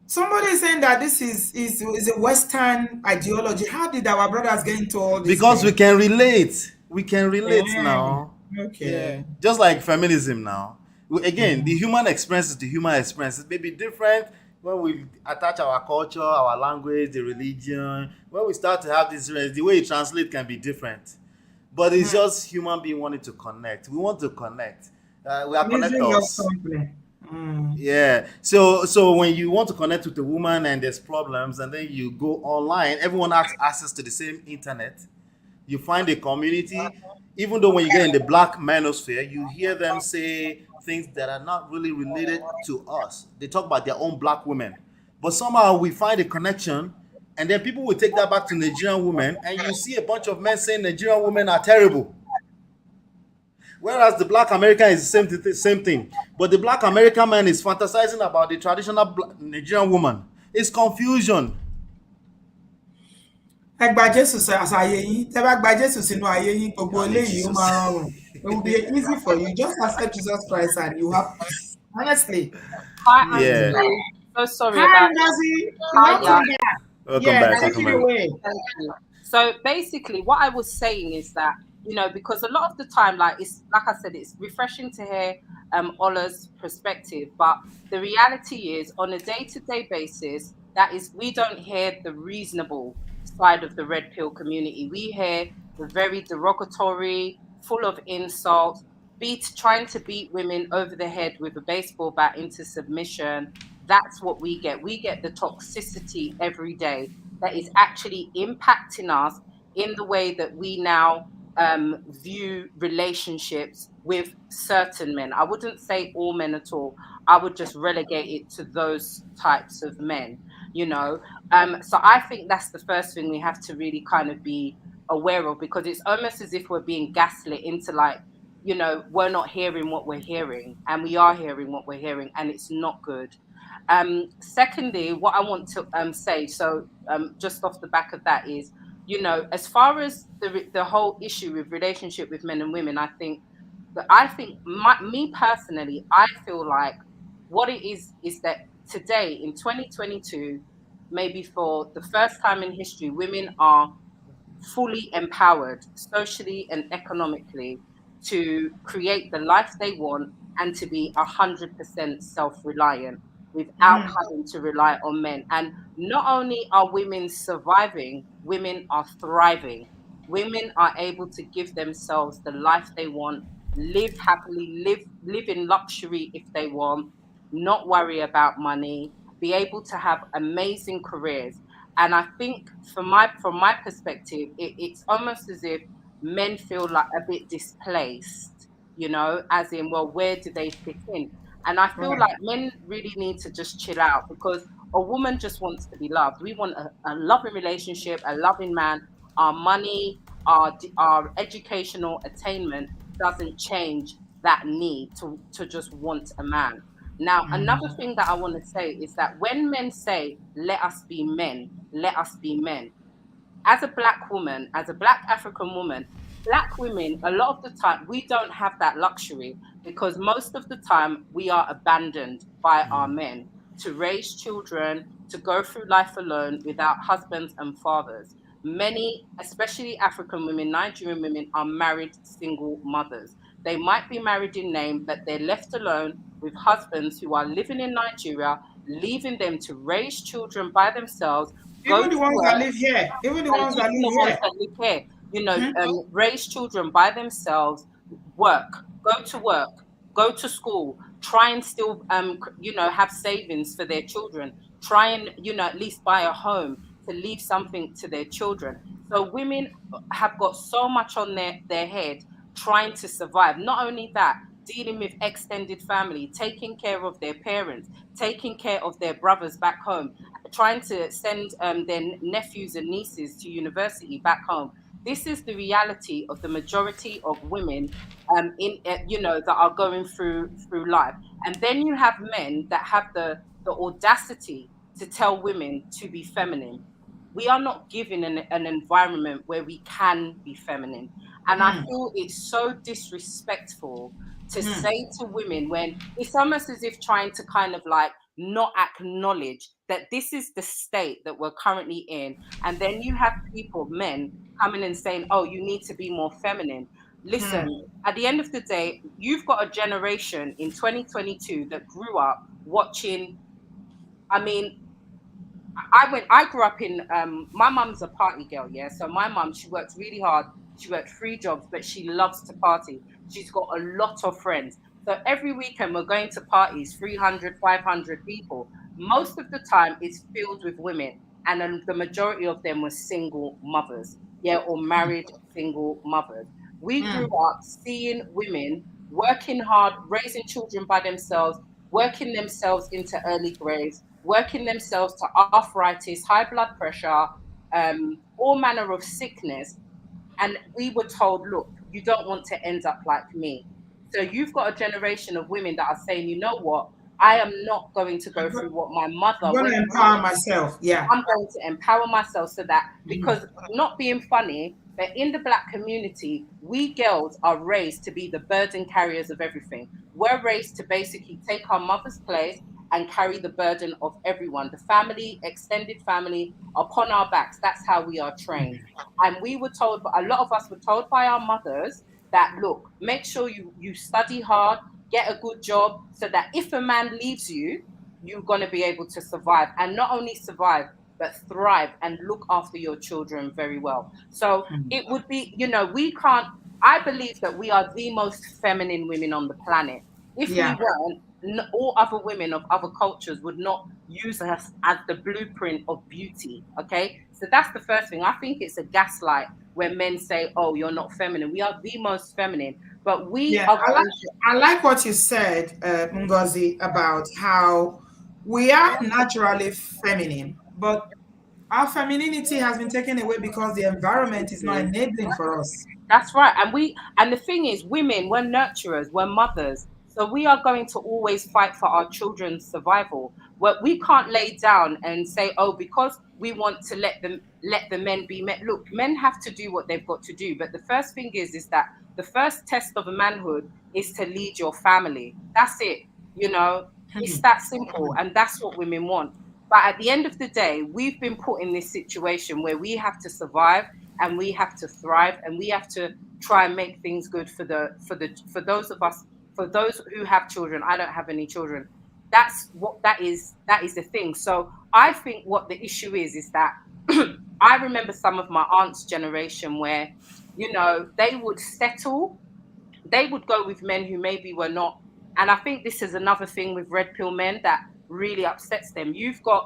Somebody is saying that this is a Western ideology. How did our brothers get into all this? Because we can relate. We can relate Yeah. now. Okay. Yeah. Just like feminism now. Again, the human experience is the human experience. It may be different when we attach our culture, our language, the religion. When we start to have this, the way it translates can be different. But it's just human being wanting to connect. We want to connect. We are Misery loves connectors. company. Yeah. So when you want to connect with a woman and there's problems, and then you go online, everyone has access to the same internet. You find a community. Even though when you get in the black manosphere, you hear them say things that are not really related to us. They talk about their own black women, but somehow we find a connection, and then people will take that back to Nigerian women, and you see a bunch of men saying Nigerian women are terrible. Whereas the black American is the same thing. But the black American man is fantasizing about the traditional Nigerian woman. It's confusion. Ẹ gba Jésù ṣàyè yín. Tẹ́ bá gba Jésù sínú ayé yín, gbogbo eléyìí ó máa rọrùn. It will be easy for you. Just accept Jesus Christ and you have peace. Honestly. Hi, Yeah. Auntie. So sorry Hi, about Ngozi. Hi, Welcome back. Welcome back. Take Welcome it back. away. Thank you. So basically, what I was saying is that, because a lot of the time, like I said, it's refreshing to hear Ola's perspective, but the reality is, on a day-to-day basis, that is, we don't hear the reasonable side of the red pill community. We hear the very derogatory, full of insults, trying to beat women over the head with a baseball bat into submission. That's what we get. We get the toxicity every day that is actually impacting us in the way that we now view relationships with certain men. I wouldn't say all men at all. I would just relegate it to those types of men, you know. So I think that's the first thing we have to really kind of be aware of, because it's almost as if we're being gaslit into, like, you know, we're not hearing what we're hearing, and we are hearing what we're hearing, and it's not good. Secondly, what I want to say, so just off the back of that, is, you know, as far as the whole issue with relationship with men and women, I think me personally, I feel like what it is that today in 2022, maybe for the first time in history, women are fully empowered socially and economically to create the life they want and to be 100% self-reliant without having to rely on men. And not only are women surviving, women are thriving. Women are able to give themselves the life they want, live happily, live in luxury if they want, not worry about money, be able to have amazing careers. And I think from my perspective, it's almost as if men feel like a bit displaced, you know, as in, well, where do they fit in? And I feel Right. like men really need to just chill out, because a woman just wants to be loved. We want a loving relationship, a loving man. Our money, our educational attainment doesn't change that need to just want a man. Now, another thing that I want to say is that when men say, let us be men, let us be men, as a black woman, as a black African woman, black women, a lot of the time, we don't have that luxury, because most of the time we are abandoned by our men to raise children, to go through life alone without husbands and fathers. Many, especially African women, Nigerian women, are married single mothers. They might be married in name, but they're left alone with husbands who are living in Nigeria, leaving them to raise children by themselves, go Even the to ones that work, live here, even the and ones that even the live ones here. that live here, you know, raise children by themselves, work, go to work, go to school, try and still, you know, have savings for their children, try and, you know, at least buy a home to leave something to their children. So women have got so much on their head trying to survive. Not only that, dealing with extended family, taking care of their parents, taking care of their brothers back home, trying to send their nephews and nieces to university back home. This is the reality of the majority of women you know, that are going through life. And then you have men that have the audacity to tell women to be feminine. We are not given an environment where we can be feminine. And I feel it's so disrespectful to say to women, when it's almost as if trying to kind of like not acknowledge that this is the state that we're currently in. And then you have people, men, coming and saying, oh, you need to be more feminine. Listen, at the end of the day, you've got a generation in 2022 that grew up watching. I mean, I grew up in my mum's a party girl, yeah. So my mum, she works really hard. She worked 3 jobs, but she loves to party. She's got a lot of friends. So every weekend we're going to parties, 300, 500 people. Most of the time it's filled with women, and then the majority of them were single mothers, yeah, or married single mothers. We grew up seeing women working hard, raising children by themselves, working themselves into early graves, working themselves to arthritis, high blood pressure, all manner of sickness. And we were told, look, you don't want to end up like me. So you've got a generation of women that are saying, you know what? I am not going to go through what my I'm mother going to went empower through. myself. Yeah. I'm going to empower myself so that, because not being funny, but in the black community, we girls are raised to be the burden carriers of everything. We're raised to basically take our mother's place and carry the burden of everyone, the family, extended family, upon our backs. That's how we are trained. And we were told, a lot of us were told by our mothers that, look, make sure you study hard, get a good job, so that if a man leaves you, you're going to be able to survive, and not only survive, but thrive and look after your children very well. So it would be, we can't, I believe that we are the most feminine women on the planet. If we Yeah. weren't, all other women of other cultures would not use us as the blueprint of beauty. Okay. So that's the first thing. I think it's a gaslight when men say, oh, you're not feminine. We are the most feminine, but we Yeah, are going to. I like what you said, Ngozi, about how we are naturally feminine, but our femininity has been taken away because the environment is not enabling for us. That's right. And the thing is, women, we're nurturers, we're mothers. So we are going to always fight for our children's survival. We can't lay down and say, oh, because we want to let the men be men. Look, men have to do what they've got to do. But the first thing is that the first test of a manhood is to lead your family. That's it. It's that simple. And that's what women want. But at the end of the day, we've been put in this situation where we have to survive and we have to thrive and we have to try and make things good for those of us, for those who have children. I don't have any children. That is the thing. So I think what the issue is that I remember some of my aunt's generation where they would settle, they would go with men who maybe were not. And I think this is another thing with red pill men that really upsets them. You've got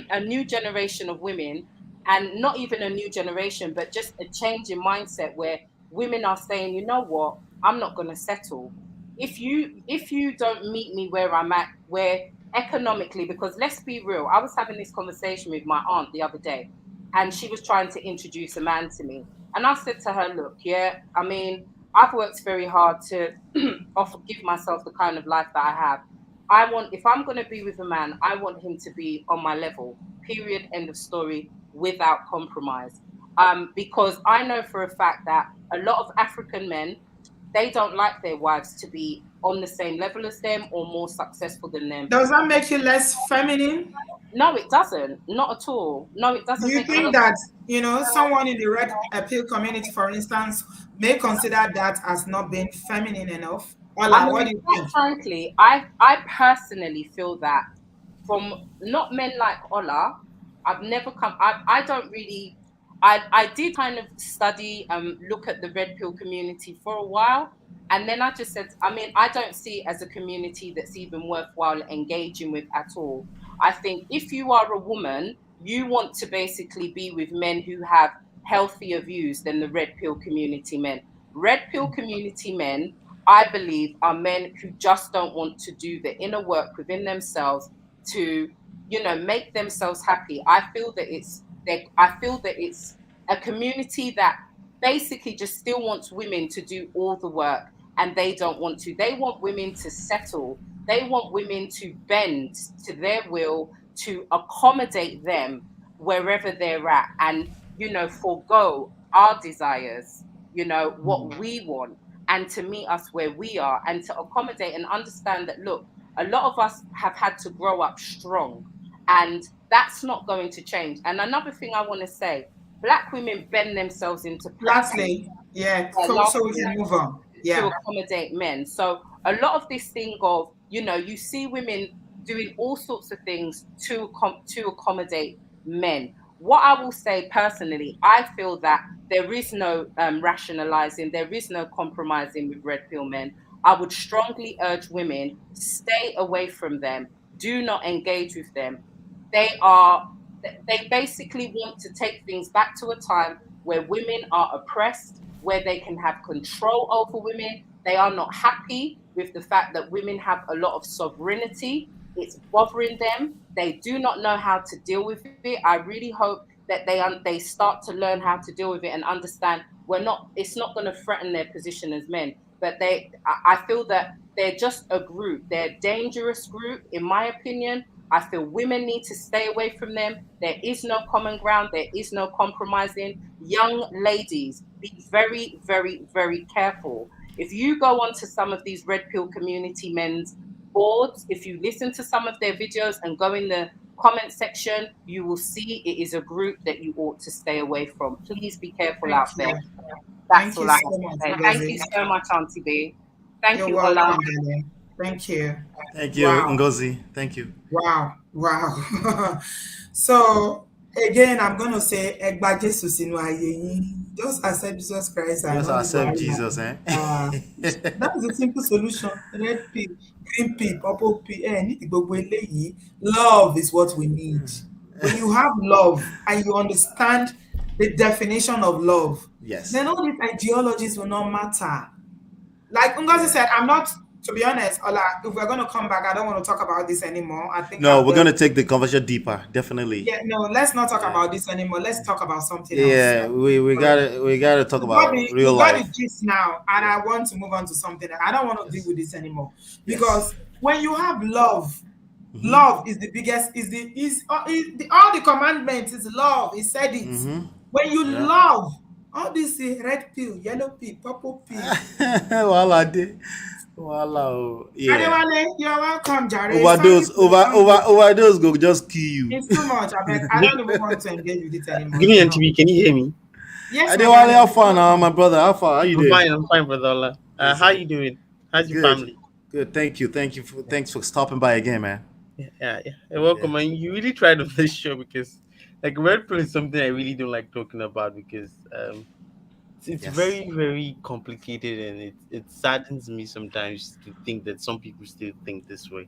a new generation of women, and not even a new generation, but just a change in mindset where women are saying, you know what, I'm not going to settle. If you don't meet me where I'm at, where economically, because let's be real, I was having this conversation with my aunt the other day, and she was trying to introduce a man to me. And I said to her, look, yeah, I mean, I've worked very hard to give myself the kind of life that I have. If I'm going to be with a man, I want him to be on my level, period, end of story, without compromise. Because I know for a fact that a lot of African men, they don't like their wives to be on the same level as them or more successful than them. Does that make you less feminine? No, it doesn't. Not at all. No, it Do doesn't you make any. think that, someone in the red appeal community, for instance, may consider that as not being feminine enough? I Ola, what mean, do you quite think? frankly, I personally feel that from not men like Ola, I've never come. I don't really. I did kind of study look at the red pill community for a while, and then I just said, I mean, I don't see it as a community that's even worthwhile engaging with at all. I think if you are a woman, you want to basically be with men who have healthier views than the red pill community men. Red pill community men, I believe, are men who just don't want to do the inner work within themselves to, make themselves happy. I feel that it's a community that basically just still wants women to do all the work, and they don't want to. They want women to settle. They want women to bend to their will, to accommodate them wherever they're at, and forego our desires, what we want, and to meet us where we are, and to accommodate and understand that, look, a lot of us have had to grow up strong, and that's not going to change. And another thing I want to say, Black women bend themselves into platforms. Lastly, yeah, so we Lastly, can move on. to Yeah. accommodate men. So a lot of this thing of, you see women doing all sorts of things to accommodate men. What I will say personally, I feel that there is no rationalizing, there is no compromising with red pill men. I would strongly urge women, stay away from them. Do not engage with them. They are they basically want to take things back to a time where women are oppressed, where they can have control over women. They are not happy with the fact that women have a lot of sovereignty. It's bothering them. They do not know how to deal with it. I really hope that they start to learn how to deal with it and understand it's not going to threaten their position as men. But I feel that they're just a group. They're a dangerous group, in my opinion. I feel women need to stay away from them. There is no common ground. There is no compromising. Young ladies, be very, very, very careful. If you go onto some of these red pill community men's boards, if you listen to some of their videos and go in the comment section, you will see it is a group that you ought to stay away from. Please be careful Thank out there. you. That's Thank all you I so have to much, say. Thank Ngozi. you so much, Auntie B. Thank You're you, Ola. welcome, darling. Thank you. Thank you, Wow. Ngozi. Thank you. Wow. Wow. So again, I'm gonna say Egba Jesu sinu aye yin. Just accept Jesus Christ and Just all the accept wahala. Jesus, eh? Uh, that's the simple solution. Red pill, green pill, purple pill. Need gbogbo eléyìí. Love is what we need. When you have love and you understand the definition of love, Yes. then all these ideologies will not matter. Like Ngozi Yeah. said, I'm not, to be honest, Ola, if we're going to come back, I don't want to talk about this anymore. I think No, I've we're dealt. gonna take the conversation deeper, definitely. Yeah, no, let's not talk Yeah. about this anymore. Let's talk about something else. Yeah, we gotta talk about real You got the life. gist now, and Yeah. I want to move on to something. I don't want to deal Yes. with this anymore Yes. because when you have love, Mm-hmm. love is the biggest. All the commandments is love. He said it. Mm-hmm. When you Yeah. love, all this red pill, yellow pill, purple pill. Voila, voila. Oh. Yeah. Adewale, you're welcome, Jare. Sorry Overdose, for the sound. overdose go just kill you. It's too much. I beg. I don't even want to engage with it anymore. Give me It's an enough. TV. Can you hear me? Yes, my Adewale, darling. how You're far now, my welcome. brother? How far? How you I'm doing? fine. I'm fine, brother Ola. Yes, How sir. you doing? How's your Good. family? Good. Thank you. Thank you. Thanks for stopping by again, man. Yeah. Yeah. Welcome. And you really tried on this show because, like, red pill is something I really don't like talking about because it's Yes. very, very complicated and it saddens me sometimes to think that some people still think this way.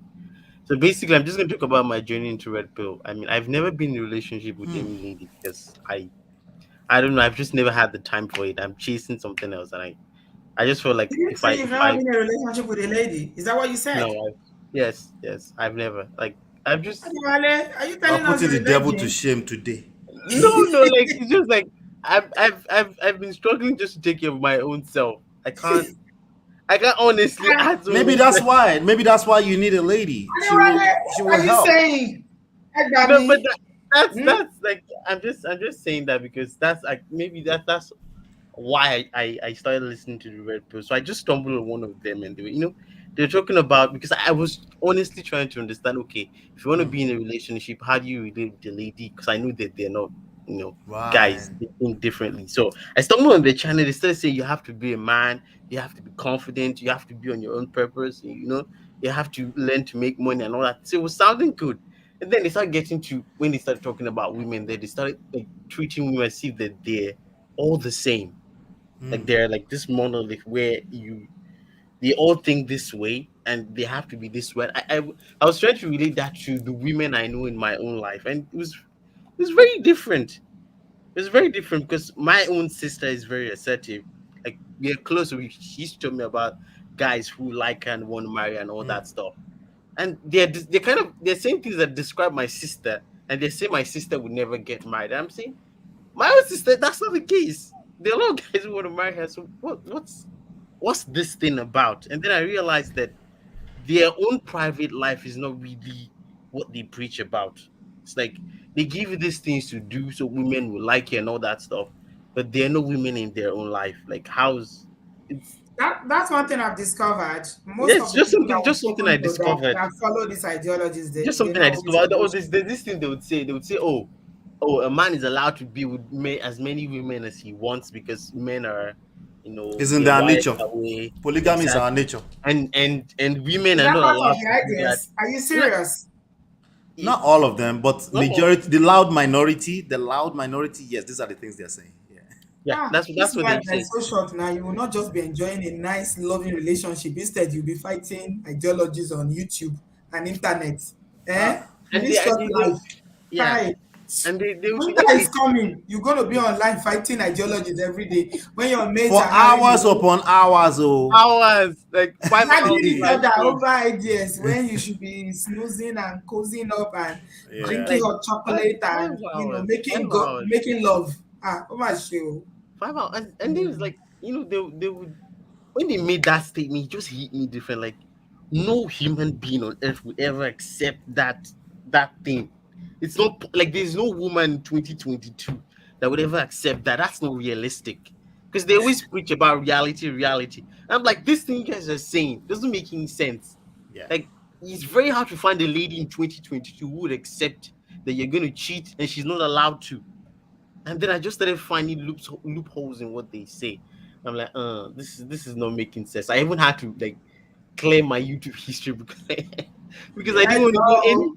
So basically, I'm just going to talk about my journey into red pill. I mean, I've never been in a relationship with any lady because I don't know. I've just never had the time for it. I'm chasing something else, and I just feel like Did you say if you've never I been in a relationship with a lady? Is that what you no, said? yes, I've never like I've just Adewale, are you We're telling us putting you're the a devil to virgin? shame today. no, like it's just like I've been struggling just to take care of my own self. I can't honestly Ah, add so Maybe much. that's why. Maybe that's why you need a lady. She will. Adewale, She what will are you help. saying? No, but Egbami? Hmm? that's like I'm just saying that because that's like maybe that's why I started listening to the Red Pill. So I just stumbled on one of them and they're talking about because I was honestly trying to understand, okay, if you want to be in a relationship, how do you relate with the lady? Because I knew that they're not, Right. guys, they think differently. So I stumbled on the channel, they started saying you have to be a man, you have to be confident, you have to be on your own purpose, you have to learn to make money and all that. So it was sounding good. And then they started getting to when they started talking about women, they started like treating women as if that they're all the same, like they're like this monolith where they all think this way and they have to be this way. I was trying to relate that to the women I know in my own life, and it was very different. It's very different because my own sister is very assertive. Like we are close. She used to tell me about guys who like her and want to marry and all that stuff. And they're saying things that describe my sister, and they say my sister would never get married. I'm saying my own sister, that's not the case. There are a lot of guys who want to marry her. So what's this thing about? And then I realized that their own private life is not really what they preach about. It's like they give you these things to do so women will like you and all that stuff, but there are no women in their own life. Like how's it's That's one thing I've discovered. yeah, Most it's of the people that just we've something I spoken to discovered. that follow these ideologies, Just they're something I not always discovered. Oh, Christian. there's this thing they would say, oh, a man is allowed to be with as many women as he wants because men are, It's in they're their wired nature. that way. Polygamy is our Exactly. nature. And women Is are that not part of allowed the to do that. ideas? Are you Not, serious? Not all of them, but no, majority, the loud minority, yes, these are the things they're saying. Yeah. yeah, Ah, that's this what they life say. is so short now. You will not just be enjoying a nice, loving relationship. Instead, you'll be fighting ideologies on YouTube and internet. Eh? In And this short life. yeah, Hi. and they would Winter what is they coming. You're going to be online fighting ideologies every day. When your mates For are having hours upon hours, oh. hours, like 5 hours dragging each live other stream. over ideas when you should be snoozing and cozying up and drinking Yeah. Like hot five chocolate five and hours, five hours, making love. Ah, oh my show. 5 hours, and then it's like they would when they made that statement, it just hit me different. Like no human being on earth would ever accept that thing. It's not like there's no woman in 2022 that would ever accept that. That's not realistic. Because they always preach about reality. I'm like, this thing you guys are saying doesn't make any sense. Yeah. Like, it's very hard to find a lady in 2022 who would accept that you're going to cheat and she's not allowed to. And then I just started finding loopholes in what they say. I'm like, this is not making sense. I even had to like clear my YouTube history because because I I didn't want to go any. know.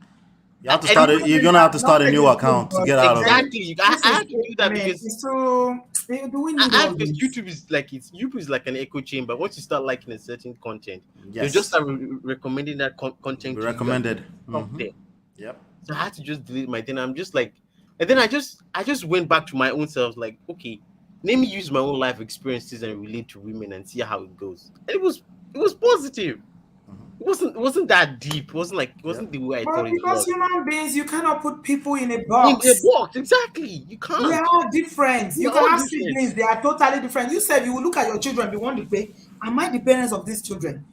You have to I start didn't it. Nothing You're is gonna have to start a nothing new is good, account to but get out of it. exactly. this I is had to do I that mean, because it's so. Do we need I all because this? YouTube is like an echo chamber. Once you start liking a certain content, they just Yes, start recommending that you'll be content to you, and you recommended. stop there. Yep. So I had to just delete my thing. I'm just like, and then I just went back to my own self. Like, okay, let me use my own life experiences and relate to women and see how it goes. And it was positive. It wasn't that deep. It Yep. wasn't the way I thought But it because was. human beings, you cannot put people in a In a box. box, exactly. You We are can't. all different. You We're can all have different. siblings, they are totally different. You said you will look at your children, be one to pay. Am I the parents of these children?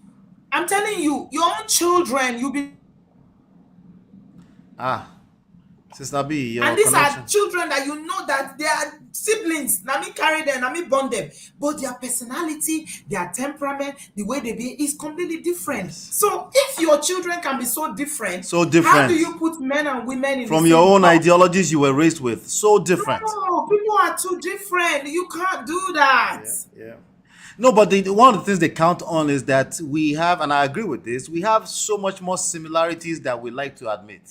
I'm telling you, your own children, you'll be. Ah, Sister B, And your these are connection. children that you know that they are siblings. Let me carry them, let me bond them. But their personality, their temperament, the way they be is completely different. Yes. So if your children can be so different, So how do different you put men and women in the from your same own box? ideologies you were raised with. So different. No, people are too different. You can't do that. Yeah, yeah. No, but one of the things they count on is that we have, and I agree with this, we have so much more similarities that we like to admit,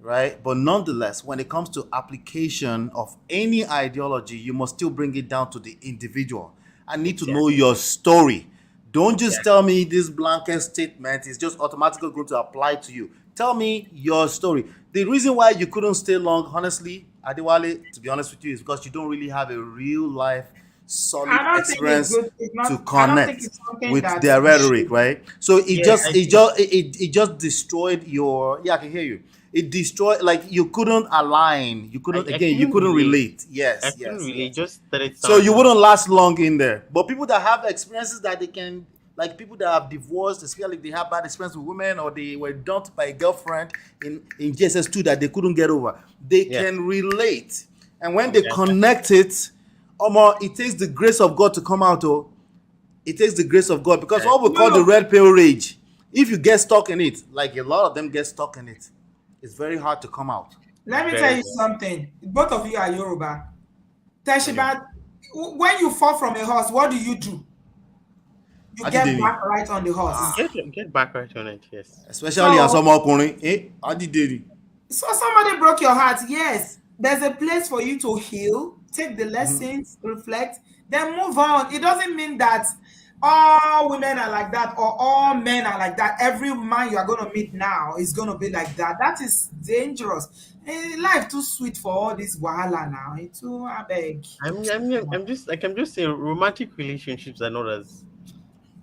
right? But nonetheless, when it comes to application of any ideology, you must still bring it down to the individual. I need to know Exactly. your story. Don't just Exactly. tell me this blanket statement is just automatically going to apply to you. Tell me your story. The reason why you couldn't stay long, honestly, Adewale, to be honest with you, is because you don't really have a real life I solid don't think it's experience good. It's to not. I don't think connect it's something with that their we rhetoric, should. right? So Yeah, I agree. it just destroyed your, yeah, I can hear you. It destroyed, like, you couldn't align, you couldn't, I again, you couldn't couldn't relate. relate. I Yes, couldn't yes, relate. yes. Just started So you sounding. wouldn't last long in there. But people that have experiences that they can, like people that have divorced, especially if they have bad experience with women or they were dumped by a girlfriend in GSS2 that they couldn't get over, they Yeah. can relate. And when they Yeah. connect it, Omar, it takes the grace of God to come out. Oh, it takes the grace of God, because what we call the No, red pill rage, if you get stuck in it, like a lot of them get stuck in it, it's very hard to come out. let me tell Very you well. something. Both of you are Yoruba. Okay. Teshiba, when you fall from a horse, what do? You get Adideni. back right on the horse. Get back right on it. Yes. Especially as So, ọmọkùnrin, Adideni. so somebody broke your heart. Yes, there's a place for you to heal, take the lessons, reflect, then move on. It doesn't mean that all women are like that or all men are like that. Every man you are going to meet now is going to be like that. That is dangerous. Life too sweet for all this wahala now. It's too beg. I'm just saying romantic relationships are not as,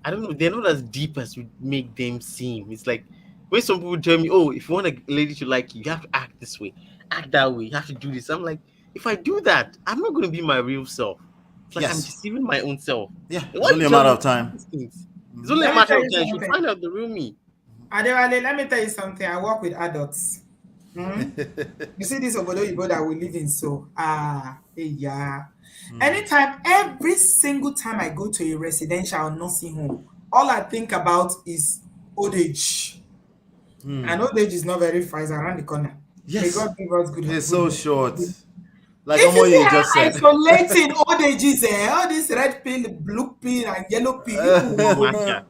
I don't know, they're not as deep as we make them seem. It's like when some people tell me, oh, if you want a lady to like you, you have to act this way, act that way, you have to do this. I'm like, if I do that, I'm not going to be my real self. It's like I'm Yes. deceiving my own self. Yeah, And it's why you only a tell matter me of time. these things? It's only a Let me matter tell of you time. You should something. find out the real me. Adewale, let me tell you something. I work with adults. You see this obodoyibo that we live in, so yeah. Anytime, every single time I go to a residential nursing home, all I think about is old age. And old age is not very far, it's around the corner. May Yes. God give us good It's good so health. short. Like If you see Omoye just how said. isolating old age is, all this red pill, blue pill, and yellow pill, Masha.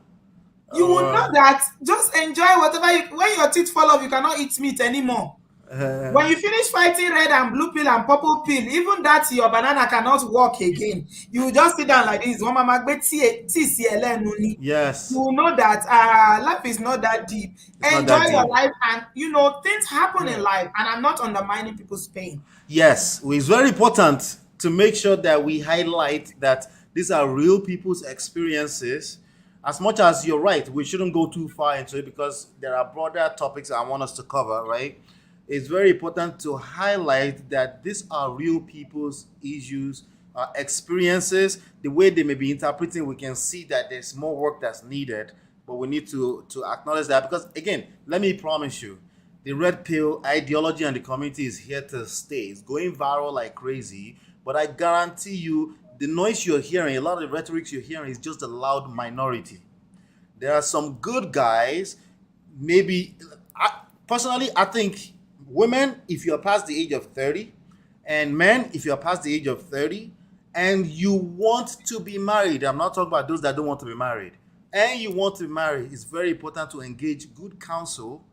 you will know that just enjoy whatever when your teeth fall off, you cannot eat meat anymore. When you finish fighting red and blue pill and purple pill, even that your banana cannot walk again. You just sit down like this. One mama gbe tea sí ẹ lẹ́nu ni. Yes. You will know that life is not that deep. It's not Enjoy that your deep. life, and things happen in life, and I'm not undermining people's pain. Yes, it's very important to make sure that we highlight that these are real people's experiences. As much as you're right, we shouldn't go too far into it because there are broader topics I want us to cover, right? It's very important to highlight that these are real people's issues, experiences. The way they may be interpreting, we can see that there's more work that's needed, but we need to acknowledge that because, again, let me promise you, the red pill ideology and the community is here to stay. It's going viral like crazy, but I guarantee you, the noise you're hearing, a lot of the rhetoric you're hearing is just a loud minority. There are some good guys. Maybe, personally, I think women, if you're past the age of 30, and men, if you're past the age of 30, and you want to be married, I'm not talking about those that don't want to be married. and you want to marry, it's very important to engage good counsel,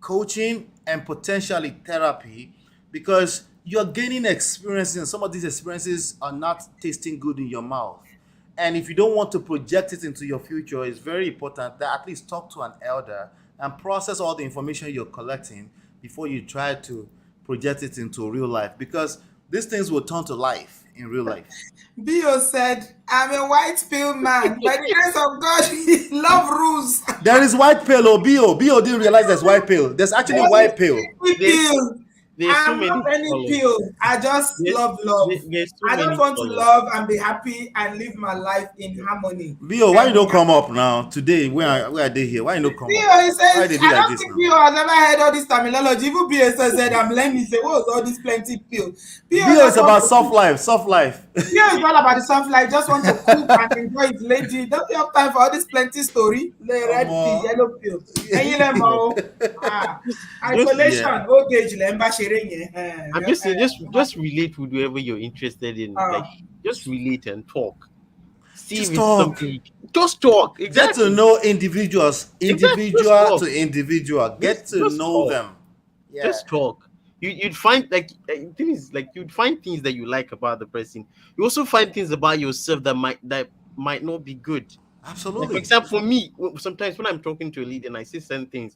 coaching, and potentially therapy, because you're gaining experiences, and some of these experiences are not tasting good in your mouth. And if you don't want to project it into your future, it's very important that at least talk to an elder and process all the information you're collecting before you try to project it into real life, because these things will turn to life in real life. Bio said, I'm a white pill man. By the grace of God, love rules. There is white pill or Bio didn't realize there's white pill. There's actually white pill. Pill. There's so I'm many not any colors. pill. I just love love. There's so I many just want to colors. love and be happy and live my life in harmony. Bio, why you don't come up now? Today, where are they here? Why you don't come Bio, up? he says, Why they do I like don't this think now? Bio has ever heard all this terminology. Even Bio said, I'm learning. He said, what was all this plenty pill? Bio is about soft life, soft life. Bio is all about the soft life. Just want to cook and enjoy his lady. Don't you have time for all this plenty story? The red pill, yellow pill. And you know, isolation, Yeah. old age, lemba sharing. I'm just relate with whoever you're interested in. Like, just relate and talk. See Just if it's talk. something. Just talk. Get Exactly. to know individuals, individual talk. to individual. Get to Just know talk. them. Yeah. Just talk. You'd find things like you'd find things that you like about the person. You also find things about yourself that might not be good. Like, Absolutely. for example, for me, sometimes when I'm talking to a lead and I say certain things,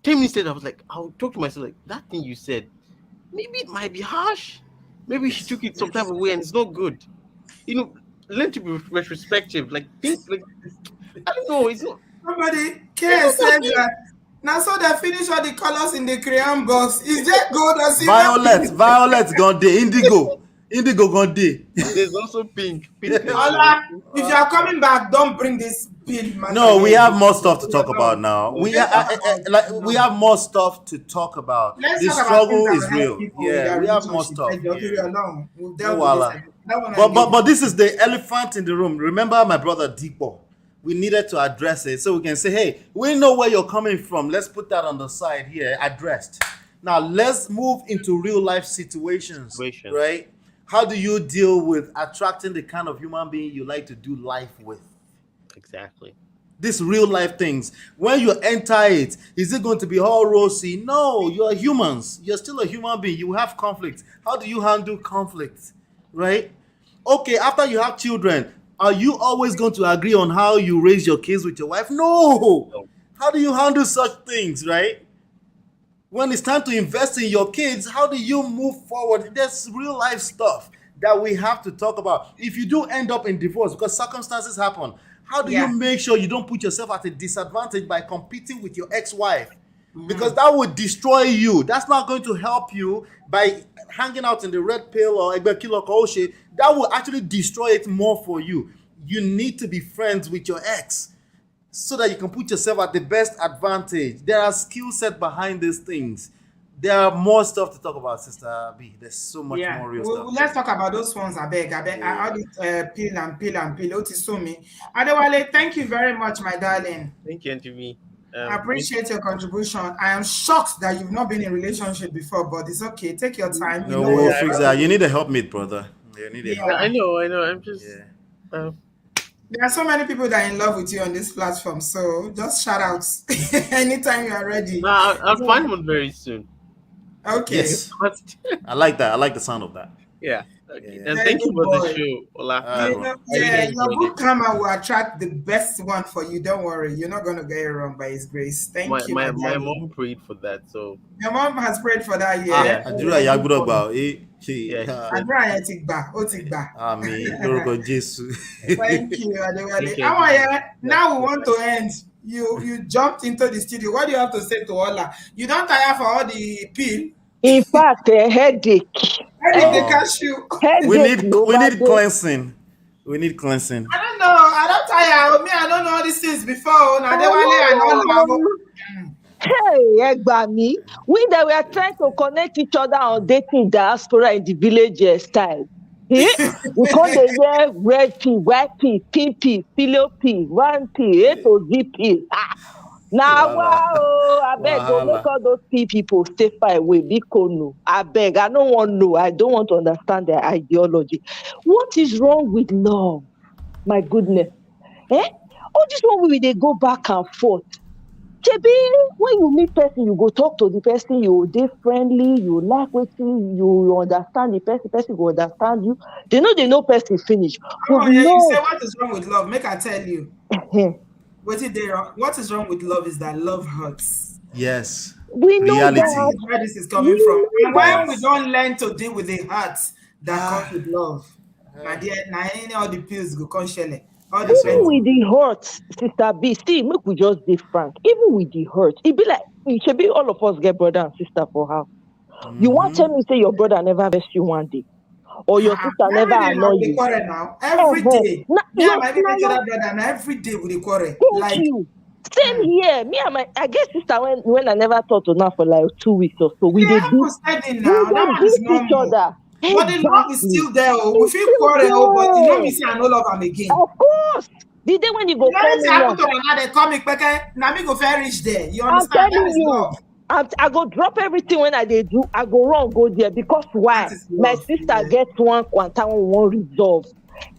10 minutes later, I was like, I'll talk to myself like, that thing you said, maybe it might be harsh. Maybe she took it some type of way and it's not good. Learn to be retrospective. Like, think, like, I don't know. It's not. Somebody care said that. Now, so they finish all the colors in the crayon box. Is that gold or silver? Violet gone day, indigo gone day. There's also pink. Ola, if you are coming back, don't bring this pill. No, we have more stuff to talk about now. We have more stuff to talk about. Let's The talk about struggle things is that will help real. people with Yeah, their we have more relationship. stuff. Let's leave it alone. We'll deal with Voila. this. That one I get. But this is the elephant in the room. Remember my brother Deepo. We needed to address it so we can say, hey, we know where you're coming from. Let's put that on the side here, addressed. Now let's move into real life situations, right? How do you deal with attracting the kind of human being you like to do life with? Exactly. These real life things. When you enter it, is it going to be all rosy? No, you're humans. You're still a human being. You have conflict. How do you handle conflict, right? Okay, after you have children, are you always going to agree on how you raise your kids with your wife? No. How do you handle such things, right? When it's time to invest in your kids, how do you move forward? There's real life stuff that we have to talk about. If you do end up in divorce because circumstances happen, how do you make sure you don't put yourself at a disadvantage by competing with your ex-wife? Because that would destroy you. That's not going to help you by hanging out in the red pill or Ebekilo Kooshe. That will actually destroy it more for you. You need to be friends with your ex so that you can put yourself at the best advantage. There are skill set behind these things. There are more stuff to talk about, Sister B. There's so much more real stuff. Let's talk about those ones. I beg. All this pill and pill. Otisumi. Adewale, thank you very much, my darling. Thank you, Auntie. I appreciate your contribution. I am shocked that you've not been in a relationship before, but it's okay. Take your time. No, we'll fix that. You need a helpmate, brother. You need a help. I know. I'm just. There are so many people that are in love with you on this platform, so just shout out anytime you are ready. I'll find one very soon. Okay. Yes. I like that. I like the sound of that. Yeah. Okay. And thank you for the show, Ola. Your good karma will attract the best one for you. Don't worry. You're not going to get it wrong by His grace. Thank you. My mom prayed for that. So your mom has prayed for that, yeah. Àdúrà ya gbọ́dọ̀ gbà ó. Àdúrà yẹn ti gbà, ó ti gbà. Àmín lórúkọ Jésù. Thank you, Adewale. Now we want to end. You jumped into the studio. What do you have to say to Ola? You don't tire for all the pill. In fact, a headache. Headache, they catch you. We need cleansing. We need cleansing. I don't know. I don't tire. Me, I don't know all these things before. Adewale and Ola. Hey, Egbami, we that were trying to connect each other on dating diaspora in the village style. We call the year red P, white P, PP, pillow P, 1P, A to Z P. Now, I beg, go make all those people stay far away. No. I beg, I don't want to know. I don't want to understand their ideology. What is wrong with love? My goodness. All this one we dey go back and forth. Shebi, when you meet person, you go talk to the person, you dey friendly, you like wetin, you understand the person go understand you. They know person finish. But Oh we yeah, you say know, what is wrong with love? Make I tell you. What is wrong with love is that love hurts. Yes. we know Reality. that, This is where this is we coming from. know And when we that. Yes. don't learn to deal with the hurts that come Ah. with love, my dear, now all the pills go come shele. All the Yes, Even plenty. so. with the hurt, sister B, see, make we just dey frank. Even with the hurt, it be like, shebi all of us get brother and sister for house. You want Mm-hmm. tell me say your brother never vex you one day, or your sister never Every day now annoy we dey you? quarrel now. Eh, Every eh. day. Na Me and my na each your, other brother, and every day we dey quarrel. thank Like, you. Same here. Me and my, I get sister when I never talk to her for like 2 weeks or so. it dey happen steady We now. That dey one is beat each normal. other. But the love is Exactly. still there. Oh. We It's feel still quarrel, oh, but you know there. me say I no love am again. Of course. The day when you go If call anything me happen now, to am now, they call me peke, na me go fair reach there. You I'm understand? That telling is you, love. I go drop everything when I dey do. I go run go there because That why? is My love. sister Yeah. get one quanta we wan resolve.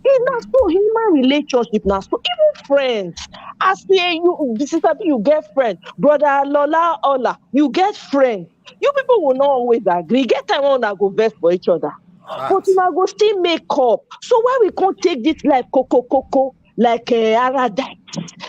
It's not so human relationship now. So even friends, I say you, the sister, you get friends, brother Lola, Ola, you get friends. You people will not always agree. Get time when una go vex for each other, but Fact. una go still make up. So why we can't take this life coco like paradise,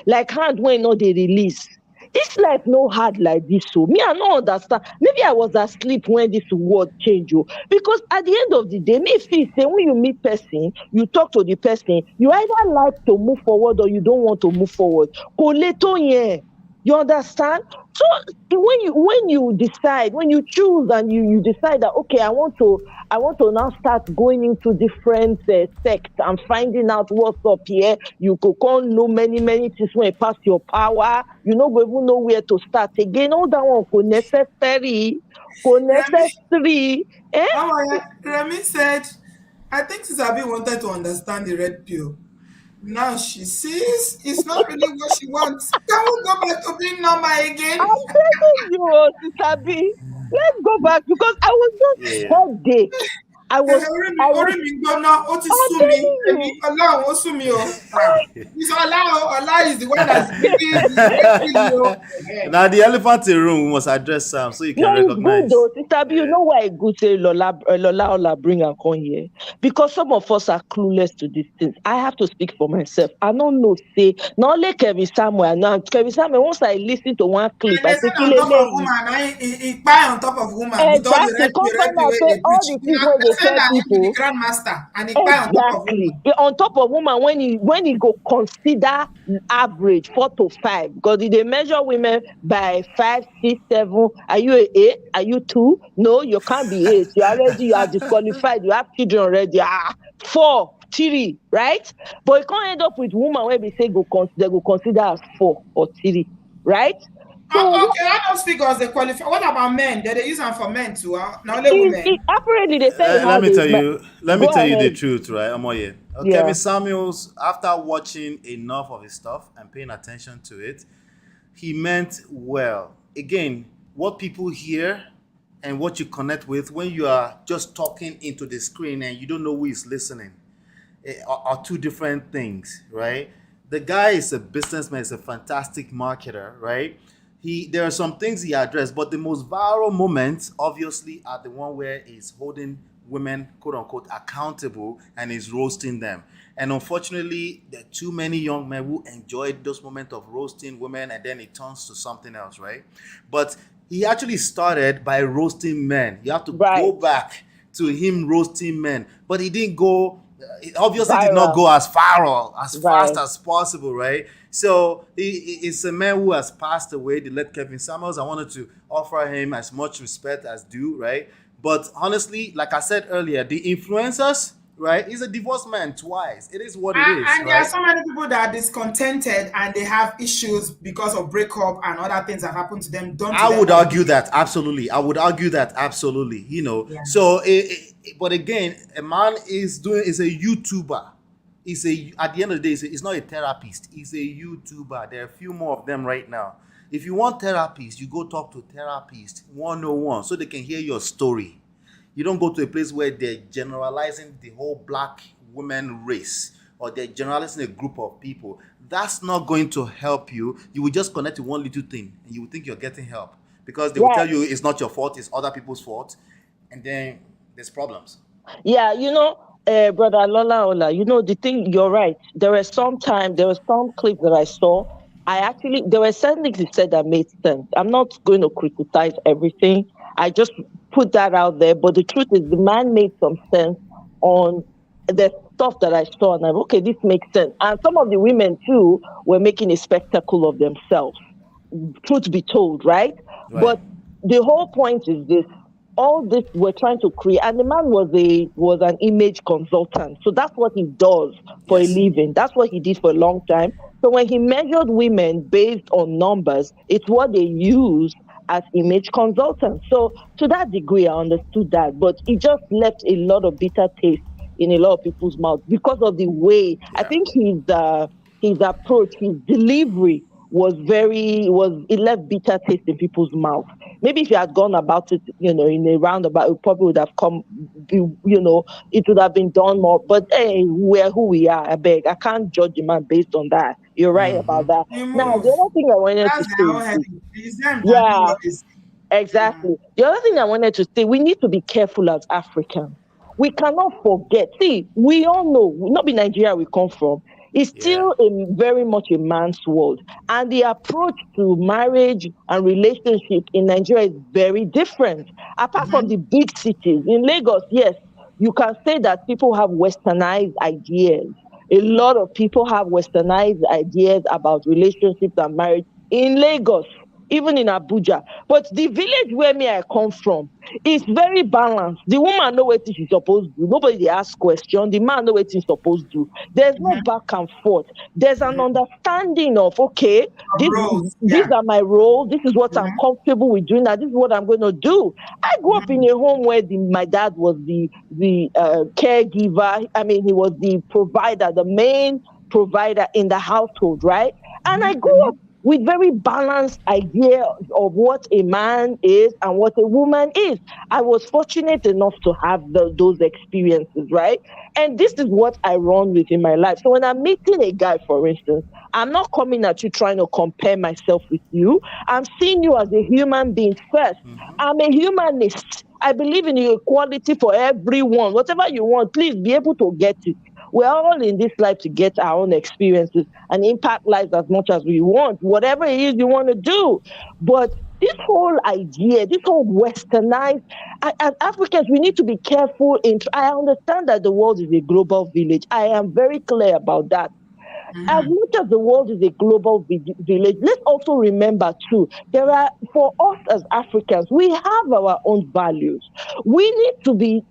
like hand when no dey release? This life no hard like this. So me, I no understand. Maybe I was asleep when this word change. Oh, because at the end of the day, me feel say when you meet person, you talk to the person, you either like to move forward or you don't want to move forward. Kò le tó yẹn. You understand? So when you decide, when you choose and you decide that okay, I want to now start going into different sects and finding out what's up here. You could come know many things when it pass your power. You no go even know where to start again. All that one go necessary, go Remy, necessary. Eh? Remy said, I think Sisabi wanted to understand the red pill. Now she sees it's not really what she wants. Can we go back to being normal again? I'm telling you, oh, Sister B. Let's go back because I was just Yeah. headache. I was, I was. Orí mi gbóná, ó ti I'm sú mi. telling Èmi you. Ọlọ́run ó sú mi o. It's Ọlá o. Ọlá is the one that's bringing the red pill o. Now the elephant in the room, we must address Sam so you No, can it's good recognize. though. Sister B, you Yeah. know why it's good say Lola Ola bring and come here? Because some of us are clueless to these things. I have to speak for myself. I don't know, say, not only Kevin Samuel. Now, Kevin Samuel, once I listen to one clip, And they I say say, on top of Kilele. woman, na he kpai on top of woman with all the Exactly. Come red find pill out wey say dey all preach. the You things know, where they they say tell na him be the people. grandmaster and he kpai on top of Exactly. woman. On top of woman, when he go consider average 4 to 5, because they measure women by 5, 6, 7. Are you a 8? Are you 2? No, you can't be 8. You are disqualified. You have children already. 4, 3, right? But you can't end up with woman where we say they go consider as 4 or 3, right? So Okay, all those figures they qualify. What about men? They use them for men too. Na only women. apparently they say it Let has me tell a. you. Let me Go tell you the ahead. truth, right, Omoye. Kevin Yeah. Samuels, after watching enough of his stuff and paying attention to it, he meant well. Again, what people hear and what you connect with when you are just talking into the screen and you don't know who is listening are two different things, right? The guy is a businessman, he's a fantastic marketer, right? There are some things he addressed, but the most viral moments obviously are the one where he's holding women quote unquote accountable and is roasting them. And unfortunately, there are too many young men who enjoyed those moments of roasting women and then it turns to something else, right? But he actually started by roasting men. You have to go Right. back to him roasting men, but he didn't go. It obviously did not Viral. go as viral, as fast Right. as possible, right? So it's a man who has passed away, the late Kevin Samuels. I wanted to offer him as much respect as due, right? But honestly, like I said earlier, the influencers, right? He's a divorced man twice. It is what it is, And there are right? so many people that are discontented and they have issues because of breakup and other things that happened to them, done to I them would by argue women. that absolutely. I would argue that absolutely. You know, Yeah. so but again, a man is a YouTuber. He's a at the end of the day, he's not a therapist. He's a YouTuber. There are a few more of them right now. If you want therapists, you go talk to therapists 101 so they can hear your story. You don't go to a place where they're generalizing the whole black woman race or they're generalizing a group of people, that's not going to help you. You will just connect to one little thing and you will think you're getting help because they will Right. tell you it's not your fault, it's other people's fault, and then there's problems. Yeah, brother Lola Ola, the thing, you're right. There was some clips that I saw. There were certain things he said that made sense. I'm not going to criticize everything. I just put that out there. But the truth is, the man made some sense on the stuff that I saw. And I'm, okay, this makes sense. And some of the women, too, were making a spectacle of themselves. Truth be told, right? Right. But the whole point is this: all this we're trying to create, and the man was an image consultant, so that's what he does for a Yes. living. That's what he did for a long time. So when he measured women based on numbers, it's what they use as image consultants. So to that degree, I understood that, but it just left a lot of bitter taste in a lot of people's mouths because of the way. I Yeah. think his approach, his delivery it left bitter taste in people's mouth. Maybe if you had gone about it, in a roundabout, it probably would have it would have been done more. But hey, we're who we are. I beg, I can't judge a man based on that. You're right about that. You Now, move. the other thing I wanted to That's say their own is head. this. It's them that know Yeah, what is. exactly. The other thing I wanted to say, we need to be careful as Africans. We cannot forget. See, we all know, not be Nigeria we come from. It's Yeah. still very much a man's world. And the approach to marriage and relationship in Nigeria is very different. Apart from the big cities, in Lagos, yes, you can say that people have westernized ideas. A lot of people have westernized ideas about relationships and marriage in Lagos, even in Abuja. But the village where I come from is very balanced. The woman know what she's supposed to do. Nobody dey ask question. The man know what he's supposed to do. There's no back and forth. There's an understanding of, okay, Roles, these yeah. are my roles. This is what I'm comfortable with doing. Now, this is what I'm going to do. I grew up in a home where my dad was the caregiver. I mean, he was the provider, the main provider in the household, right? And I grew up with very balanced idea of what a man is and what a woman is. I was fortunate enough to have those experiences, right? And this is what I run with in my life. So when I'm meeting a guy, for instance, I'm not coming at you trying to compare myself with you. I'm seeing you as a human being first. I'm a humanist. I believe in equality for everyone. Whatever you want, please be able to get it. We're all in this life to get our own experiences and impact lives as much as we want, whatever it is you want to do. But this whole idea, this whole westernized, as Africans, we need to be careful. I understand that the world is a global village. I am very clear about that. As much as the world is a global village, let's also remember too, for us as Africans, we have our own values. We need to be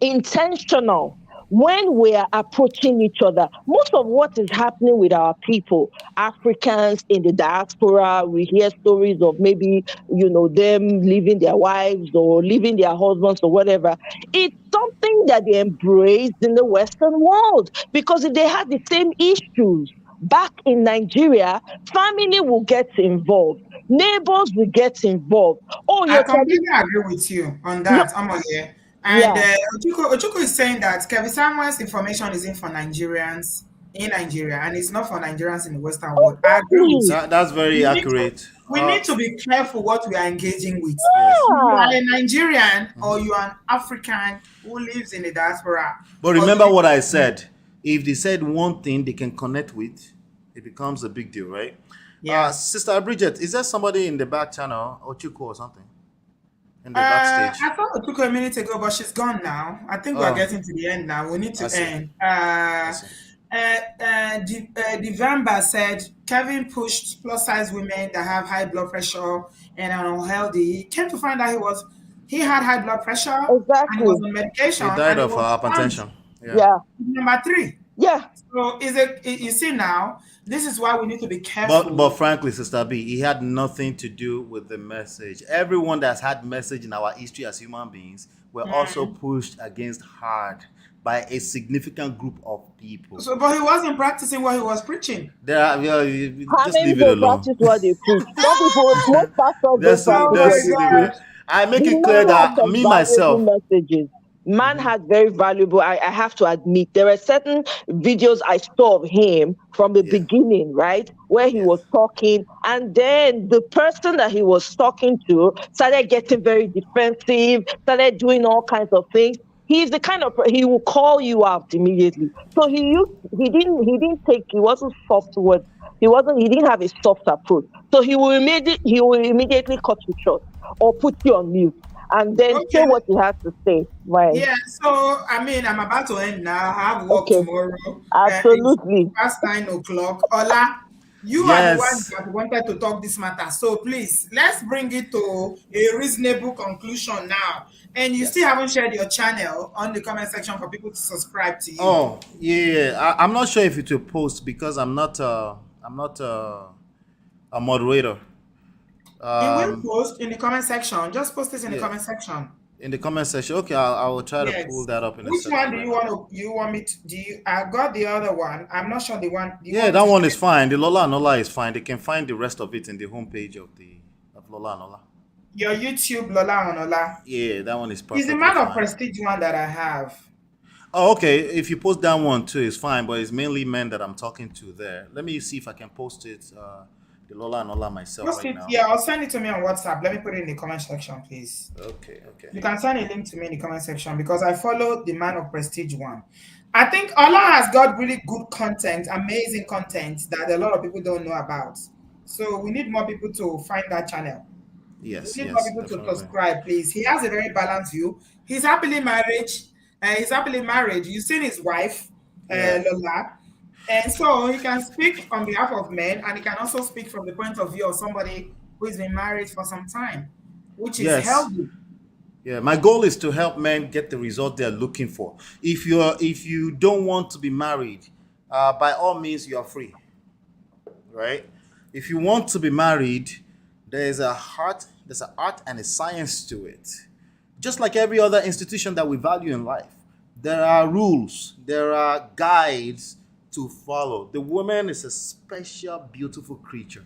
intentional when we are approaching each other. Most of what is happening with our people, Africans in the diaspora, we hear stories of maybe, them leaving their wives or leaving their husbands or whatever. It's something that they embraced in the Western world, because if they had the same issues back in Nigeria, family will get involved. Neighbors will get involved. Oh, I your completely agree with you on that. I'm on here. And yeah. Ochuko is saying that Kevin Samuel's information is in for Nigerians in Nigeria and it's not for Nigerians in the Western world. I agree with you. That's very accurate. We need to be careful what we are engaging with. Yes. You are a Nigerian or you are an African who lives in the diaspora. But remember what I said. If they said one thing they can connect with, it becomes a big deal, right? Yeah. Sister Bridget, is there somebody in the back channel, Ochuko or something? In the backstage? I thought it took her a minute ago, but she's gone now. I think we're getting to the end now. We need to end. Divamba said Kevin pushed plus size women that have high blood pressure and are unhealthy. He came to find out he had high blood pressure and he was on medication. He died of hypertension. Yeah. Number 3. Yeah. So you see now, this is why we need to be careful. But frankly, Sister B, he had nothing to do with the message. Everyone that's had message in our history as human beings were also pushed against hard by a significant group of people. So, but he wasn't practicing what he was preaching. Just leave it alone. Practice what they preach. Some people, most pastors don't practice what they preach. I make it clear that me myself. Messages. Man has very valuable. I have to admit, there are certain videos I saw of him from the beginning, right? Where he was talking, and then the person that he was talking to started getting very defensive, started doing all kinds of things. He's the kind of he will call you out immediately. So he wasn't soft towards he didn't have a soft approach. So he will immediately cut you short or put you on mute and then say Okay. what he has to say. Right. Yeah, so I mean, I'm about to end now. I have work Okay. tomorrow. It's Absolutely. past 9 o'clock. Ola, you are the one Yes. that wanted to talk this matter. So please, let's bring it to a reasonable conclusion now. And you still haven't shared your channel on the comment section for people to subscribe to you. Oh, yeah. I'm not sure if it will post because I'm not a moderator. It will post in the comment section. Just post it in the Yeah. comment section. In the comment section. Okay, I will try to Yes. pull that up in a Which second. one do you want me to do? I got the other one. I'm not sure the one. Yeah, that one is fine. The Lola and Ola is fine. They can find the rest of it in the homepage of Lola and Ola. Your YouTube Lola and Ola. Yeah, that one is perfect. It's the man of prestige one that I have. Oh, okay. If you post that one too, it's fine. But it's mainly men that I'm talking to there. Let me see if I can post it. The Lola and Ola myself Post right it. now. Yeah, I'll send it to me on WhatsApp. Let me put it in the comment section, please. Okay. You can send a link to me in the comment section because I follow the man of prestige one. I think Ola has got really good content, amazing content that a lot of people don't know about. So we need more people to find that channel. Yes. We need more people definitely. to subscribe, please. He has a very balanced view. He's happily married. You've seen his wife, Lola. And so he can speak on behalf of men, and he can also speak from the point of view of somebody who's been married for some time, which is healthy. Yeah, my goal is to help men get the result they're looking for. If you don't want to be married, by all means you are free. Right? If you want to be married, there's an art and a science to it. Just like every other institution that we value in life, there are rules, there are guides to follow. The woman is a special, beautiful creature.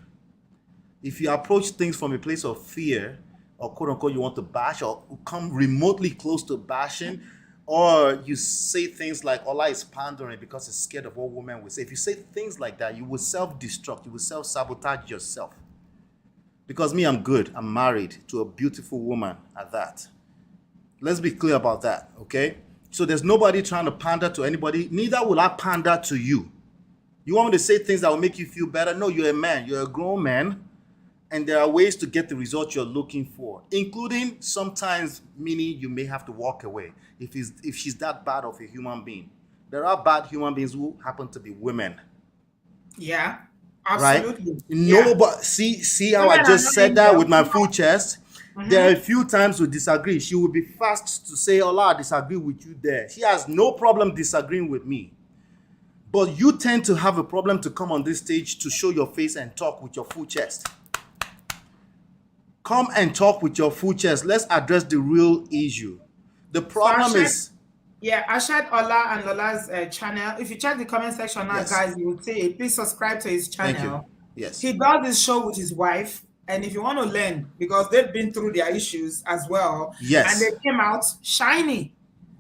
If you approach things from a place of fear, or quote unquote, you want to bash or come remotely close to bashing, or you say things like Ola is pandering because he's scared of what women will say. If you say things like that, you will self-destruct, you will self-sabotage yourself. Because me, I'm good. I'm married to a beautiful woman at that. Let's be clear about that, okay? So there's nobody trying to pander to anybody. Neither will I pander to you. You want me to say things that will make you feel better? No, you're a man. You're a grown man. And there are ways to get the result you're looking for, including sometimes meaning you may have to walk away if she's that bad of a human being. There are bad human beings who happen to be women. Yeah, absolutely. Right? No, but see how I just said that with my full chest? There are a few times we disagree. She will be fast to say, Ola, I disagree with you there. She has no problem disagreeing with me. But you tend to have a problem to come on this stage to show your face and talk with your full chest. Come and talk with your full chest. Let's address the real issue. The problem is... Yeah, I shared Ola and Lola's channel. If you check the comment section now, guys, you will see. Please subscribe to his channel. Thank you. Yes. He does this show with his wife. And if you want to learn, because they've been through their issues as well. Yes. And they came out shiny.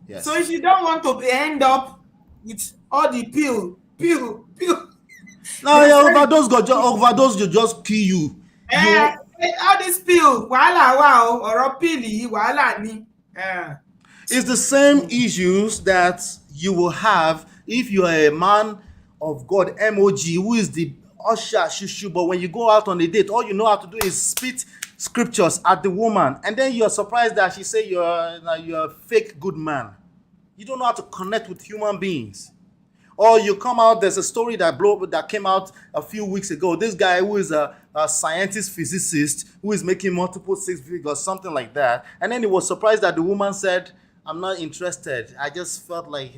Yes. So if you don't want to end up with all the pill. No, yeah, overdose, you just kill you. All this pill, or pill, ni. It's the same issues that you will have if you are a man of God, MOG, who is the usher, shushu, but when you go out on a date, all you know how to do is spit scriptures at the woman, and then you're surprised that she say you're a fake good man. You don't know how to connect with human beings. Or you come out, there's a story that came out a few weeks ago. This guy who is a scientist, physicist, who is making multiple six figures, something like that. And then he was surprised that the woman said, I'm not interested. I just felt like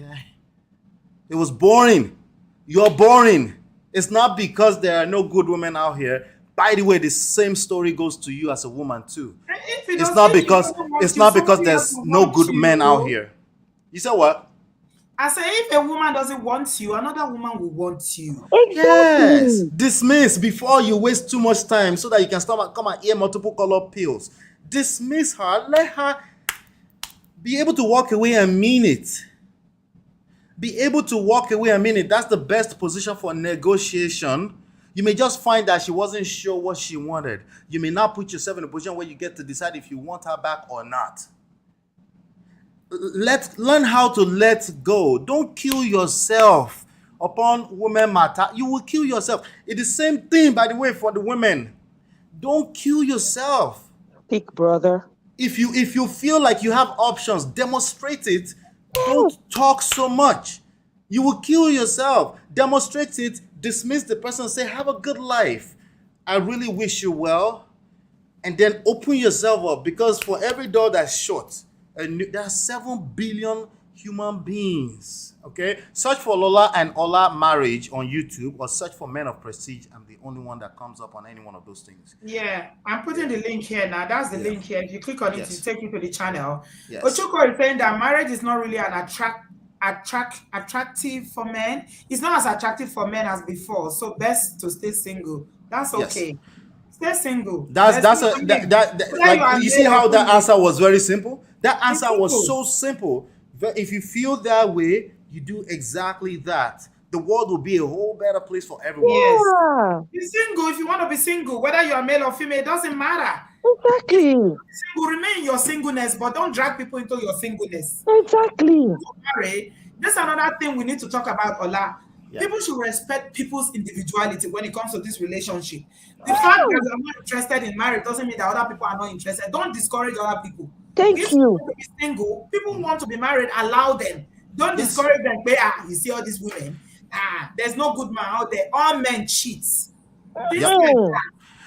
it was boring. You're boring. It's not because there are no good women out here. By the way, the same story goes to you as a woman too. It's not because there's no good men out here. You said what? I say if a woman doesn't want you, another woman will want you. Yes. Dismiss before you waste too much time so that you can come and hear multiple color pills. Dismiss her. Let her Be able to walk away and mean it. Be able to walk away and mean it. That's the best position for negotiation. You may just find that she wasn't sure what she wanted. You may now put yourself in a position where you get to decide if you want her back or not. Learn how to let go. Don't kill yourself upon women matter. You will kill yourself. It's the same thing, by the way, for the women. Don't kill yourself. Thick brother. If you feel like you have options, demonstrate it. Don't talk so much. You will kill yourself. Demonstrate it. Dismiss the person. Say, have a good life. I really wish you well. And then open yourself up, because for every door that's shut, there are 7 billion human beings. Okay? Search for Lola and Ola marriage on YouTube, or search for Men of Prestige. I'm the only one that comes up on any one of those things. Yeah, I'm putting the link here now. That's the link here. If you click on it, Yes. it take you to the channel. Yes. Ochuko is saying that marriage is not really an attractive for men. It's not as attractive for men as before. So best to stay single. That's Yes. okay. Stay single. You see how that answer was very simple? That answer was simple. so simple. If you feel that way, you do exactly that. The world will be a whole better place for everyone. Yes. Yeah, Be single if you want to be single, whether you are male or female, it doesn't matter. exactly. Single, remain in your singleness, but don't drag people into your singleness. Exactly. Marry. This is another thing we need to talk about, Ola. Yeah. People should respect people's individuality when it comes to this relationship. The fact that you're not interested in marriage doesn't mean that other people are not interested. Don't discourage other people. Thank If you. you want to be single, people want to be married, allow them. Don't discourage them. You see all these women. There's no good man out there. All men cheat. Things like that.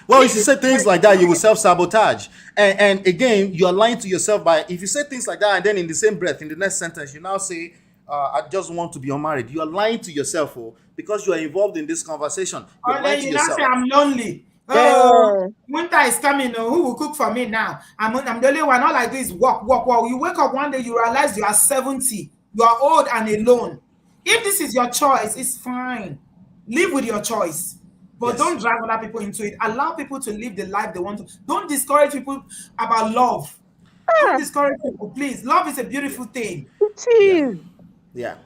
Well, if you say things like that, you will self-sabotage. And again, you are lying to yourself by, if you say things like that and then in the same breath, in the next sentence, you now say, I just want to be unmarried. You are lying to yourself, because you are involved in this conversation. You're Or lying then to you now yourself. say, I'm lonely. Yeah. Winter is coming. Who will cook for me now? I'm the only one. All I do is walk. You wake up one day, you realize you are 70. You are old and alone. If this is your choice, it's fine. Live with your choice. But Yes. don't drag other people into it. Allow people to live the life they want to. Don't discourage people about love. Don't discourage people, please. Love is a beautiful thing. It is. Yeah.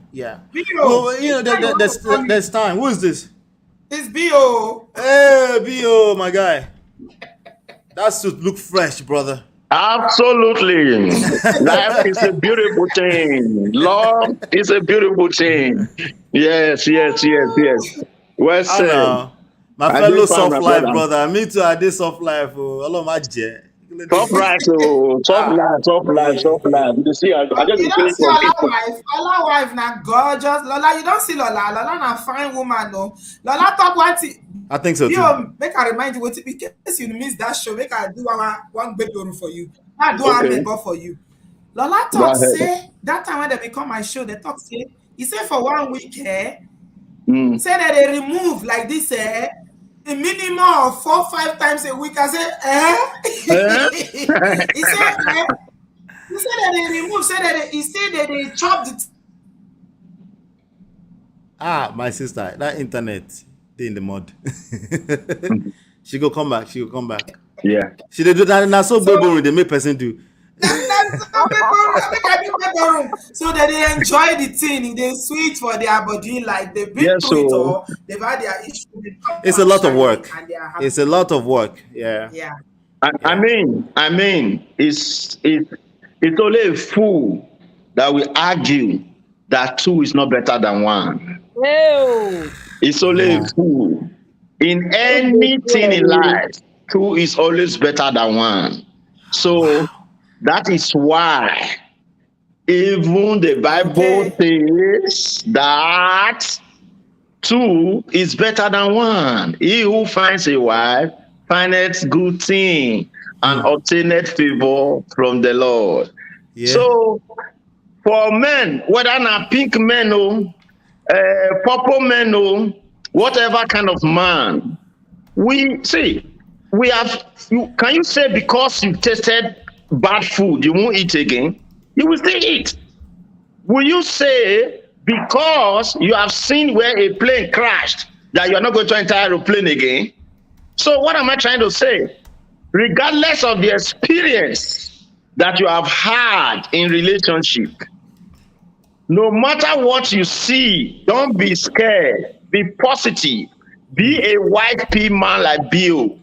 Bio. Well, there's time. Who is this? It's Bio. Hey, B.O., my guy. That suit look fresh, brother. Absolutely. Life is a beautiful thing. Love is a beautiful thing. Yes. Well said. Now, my I fellow did find soft my life, brother. brother. Me too, I did soft life. Hello, my jet. Top life. You see, I You just don't finished see from Lola people. wife. Lola wife now gorgeous. Lola, you don't see Lola. Lola na fine woman, no. Lola talk one thing. I think so too. Yo, make I remind you, in case you miss that show, make I do one bedroom for you. I do Okay. a member for you. Lola Go talk ahead. say that time when they become my show, they talk say he said for 1 week, say that they remove like this, a minimum of 4-5 times a week. I say, He said, he said that they remove, he said that they chop the My sister, that internet, they in the mud. She go come back. Yeah. She dey do that. Now so boring, they make person do. so that they enjoy the thing, they sweet for their body, like they've been Yes, through it so- all, they've had their issues. It's a lot of work. And they are happy. It's a lot of work. Yeah. Yeah. I mean, it's only a fool that will argue that 2 is not better than 1. Oh. It's only a fool. In anything in life, 2 is always better than 1. So that is why even the Bible says that 2 is better than 1. He who finds a wife findeth good thing and obtaineth favor from the Lord. Yeah. So for men, whether not pink men or purple men or whatever kind of man, we have. Can you say because you tasted bad food, you won't eat again? You will still eat. Will you say because you have seen where a plane crashed that you are not going to enter an aeroplane again? So what am I trying to say? Regardless of the experience that you have had in relationship, no matter what you see, don't be scared. Be positive. Be a white pea man like Bill.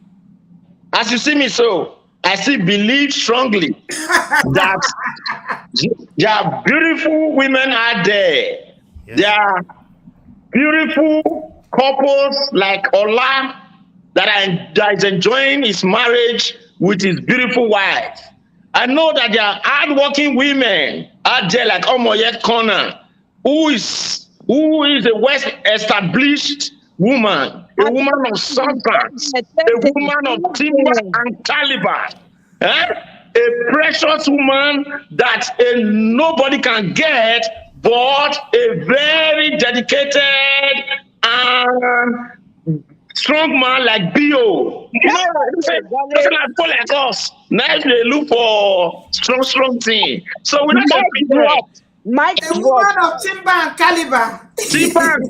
As you see me so, I still believe strongly that there are beautiful women out there. Yeah. There are beautiful couples like Ola that is enjoying his marriage with his beautiful wife. I know that there are hardworking women out there like Omoyet Corner, who is a West established woman, a woman of substance, a woman of timber and caliber, a precious woman that nobody can get, but a very dedicated and strong man like Bio. You know, person like people like us. Now they look for strong thing. So we're not just Mike A woman of timber and caliber. timber and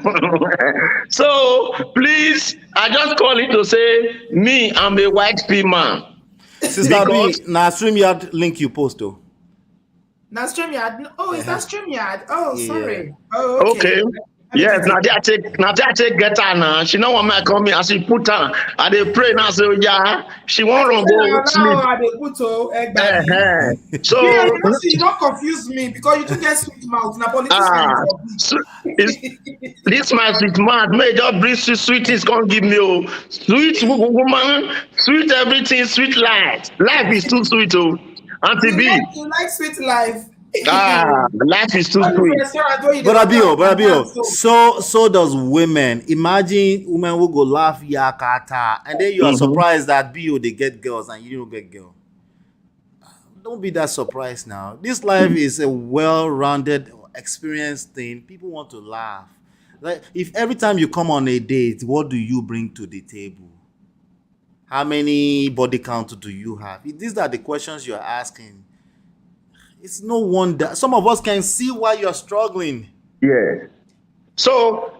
caliber. So please, I just call it to say, me, I'm a white pea man. Sister B, Because- now StreamYard link you post though. Now StreamYard. Oh, is that StreamYard? Oh, Yeah. sorry. Oh, Okay. Yes, now they take get her now. She know what my come and she put her and they pray now. So yeah, she won't run go sleep. So Yeah, you don't confuse me because you do get sweet mouth. Now politics. this my sweet mouth. May just bring sweeties. Can't give me sweet woman, sweet everything, sweet life. Life is too sweet. Oh, Auntie B. You like sweet life. Life is too sweet. Brother Bio. So does women. Imagine women will go laugh yakata, and then you are surprised that Bio they get girls and you don't get girl. Don't be that surprised now. This life is a well-rounded, experienced thing. People want to laugh. Like if every time you come on a date, what do you bring to the table? How many body count do you have? These are the questions you're asking. It's no wonder some of us can see why you're struggling. Yeah. So,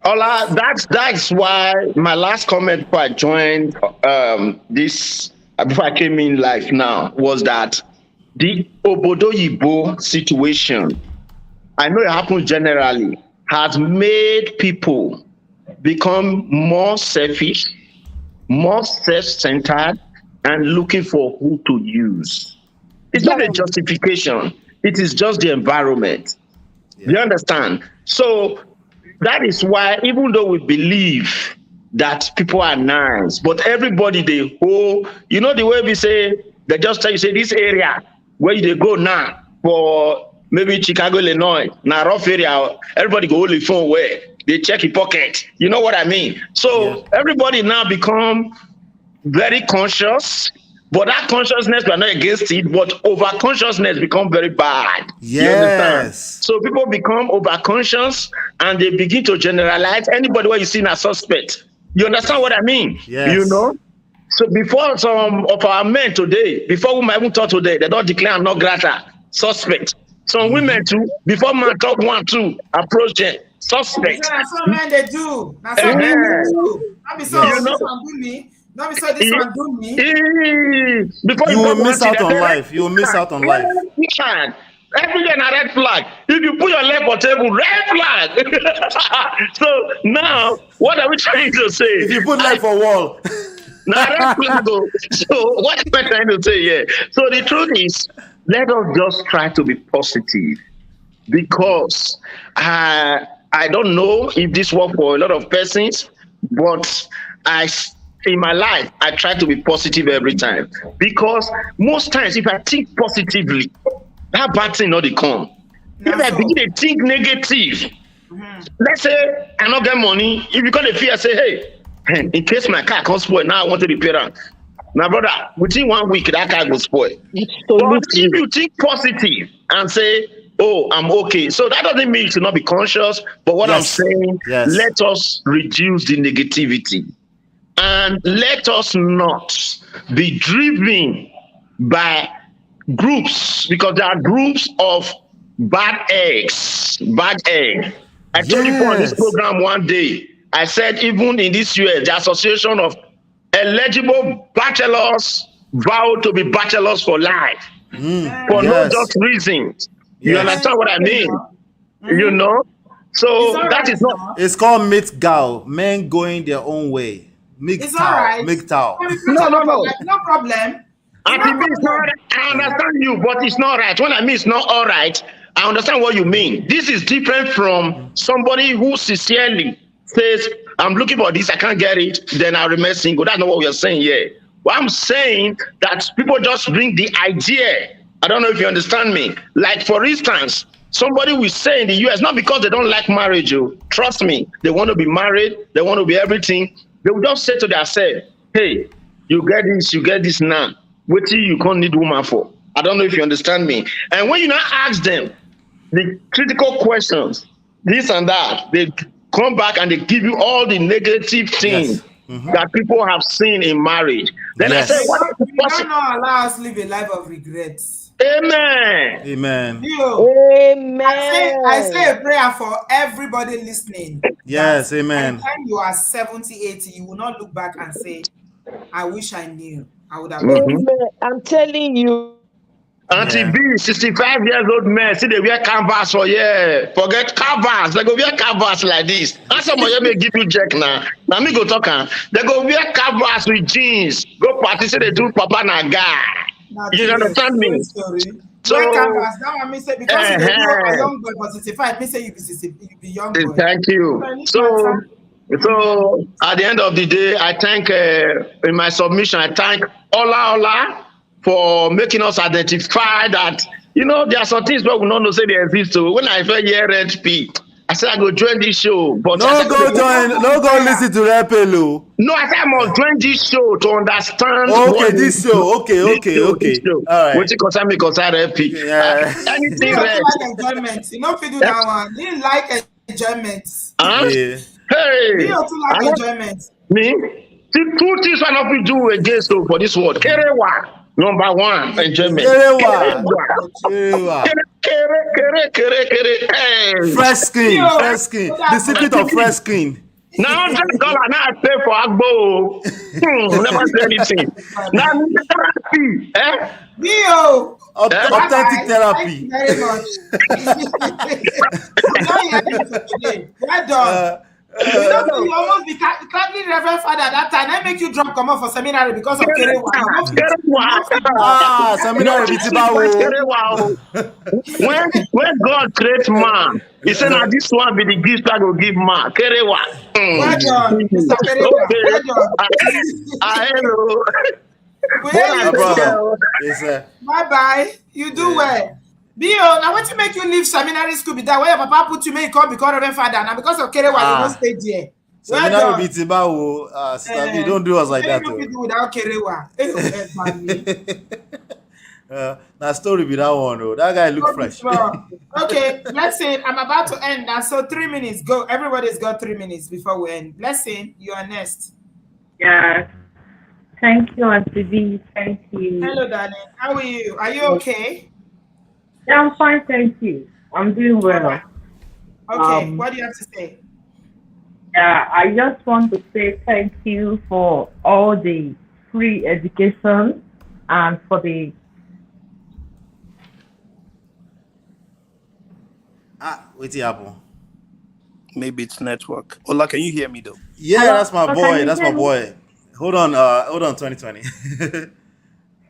Ola, that's why my last comment before I joined before I came in live now was that the obodoyibo situation, I know it happens generally, has made people become more selfish, more self-centered, and looking for who to use. It's not a justification. It is just the environment. You understand? So that is why, even though we believe that people are nice, but everybody they hold, you know the way we say, they just tell you, say this area where they go now for maybe Chicago, Illinois, now rough area, everybody go only phone where they check your pocket. You know what I mean? So everybody now become very conscious. But that consciousness, we are not against it, but over-consciousness become very bad. Yes. You understand? So people become over-conscious and they begin to generalize anybody where you see a suspect. You understand what I mean? Yes. You know? So before some of our men today, before we might even talk today, they don't declare no grata, suspect. Some women too, before man talk 1, 2, approach them, suspect. Some men they do. That's some men they do. Not be so You know? this one do me. Not be so this one do me. Before You will miss out on life. You will miss out on life. Every day a red flag. If you put your leg on table, red flag. So now, what are we trying to say? If you put life for wall. Now red flag. So what am I trying to say here? So the truth is, let us just try to be positive, because I don't know if this works for a lot of persons, but in my life, I try to be positive every time, because most times if I think positively, that bad thing not come. If I begin to think negative, let's say I not get money, if you got a fear, say, hey, in case my car can't spoil, now I want to repair it. Now, brother, within 1 week, that car will spoil. But if you think positive and say, oh, I'm okay, so that doesn't mean you should not be conscious, but what I'm saying, let us reduce the negativity. And let us not be driven by groups, because there are groups of bad eggs. Bad egg. I told you on this program one day, I said even in this US, the Association of Eligible Bachelors vow to be bachelors for life for no Yes. just reasons. You Yes. understand what I mean? You Mhm. know? It's So all that right is not. now. It's called MGTOW, men going their own way. It's all right. MGTOW. No, no, no. No problem. It's Auntie no B, it's not problem. right. I understand you, but it's not right. When I mean it's not all right, I understand what you mean. This is different from somebody who sincerely says, I'm looking for this, I can't get it, then I remain single. That's not what we are saying here. What I'm saying that people just bring the idea. I don't know if you understand me. Like, for instance, somebody will say in the US, not because they don't like marriage, trust me, they want to be married, they want to be everything. They will just say to themselves, hey, you get this now. What do you can't need woman for? I don't know if you understand me. And when you now ask them the critical questions, this and that, they come back and they give you all the negative things that people have seen in marriage. Then I say, Yes. what is You possible? don't know allow us live a life of regrets. Amen. Amen. Amen. I say a prayer for everybody listening. Yes, That by the amen. time you are 70, 80, you will not look back and say, I wish I knew. I would have done it. Amen. I'm telling you. Auntie Yeah. B, 65 years old man, see they wear canvas for forget canvas. They go wear canvas like this. And some of you may give you check now. Now me go talk. They go wear canvas with jeans. Go party, say they do papa na guy. Now, You understand me? story. So, Where canvas? That one me say because you dey know a young boy for 65, me say you be young boy. thank you. So at the end of the day, I thank in my submission, I thank Ola for making us identify that, there are some things where we don't know say they exist. So when I first hear Red P, I said I go join this show. But No go listen to Red Pill. No, I said I must join this show to understand. Okay, this show. Okay. This show. All right. What you concern me concern Red P. Yeah. Anything You Red. like enjoyment. You know if you do that one. You like enjoyment. Huh? Yeah. Hey. You also like enjoyment. Me? Two things I not do against for this word. Kerewa, number one, enjoyment. Kerewa. Kere. Hey. Fresh skin. The secret of fresh skin. Now $100 now I pay for Agbo. Never say anything. Now therapy. Bio. Authentic therapy. Thank you very much. Well done. You almost be clapping Reverend Father that time. I make you drop come off for seminary because of Kerewa. Seminary When God creates man, he said, now this one be the gift I will give man. Kerewa. Well done, Mr. Kerewa. Well done. Hello. Bye. You do well. Bio, now what to make you leave seminary school be that way your papa put you make you become Reverend Father. Now because of Kerewa, you won't stay there. Seminary be Tibawo, Sister B, don't do us like that. You do without Kerewa. Now story be that one, though. That guy look fresh. Okay, listen, I'm about to end now. So 3 minutes. Go. Everybody's got 3 minutes before we end. Listen, you are next. Yeah. Thank you, Auntie B. Thank you. Hello, darling. How are you? Are you okay? Yeah, I'm fine, thank you. I'm doing well. Okay, what do you have to say? Yeah, I just want to say thank you for all the free education and for the Wait till happen. Maybe it's network. Ola, can you hear me though? Yeah, Hello? that's my boy. That's my boy. Hold on, 2020.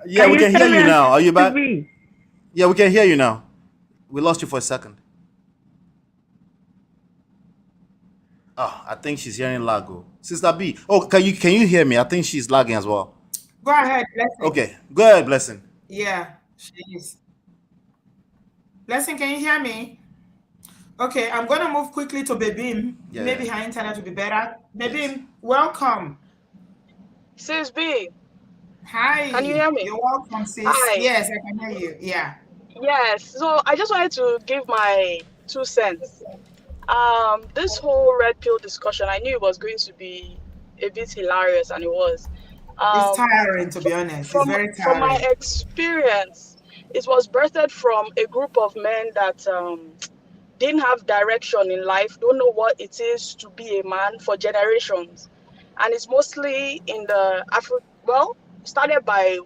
Yeah, we can hear you now. Are you back? Yeah, we can hear you now. We lost you for a second. Oh, I think she's hearing lago. Sister B. Oh, can you hear me? I think she's lagging as well. Go ahead, Blessing. Okay, go ahead, Blessing. Yeah, she is. Blessing, can you hear me? Okay, I'm going to move quickly to Bebim. Yeah, Maybe her internet will be better. Bebim, welcome. Sis B. Hi. Can you hear me? You're welcome, sis. Hi. Yes, I can hear you. Yeah. Yes. So I just wanted to give my 2 cents. This whole red pill discussion, I knew it was going to be a bit hilarious, and it was. It's tiring, to be honest. It's very tiring. From my experience, it was birthed from a group of men that didn't have direction in life, don't know what it is to be a man for generations. And it's mostly in the started by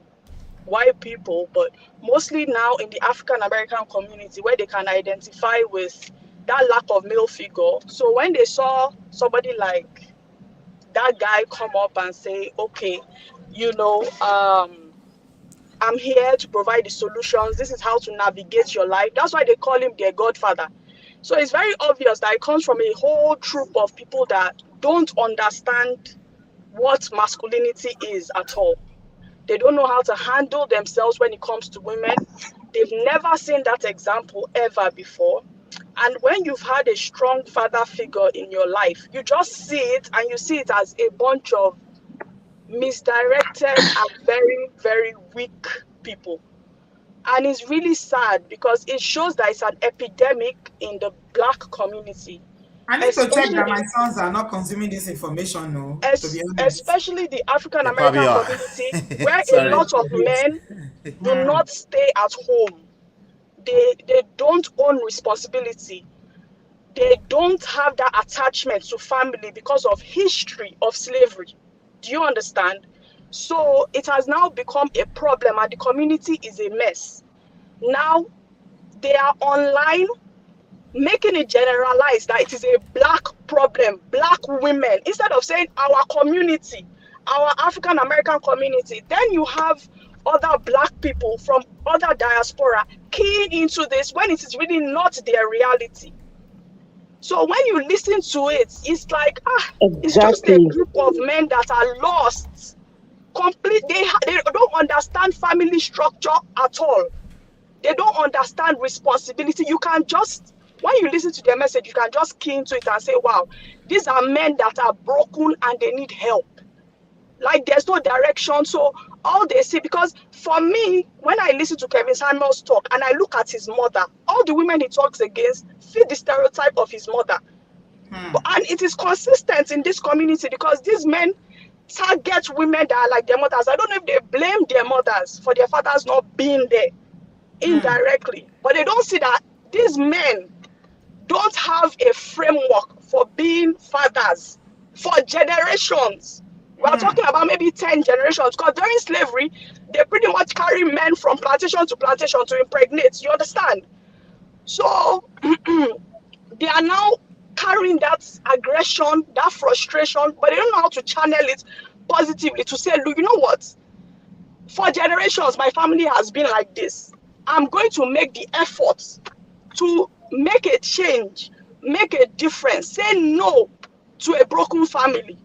white people, but mostly now in the African American community where they can identify with that lack of male figure. So when they saw somebody like that guy come up and say, okay, you know, I'm here to provide the solutions. This is how to navigate your life. That's why they call him their godfather. So it's very obvious that it comes from a whole troop of people that don't understand what masculinity is at all. They don't know how to handle themselves when it comes to women. They've never seen that example ever before. And when you've had a strong father figure in your life, you just see it and you see it as a bunch of misdirected and very, very weak people. And it's really sad because it shows that it's an epidemic in the Black community. I need to check that my sons are not consuming this information, no, to be honest. Especially the African They probably American are. community, where a Sorry. lot of men do not stay at home. They don't own responsibility. They don't have that attachment to family because of history of slavery. Do you understand? So it has now become a problem and the community is a mess. Now they are online making it generalized that it is a Black problem, Black women, instead of saying our community, our African American community. Then you have other Black people from other diaspora keying into this when it is really not their reality. So when you listen to it, it's like, it's just a group of men that are lost. They don't understand family structure at all. They don't understand responsibility. You can just, when you listen to their message, you can just key into it and say, wow, these are men that are broken and they need help. Like there's no direction. So all they see, because for me, when I listen to Kevin Samuels talk and I look at his mother, all the women he talks against fit the stereotype of his mother. And it is consistent in this community because these men target women that are like their mothers. I don't know if they blame their mothers for their fathers not being there indirectly, but they don't see that these men don't have a framework for being fathers for generations. We are talking about maybe 10 generations because during slavery, they pretty much carry men from plantation to impregnate. You understand? So they are now carrying that aggression, that frustration, but they don't know how to channel it positively to say, look, you know what? For generations, my family has been like this. I'm going to make the effort to make a change, make a difference, say no to a broken family.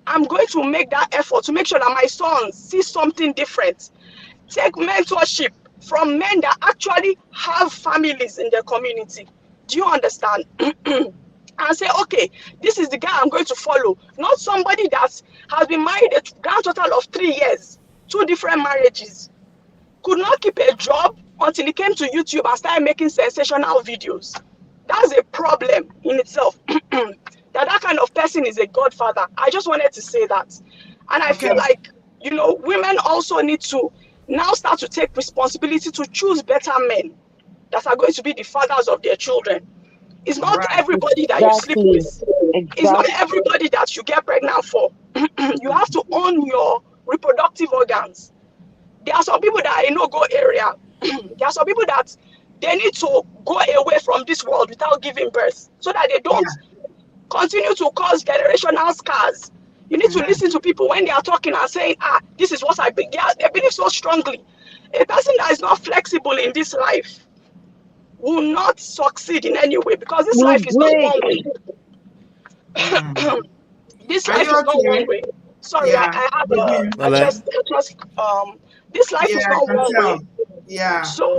I'm going to make that effort to make sure that my sons see something different. Take mentorship from men that actually have families in their community. Do you understand? And say, okay, this is the guy I'm going to follow. Not somebody that has been married a grand total of 3 years, 2 different marriages, could not keep a job until he came to YouTube and started making sensational videos. That's a problem in itself. that kind of person is a godfather. I just wanted to say that. And I feel like, you know, women also need to now start to take responsibility to choose better men that are going to be the fathers of their children. It's not everybody that you sleep with. It's not everybody that you get pregnant for. You have to own your reproductive organs. There are some people that are in no-go area. There are some people that they need to go away from this world without giving birth so that they don't continue to cause generational scars. You need to listen to people when they are talking and saying, this is what I believe. They believe so strongly. A person that is not flexible in this life will not succeed in any way because this life is not one way. This life is not one way. Sorry, I had this life is not one way. So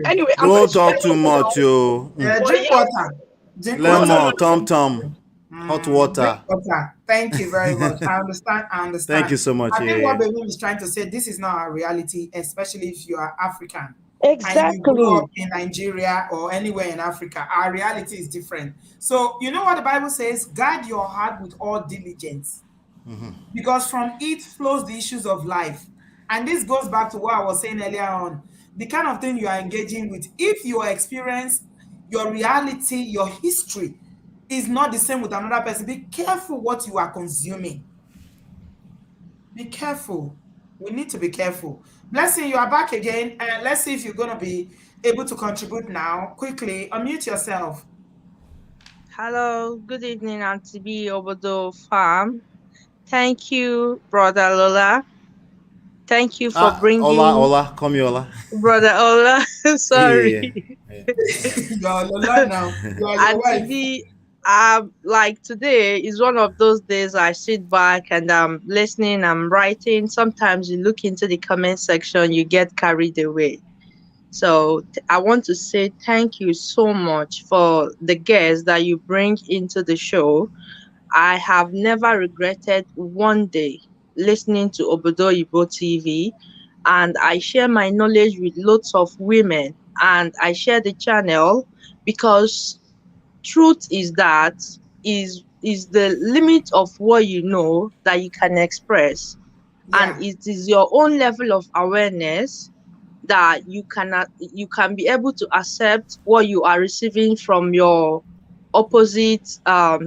anyway, don't talk too much, yo. Drink water. Lemon, tom. Hot water. Thank you very much. I understand. Thank you so much. I think what Baby is trying to say, this is not our reality, especially if you are African. Exactly. And you grew up in Nigeria or anywhere in Africa. Our reality is different. So you know what the Bible says? Guard your heart with all diligence. Because from it flows the issues of life. And this goes back to what I was saying earlier on. The kind of thing you are engaging with. If your experience, your reality, your history is not the same with another person, be careful what you are consuming. Be careful. We need to be careful. Blessing, you are back again. Let's see if you're going to be able to contribute now. Quickly, unmute yourself. Hello, good evening, Auntie B. Obodo Farm. Thank you, Brother Lola. Thank you for bringing Ola, come here, Ola. Brother Ola. Sorry. Yeah. You're Lola now. You are your Auntie wife. B, like today is one of those days I sit back and I'm listening, I'm writing. Sometimes you look into the comment section, you get carried away. So I want to say thank you so much for the guests that you bring into the show. I have never regretted one day listening to Obodoyibo TV, and I share my knowledge with lots of women, and I share the channel because truth is that is the limit of what you know that you can express, and Yeah. it is your own level of awareness that you can be able to accept what you are receiving from your opposite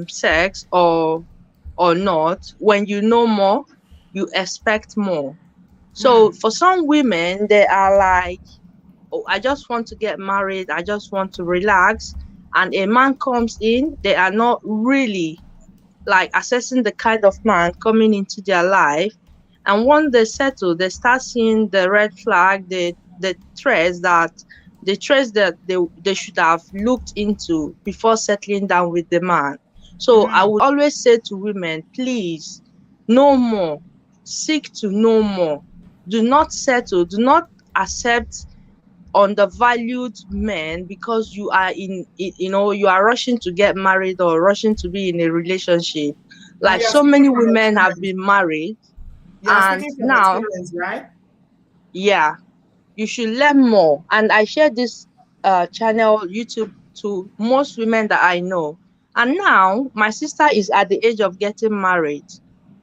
sex or not. When you know more, you expect more. So for some women, they are like, oh, I just want to get married, I just want to relax, and a man comes in, they are not really like assessing the kind of man coming into their life. And once they settle, they start seeing the red flag, the traits that they should have looked into before settling down with the man. So I would always say to women, please know more, seek to know more. Do not settle, do not accept undervalued men because you are you are rushing to get married or rushing to be in a relationship. And Like you are so speaking many from women have experience. been married, You are and speaking from now, experience, right? yeah, you should learn more. And I share this channel YouTube to most women that I know. And now my sister is at the age of getting married,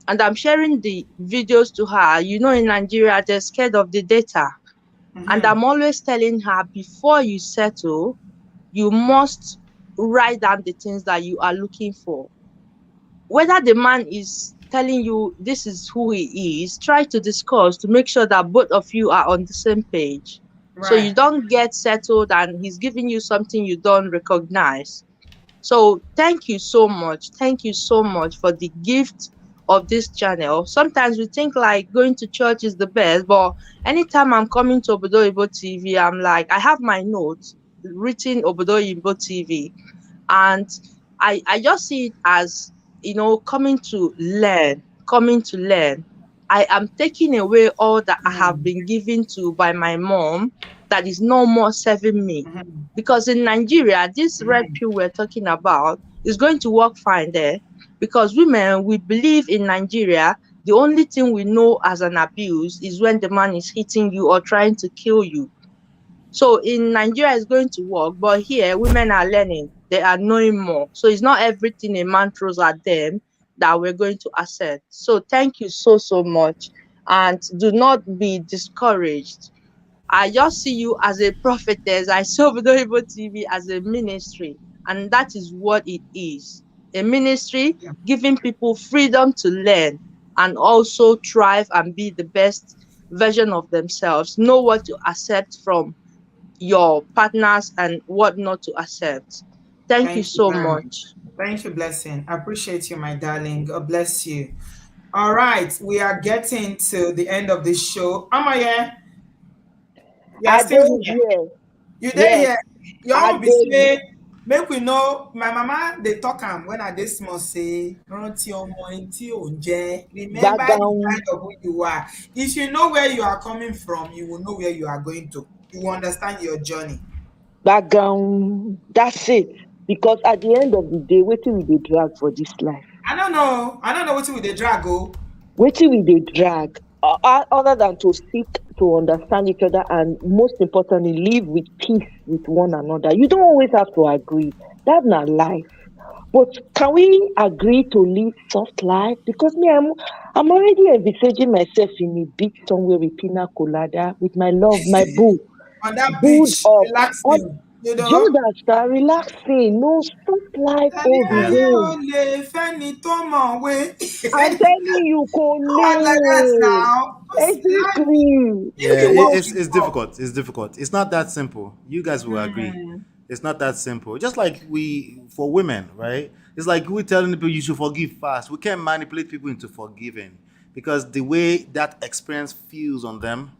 and I'm sharing the videos to her. You know, in Nigeria, they're scared of the data. And I'm always telling her, before you settle, you must write down the things that you are looking for. Whether the man is telling you this is who he is, try to discuss to make sure that both of you are on the same page. So you Right. don't get settled and he's giving you something you don't recognize. So thank you so much. Thank you so much for the gift of this channel. Sometimes we think like going to church is the best, but anytime I'm coming to Obodoyibo TV, I'm like, I have my notes written Obodoyibo TV, and I just see it as, coming to learn, coming to learn. I am taking away all that I have been given to by my mom that is no more serving me. Because in Nigeria, this red pill we're talking about is going to work fine there. Because women, we believe in Nigeria, the only thing we know as an abuse is when the man is hitting you or trying to kill you. So in Nigeria, it's going to work, but here women are learning. They are knowing more. So it's not everything a man throws at them that we're going to accept. So thank you so, so much. And do not be discouraged. I just see you as a prophetess. I saw Obodoyibo TV as a ministry. And that is what it is. A ministry giving people freedom to learn and also thrive and be the best version of themselves. Know what to accept from your partners and what not to accept. Thank you Thank you so very much. much. Thank you, Blessing. I appreciate you, my darling. God bless you. All right, we are getting to the end of the show. Amaya, you are I still dey here. here. You there Yes, here? You I all be dey here. say, make we know. My mama, they talk am when I dey small say, rántí ọmọ ẹni tí ò ń jẹ́. Remember the Gbagam, kind of who you are. If you know where you are coming from, you will know where you are going to. You will understand your journey. gbagam. That's it. Because at the end of the day, wetin we dey drag for this life? I don't know. I don't know what with the drag go. Wetin we dey drag? Other than to seek to understand each other and most importantly, live with peace with one another. You don't always have to agree. That's not life. But can we agree to live soft life? Because me, I'm already envisaging myself in a beach somewhere with pina colada, with my love, my boo, On that booed beach, up, on relaxing. You know? Judas, start relaxing. No, stop life Ẹni all the Yeah. ayé ò way. lè fẹ́ni tó mọ̀wé. I'm telling you, Come on like that Kole. now. Life, Exactly. if Yeah, you work, it's you it's work. difficult. It's difficult. It's not that simple. You guys will agree. It's not that simple. Just like we for women, right? It's like we're telling people you should forgive fast. We can't manipulate people into forgiving because the way that experience feels on them,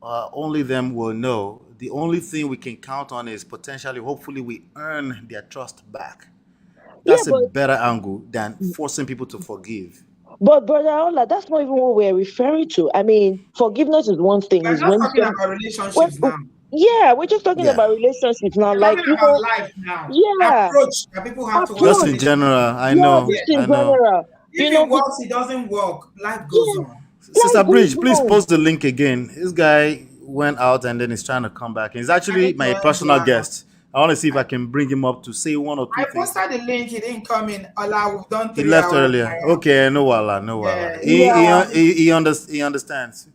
only them will know. The only thing we can count on is potentially, hopefully, we earn their trust back. Yeah, That's a better angle than forcing people to forgive. but brother Ola, that's not even what we're referring to. I mean, forgiveness is one thing. We're Is just when talking about when relationships now. yeah, we're just talking Yeah. about relationships now. We're Like talking about life now. yeah, Approach that people have towards Just in approach. relationships. general, I Yeah, know. just Yeah. in I know. general. If it works, it doesn't work. Life goes Yeah, on. Sister life goes Bridge, please on. post the link again. This guy went out and then he's trying to come back. He's I actually need to my help personal Joanna. guest. I want to see if I can bring him up to say one or two I things. posted the link. He didn't come in. Ola, we've done He 3 left hours. earlier. Okay, no wala, no wala. Yeah, Yeah. He understands.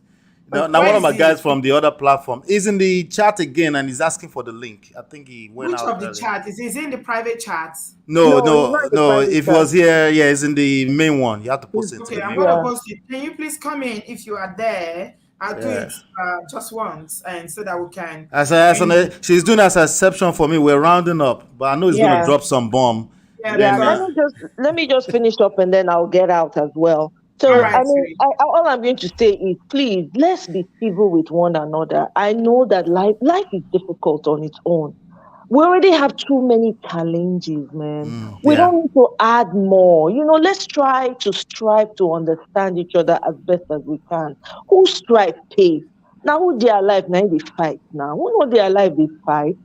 Now where one of is my he? guys from the other platform is in the chat again and he's asking for the link. I think he went Which out of the earlier. chat? Is he in the private chat? No, No, it's not no, the no. private If he chat. was here, yeah, it's in the main one. You have to post it to Okay, the I'm main gonna one. Yeah. post it. Can you please come in if you are there? I'll do Yeah. it just once, and so that we can. She's doing as an exception for me. We're rounding up, but I know he's gonna Yeah. drop some bomb, Yeah, and Yeah. then because Let me just finish up and then I'll get out as well. all So right, I mean, sweetie. all I'm going to say is, please let's be civil with one another. I know that life is difficult on its own. We already have too many challenges, man. We yeah. don't need to add more. Let's try to strive to understand each other as best as we can. Who strive pays? Now who they alive now they fight now. Who know they alive they fight?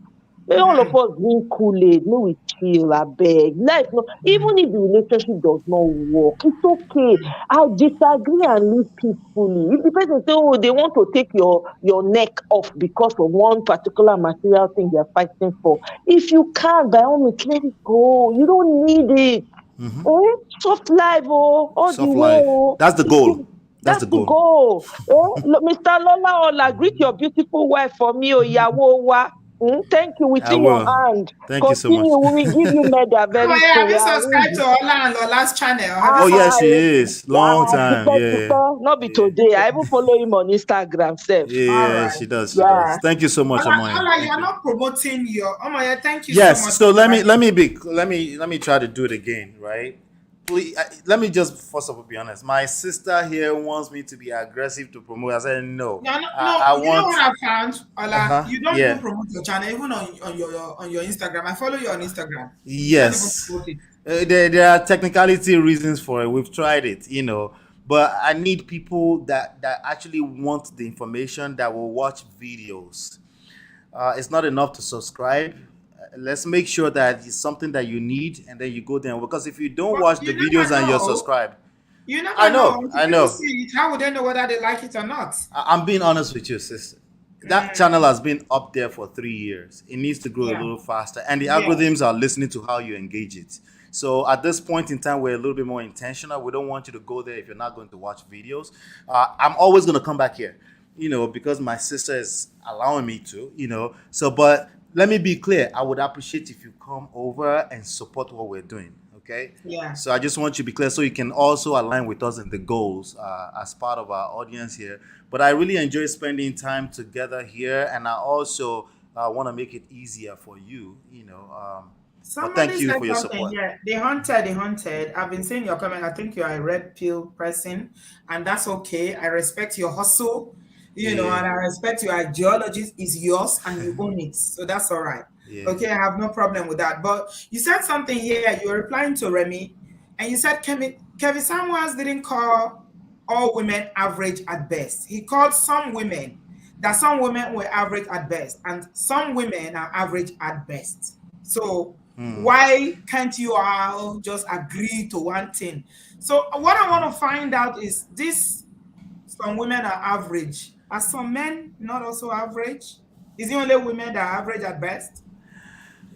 May all of us drink Kool-Aid, may we chill, I beg. Life, no, even if the relationship does not work, it's okay. I disagree and live peacefully. If the person say, oh, they want to take your neck off because of one particular material thing they're fighting for, if you can, by all means, let it go. You don't need it. Soft life, all the Soft way. life. That's the goal. That's That's the the goal. goal. Mr. Lola Ola, greet your beautiful wife for me, Ìyàwó wa. Thank you. It's I in your will. hand. Thank you so much. Continue. We will give you medal Oh very yeah, have soon. you We are subscribed ready. to Ola and Lola's channel? Have you Oh yeah, she subscribed? is. Long time. Yeah. Not be today. I even follow him on Instagram, self. All Yeah, right. she does. She Yeah. does. Thank you so much, Ola, Amoye. Ola, Thank you're you. not promoting your. Oh my, yeah, thank you so much Yes. So for let me inviting. let me try to do it again, right? Please, let me just first of all be honest. My sister here wants me to be aggressive to promote. I said no. No, no, I no. You know want. what I found, Ola? You don't even Yeah. promote your channel, even on your Instagram. I follow you on Instagram. You don't even Yes. promote it. There are technicality reasons for it. We've tried it, but I need people that actually want the information that will watch videos. It's not enough to subscribe. Let's make sure that it's something that you need, and then you go there. Because if you don't But watch the you never videos and you're know. subscribed, You I never know. know, If I people know. see it, how would they know whether they like it or not? I'm being honest with you, sister. That channel has been up there for 3 years. It needs to grow a Yeah. little faster, and the Yeah. algorithms are listening to how you engage it. So at this point in time, we're a little bit more intentional. We don't want you to go there if you're not going to watch videos. I'm always going to come back here, because my sister is allowing me to, So, but let me be clear. I would appreciate if you come over and support what we're doing. Okay. Yeah. So I just want you to be clear so you can also align with us in the goals as part of our audience here. But I really enjoy spending time together here, and I also want to make it easier for you. But thank Somebody you said for your something support. here. The hunted. I've been seeing your comment. I think you are a red pill person, and that's okay. I respect your hustle, and I Yeah. respect your ideology is yours and you own it. So that's all right. Yeah. Okay, I have no problem with that. But you said something here. You were replying to Remy, and you said Kevin Samuels didn't call all women average at best. He called some women were average at best, and some women are average at best. So why can't you all just agree to one thing? So what I want to find out is this: some women are average. Are some men not also average? Is it only women that are average at best?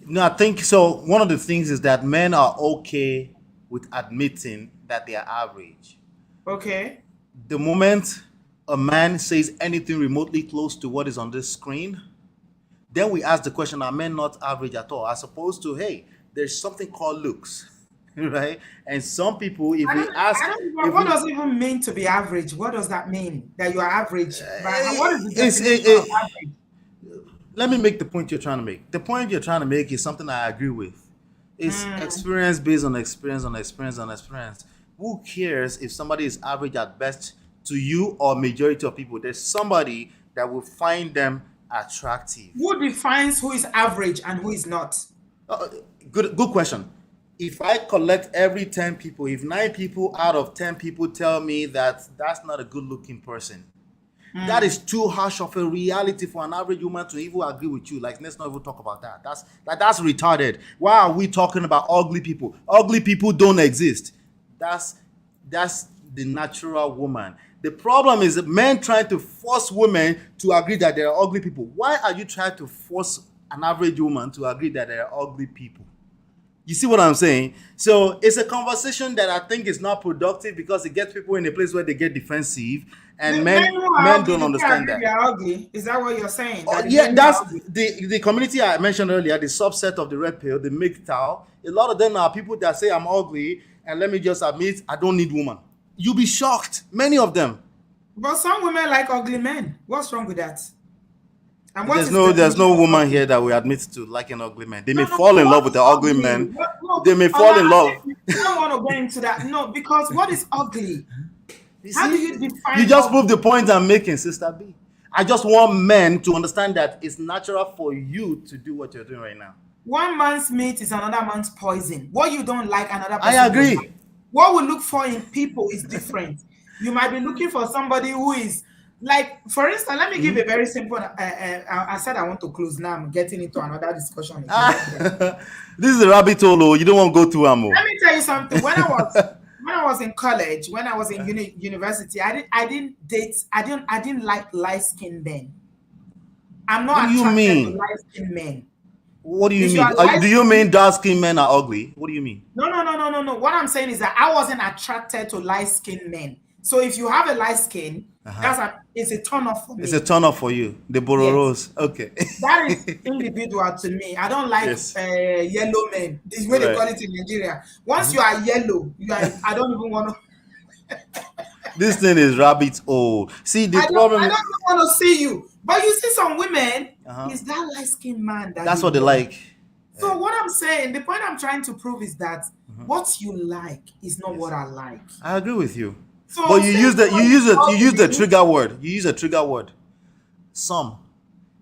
No, I think so. One of the things is that men are okay with admitting that they are average. Okay. The moment a man says anything remotely close to what is on this screen, then we ask the question, are men not average at all? As opposed to, hey, there's something called looks, right? And some people, if we ask, I don't know what does it even mean to be average. What does that mean? That you are average? What is the definition of average? Let me make the point you're trying to make. The point you're trying to make is something I agree with. It's experience based on experience on experience on experience. Who cares if somebody is average at best to you or majority of people? There's somebody that will find them attractive. Who defines who is average and who is not? Good question. If I collect every 10 people, if 9 people out of 10 people tell me that that's not a good looking person, that is too harsh of a reality for an average woman to even agree with you. Like, let's not even talk about that. That's retarded. Why are we talking about ugly people? Ugly people don't exist. That's the natural woman. The problem is that men trying to force women to agree that there are ugly people. Why are you trying to force an average woman to agree that there are ugly people? You see what I'm saying? So it's a conversation that I think is not productive because it gets people in a place where they get defensive, and men don't understand that. They're ugly. Is that what you're saying? Yeah, that's the community I mentioned earlier, the subset of the red pill, the MGTOW. A lot of them are people that say I'm ugly, and let me just admit I don't need woman. You'll be shocked. Many of them. But some women like ugly men. What's wrong with that? And there's no woman here that will admit to liking ugly men. They may fall in love with the ugly men. They may fall in love. I don't want to go into that. No, because what is ugly? How do you define? You just prove the point I'm making, Sister B. I just want men to understand that it's natural for you to do what you're doing right now. One man's meat is another man's poison. What you don't like, another person. I agree. Like. What we look for in people is different. You might be looking for somebody who is like, for instance, let me give a very simple. I said I want to close now. I'm getting into another discussion. This is a rabbit hole. You don't want to go to Amo. Let me tell you something. When I was in college, when I was in university, I didn't like light-skinned men. I'm not attracted to light-skinned men. What do you mean? Do you mean dark-skinned men are ugly? What do you mean? No. What I'm saying is that I wasn't attracted to light-skinned men. So if you have a light skin, it's a turn off for me. It's a turn off for you. The Bororos. Yes. Okay. That is individual to me. I don't like yellow men. This is what they call it in Nigeria. Once you are yellow, I don't even want to. This thing is rabbit hole. See, the problem. I don't want to see you. But you see some women, is that light-skinned man that's what they like. So what I'm saying, the point I'm trying to prove is that what you like is not what I like. I agree with you. So but you use the trigger word. You use a trigger word. Some.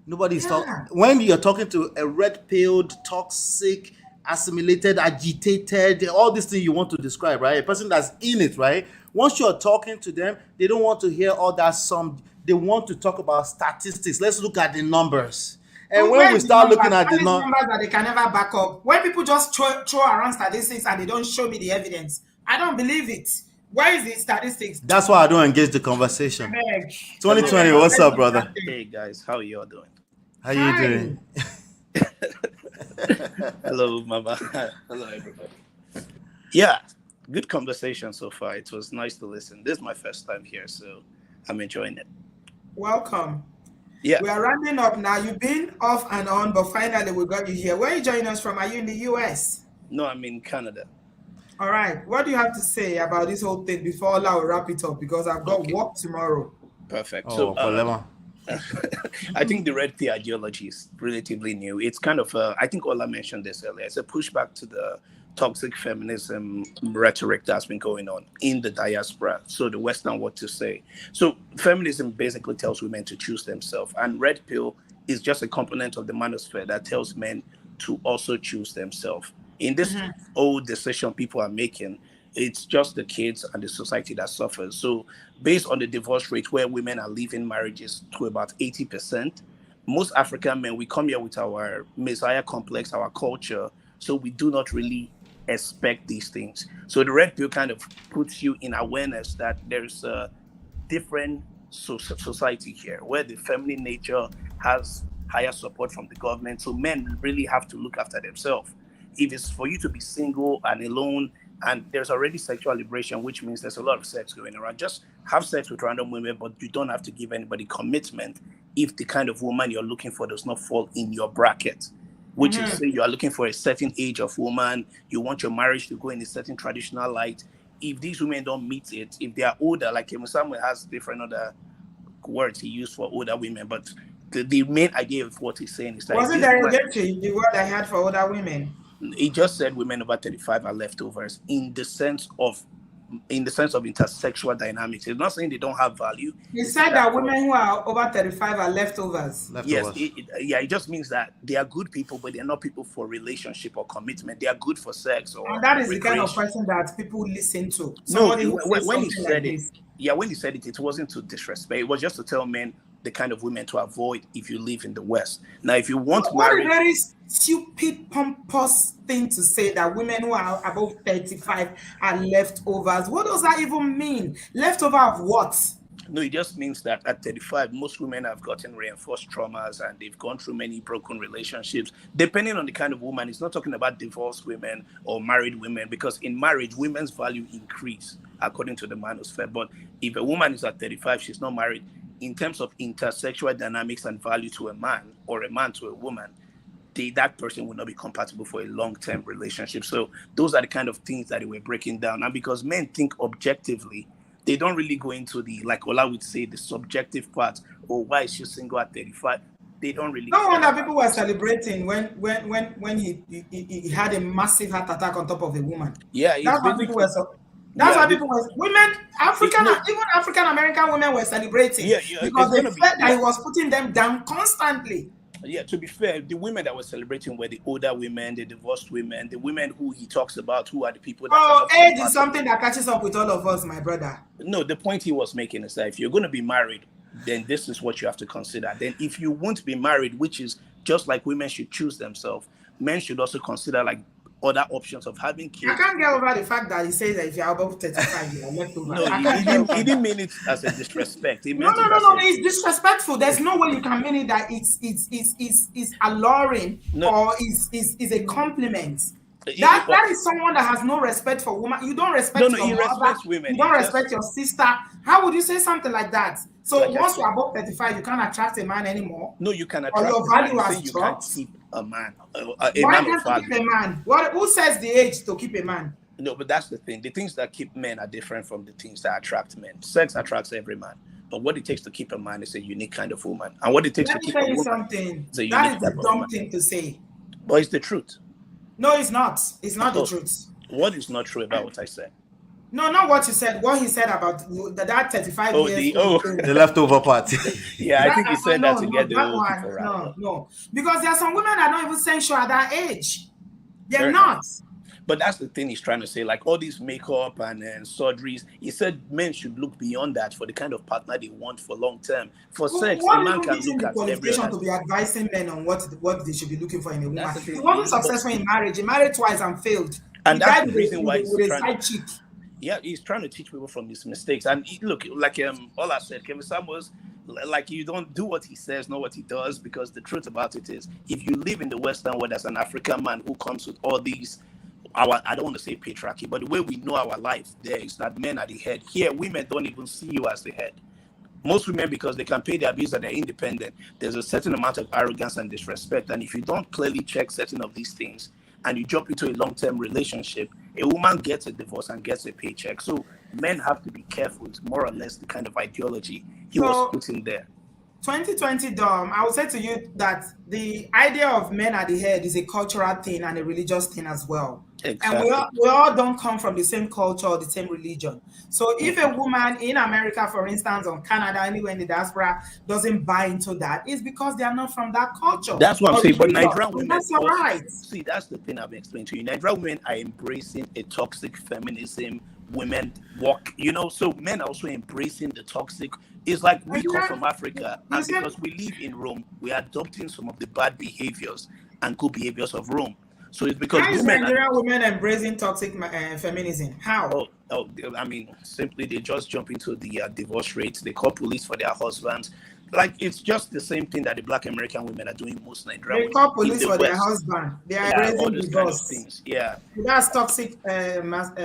Nobody's talking. When you're talking to a red-pilled, toxic, assimilated, agitated, all these things you want to describe, right? A person that's in it, right? Once you're talking to them, they don't want to hear all that some. They want to talk about statistics. Let's look at the numbers. And when we start looking at the numbers that they can never back up, when people just throw around statistics and they don't show me the evidence, I don't believe it. Where is the statistics? That's why I don't engage the conversation. 2020, what's up, brother? Hey guys, how are you all doing? How you doing? Hello, Mama. Hello, everybody. Yeah, good conversation so far. It was nice to listen. This is my first time here, so I'm enjoying it. Welcome. Yeah. We are rounding up now. You've been off and on, but finally we got you here. Where are you joining us from? Are you in the US? No, I'm in Canada. All right. What do you have to say about this whole thing before I will wrap it up? Because I've got work tomorrow. Perfect. So, I think the red pill ideology is relatively new. It's kind of, I think Ola mentioned this earlier. It's a pushback to the toxic feminism rhetoric that's been going on in the diaspora. So the Western, what to say. So feminism basically tells women to choose themselves. And red pill is just a component of the manosphere that tells men to also choose themselves. In this old decision people are making, it's just the kids and the society that suffers. So based on the divorce rate where women are leaving marriages to about 80%, most African men, we come here with our Messiah complex, our culture, so we do not really expect these things. So the red pill kind of puts you in awareness that there's a different society here where the feminine nature has higher support from the government. So men really have to look after themselves. If it's for you to be single and alone, and there's already sexual liberation, which means there's a lot of sex going around, just have sex with random women, but you don't have to give anybody commitment if the kind of woman you're looking for does not fall in your bracket, which is, say you are looking for a certain age of woman, you want your marriage to go in a certain traditional light. If these women don't meet it, if they are older, like Samuel has different other words he used for older women, but the main idea of what he's saying is that... Was it derogatory, the word I had for older women? He just said women over 35 are leftovers in the sense of intersexual dynamics. He's not saying they don't have value. He said that women who are over 35 are leftovers. Yes, it just means that they are good people, but they're not people for relationship or commitment. They are good for sex or... And that is the kind of person that people listen to. No, when he said it, when he said it, it wasn't to disrespect. It was just to tell men the kind of women to avoid if you live in the West. Now, if you want marriage... What a very stupid, pompous thing to say, that women who are above 35 are leftovers. What does that even mean? Leftover of what? No, it just means that at 35, most women have gotten reinforced traumas and they've gone through many broken relationships. Depending on the kind of woman, it's not talking about divorced women or married women, because in marriage, women's value increase according to the manosphere. But if a woman is at 35, she's not married, in terms of intersexual dynamics and value to a man or a man to a woman, that person will not be compatible for a long-term relationship. So those are the kind of things that we're breaking down. And because men think objectively, they don't really go into the, like Ola would say, the subjective part, or why is she single at 35? They don't really... No wonder people were celebrating when he had a massive heart attack on top of a woman. Yeah, that's why people were women, even African American women were celebrating, because they felt that he was putting them down constantly. Yeah, to be fair, the women that were celebrating were the older women, the divorced women, the women who he talks about, who are the people that... age is something that catches up with all of us, my brother. No, the point he was making is that if you're going to be married, then this is what you have to consider. Then if you won't be married, which is just like women should choose themselves, men should also consider like other options of having kids. I can't get over the fact that he says that if you're above 35, you're leftover. No, he didn't mean it as a disrespect. No, it's disrespectful. There's no way you can mean it that it's alluring or is a compliment. That is someone that has no respect for women. You don't respect your mother. Women. You don't respect your sister. How would you say something like that? So once you're above 35, you can't attract a man anymore. No, you can attract your value has you dropped. can't keep a man. Why can't you keep a man? Who says the age to keep a man? No, but that's the thing. The things that keep men are different from the things that attract men. Sex attracts every man. But what it takes to keep a man is a unique kind of woman. And what it takes to keep a woman is a unique that is type a of dumb woman. thing to say. But it's the truth. No, it's not. It's not the truth. What is not true about what I said? No, not what you said. What he said about that 35 years. The leftover part. Yeah, I think he said that to get the old people right. No. Because there are some women that are not even sensual at that age. They're not. But that's the thing he's trying to say. Like all these makeup and surgeries, he said men should look beyond that for the kind of partner they want for long term. For sex, a man can look at qualification to be advising men on what they should be looking for in a woman. He wasn't successful in marriage. He married twice and failed. And that's the reason why he's trying to... Yeah, he's trying to teach people from his mistakes. And look, like all I said, Kevin Samuels, like you don't do what he says, not what he does, because the truth about it is, if you live in the Western world as an African man who comes with all these, I don't want to say patriarchy, but the way we know our life there is that men are the head. Here, women don't even see you as the head. Most women, because they can pay their bills and they're independent, there's a certain amount of arrogance and disrespect. And if you don't clearly check certain of these things, and you jump into a long-term relationship, a woman gets a divorce and gets a paycheck. So men have to be careful. It's more or less the kind of ideology he was putting there. 2020, Dom, I would say to you that the idea of men at the head is a cultural thing and a religious thing as well. Exactly. And we all don't come from the same culture or the same religion. So if a woman in America, for instance, or Canada, anywhere in the diaspora, doesn't buy into that, it's because they are not from that culture. That's what I'm saying. But Nigerian women, that's all right. See, that's the thing I've explained to you. Nigerian women are embracing a toxic feminism. Women walk, so men are also embracing the toxic. It's like we come from Africa, and because we live in Rome, we are adopting some of the bad behaviors and good behaviors of Rome. So it's because Nigerian women embracing toxic feminism. How? I mean, simply they just jump into the divorce rates. They call police for their husbands. like it's just the same thing that the Black American women are doing in most Nigerian They women call in police the for their West. husband. They are Yeah, all raising those kind of divorce. things. Yeah. That's toxic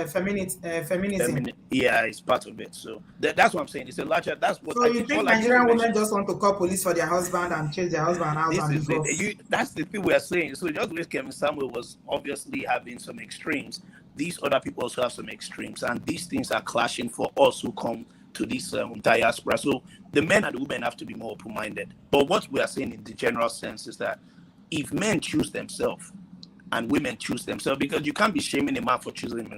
feminism. Yeah, it's part of it. So that's what I'm saying. It's a larger. That's what So I you think. think All I just Nigerian women mentioned. just want to call police for their husband and chase their husband out This and is it. divorce? That's the thing we are saying. So just because Kevin Samuel was obviously having some extremes, these other people also have some extremes, and these things are clashing for us who come to this diaspora. So the men and the women have to be more open-minded. But what we are saying in the general sense is that if men choose themselves and women choose themselves, because you can't be shaming a man for choosing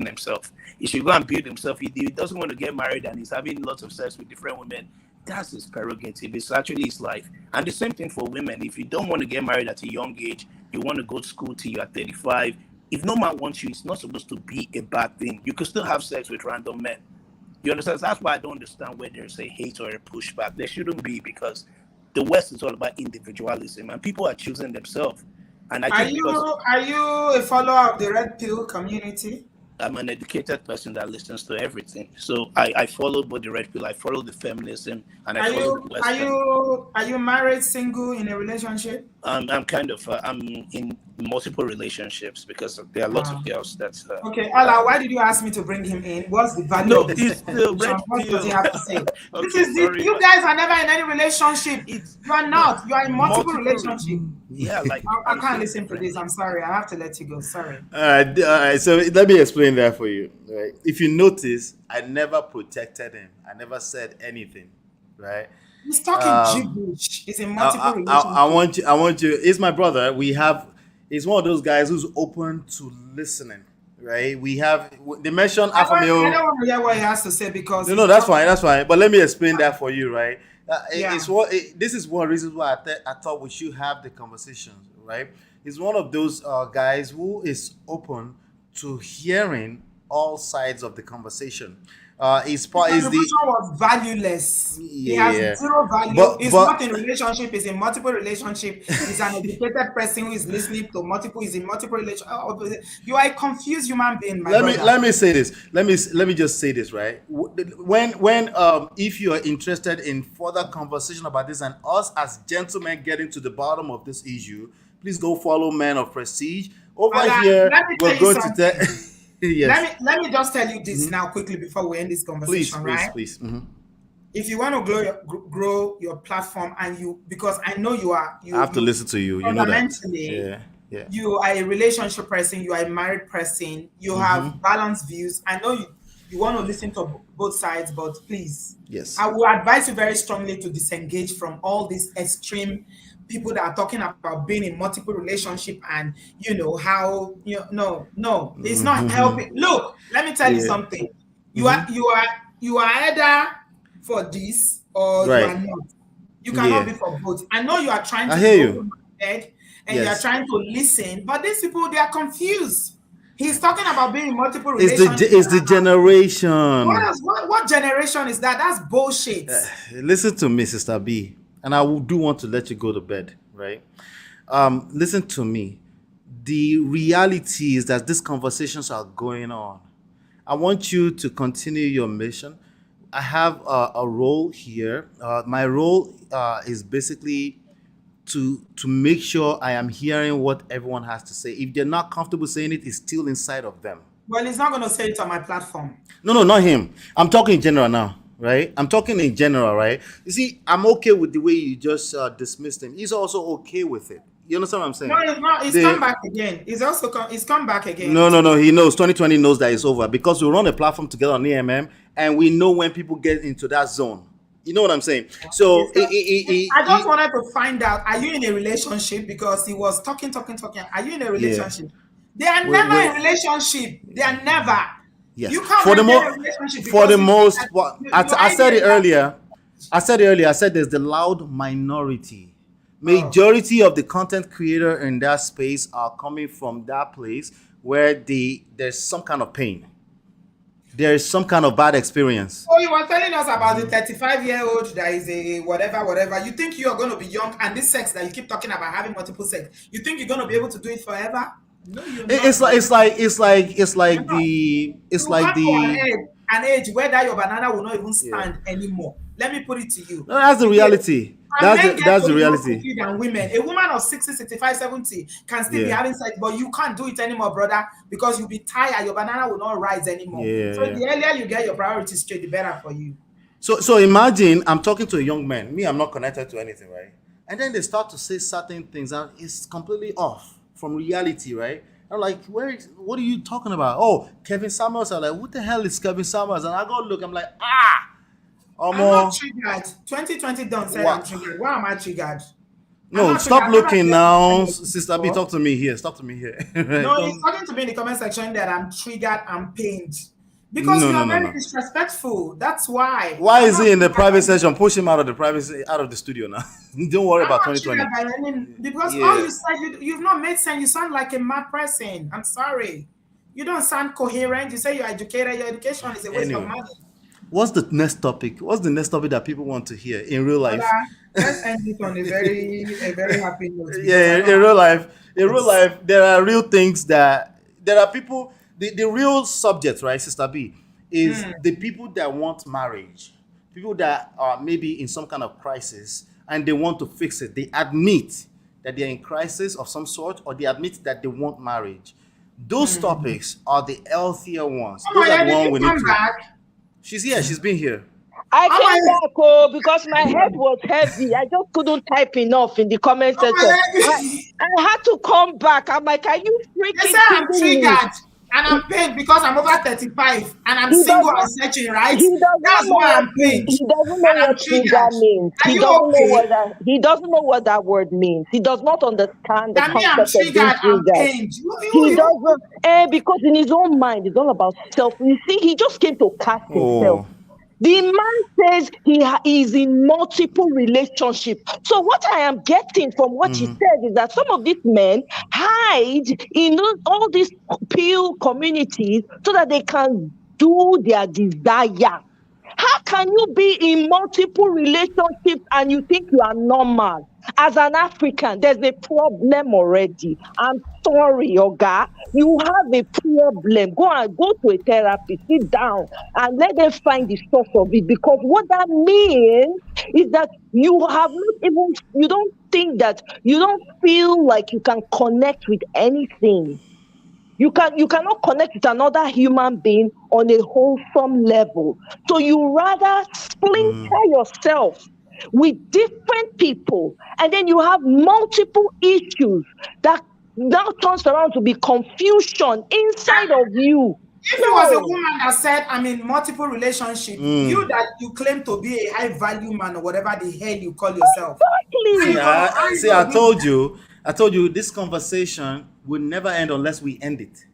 himself. He should go and build himself. If he doesn't want to get married and he's having lots of sex with different women, that's his prerogative. It's actually his life. And the same thing for women. If you don't want to get married at a young age, you want to go to school till you're 35. If no man wants you, it's not supposed to be a bad thing. You can still have sex with random men. You understand? That's why I don't understand where there's a hate or a pushback. There shouldn't be, because the West is all about individualism and people are choosing themselves. And I think are you a follower of the red pill community? I'm an educated person that listens to everything. So I follow both the red pill, I follow the feminism, and I follow the Western. Are you married, single, in a relationship? I'm kind of I'm in multiple relationships because there are lots of girls that. Okay, Ola, why did you ask me to bring him in? What's the value No, of this? it's the red What does he pill. have to say? Okay, You guys are never in any relationship. You are not. You are in multiple relationships. Yeah, like I can't listen to this. I'm sorry. I have to let you go. Sorry. All right. So let me explain that for you. Right? If you notice, I never protected him. I never said anything. Right? He's talking gibberish. He's in multiple relationships. I want you. He's my brother. He's one of those guys who's open to listening. Right? They mentioned alpha male. I don't want to hear what he has to say because No, that's fine. That's fine. But let me explain that for you, right? Yeah. This is one reason why I thought we should have the conversations, right? He's one of those guys who is open to hearing all sides of the conversation. The conversation was valueless. He has zero value. He's not in relationship. He's in multiple relationship. He's an educated person who is listening to multiple. He's in multiple relationship. You are a confused human being, my brother. Let me say this. Let me just say this, right? When if you are interested in further conversation about this and us as gentlemen getting to the bottom of this issue, please go follow Men of Prestige over here. We're going to tell. Yes. Let me just tell you this now quickly before we end this conversation, please. Mm-hmm. If you want to grow your platform because I know I have to listen to you. You know that. Yeah. You are a relationship person. You are a married person. You have balanced views. I know you want to listen to both sides, but please, yes, I will advise you very strongly to disengage from all these extreme people that are talking about being in multiple relationship and how no, it's not helping. Look, let me tell you something. You are either for this or you are not. You cannot be for both. I know you are trying to go to bed and you are trying to listen, but these people, they are confused. He's talking about being in multiple relationships. It's the generation. What generation is that? That's bullshit. Listen to me, Sister B. And I do want to let you go to bed, right? Listen to me. The reality is that these conversations are going on. I want you to continue your mission. I have a role here. My role is basically to make sure I am hearing what everyone has to say. If they're not comfortable saying it, it's still inside of them. Well, he's not going to say it on my platform. No, not him. I'm talking in general now. Right? I'm talking in general, right? You see, I'm okay with the way you just dismissed him. He's also okay with it. You understand what I'm saying? No, he's not. He's come back again. He's come back again. No. He knows. 2020 knows that it's over because we run a platform together on AMM and we know when people get into that zone. You know what I'm saying? So I just wanted to find out, are you in a relationship? Because he was talking. Are you in a relationship? Yeah. They are never in a relationship. They are never. Yes. You can't I said it earlier. I said there's the loud minority. Majority of the content creator in that space are coming from that place where there's some kind of pain. There is some kind of bad experience. Oh, you were telling us about the 35-year-old that is a whatever. You think you are going to be young and this sex that you keep talking about, having multiple sex, you think you're going to be able to do it forever? No, it's like an age where that your banana will not even stand anymore. Let me put it to you. No, that's the reality. And That's men the get that's the way more reality. fulfilled than women. A woman of 60, 65, 70 can still be Yeah. having sex, but you can't do it anymore, brother, because you'll be tired. Your banana will not rise anymore. Yeah, So the earlier you get your priorities straight, the better for you. So imagine I'm talking to a young man. Me, I'm not connected to anything, right? And then they start to say certain things and it's completely off from reality, right? I'm like, what are you talking about? Oh, Kevin Samuels. I'm like, what the hell is Kevin Samuels? And I go look, I'm like, I'm not triggered. 2020 done said I'm triggered. Why am I triggered? No, stop looking now. Sister B, talk to me here. Stop to me here. No, he's talking to me in the comment section that I'm triggered and pained. Because you are very disrespectful. That's why. Why is he in the private session? Push him out of the studio now. Don't worry about 2020. Because all you said, you've not made sense. You sound like a mad person. I'm sorry. You don't sound coherent. You say you're educated. Your education is a waste of money. What's the next topic? What's the next topic that people want to hear in real life? Let's end it on a very happy note. Yeah, in real life, there are real things that there are people. The real subject, right, Sister B, is the people that want marriage, people that are maybe in some kind of crisis and they want to fix it. They admit that they're in crisis of some sort, or they admit that they want marriage. Those topics are the healthier ones. Those are the ones we need to. She's here. She's been here. I came back because my head was heavy. I just couldn't type enough in the comment section. I had to come back. I'm like, are you freaking I'm triggered and I'm pained because I'm over 35 and I'm single and searching, right? That's why I'm pained. He doesn't know what trigger means. He doesn't know what that word means. He does not understand the concept of being triggered. He doesn't, because in his own mind, it's all about self. You see, he just came to cast himself. The man says he is in multiple relationships. So what I am getting from what he said is that some of these men hide in all these pill communities so that they can do their desire. How can you be in multiple relationships and you think you are normal? As an African, there's a problem already. I'm sorry, Oga. You have a problem. Go to a therapist, sit down, and let them find the source of it. Because what that means is that you don't feel like you can connect with anything. You cannot connect with another human being on a wholesome level. So you rather splinter yourself with different people, and then you have multiple issues that now turns around to be confusion inside of you. If it was a woman that said, I'm in multiple relationships, you claim to be a high value man or whatever the hell you call yourself. Exactly. I told you this conversation will never end unless we end it.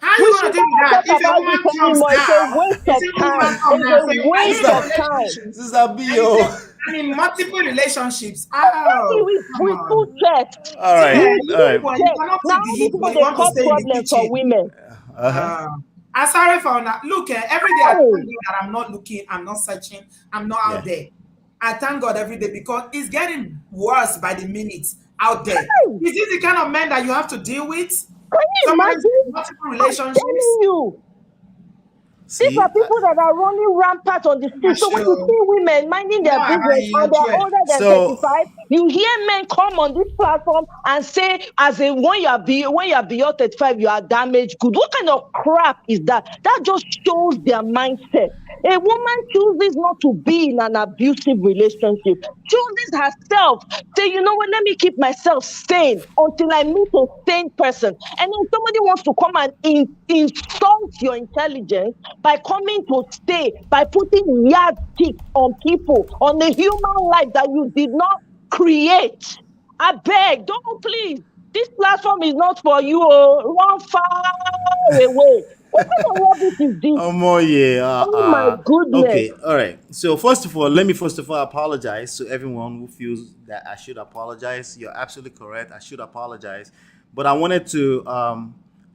How are you going to do that? If a woman comes down, it's a waste of time. This is a bio. I mean, multiple relationships. We put checks. All right. Now this is the cause problem for women. I'm sorry for that. Look, every day I thank God that I'm not looking, I'm not searching, I'm not out there. I thank God every day because it's getting worse by the minutes out there. Is this the kind of men that you have to deal with? Can you imagine? Multiple relationships. I'm telling you. These are people that are running rampant on the street. So when you see women minding their business and they're older than 35, you hear men come on this platform and say, when you are beyond 35, you are damaged good. What kind of crap is that? That just shows their mindset. A woman chooses not to be in an abusive relationship, chooses herself, say, you know what, let me keep myself sane until I meet a sane person. And then somebody wants to come and insult your intelligence by coming to stay, by putting yardsticks on people, on a human life that you did not create. I beg, don't please. This platform is not for you. Run far away. What kind of rubbish is this? Oh my goodness. Okay, all right. So first of all, let me apologize to everyone who feels that I should apologize. You're absolutely correct. I should apologize. But I wanted to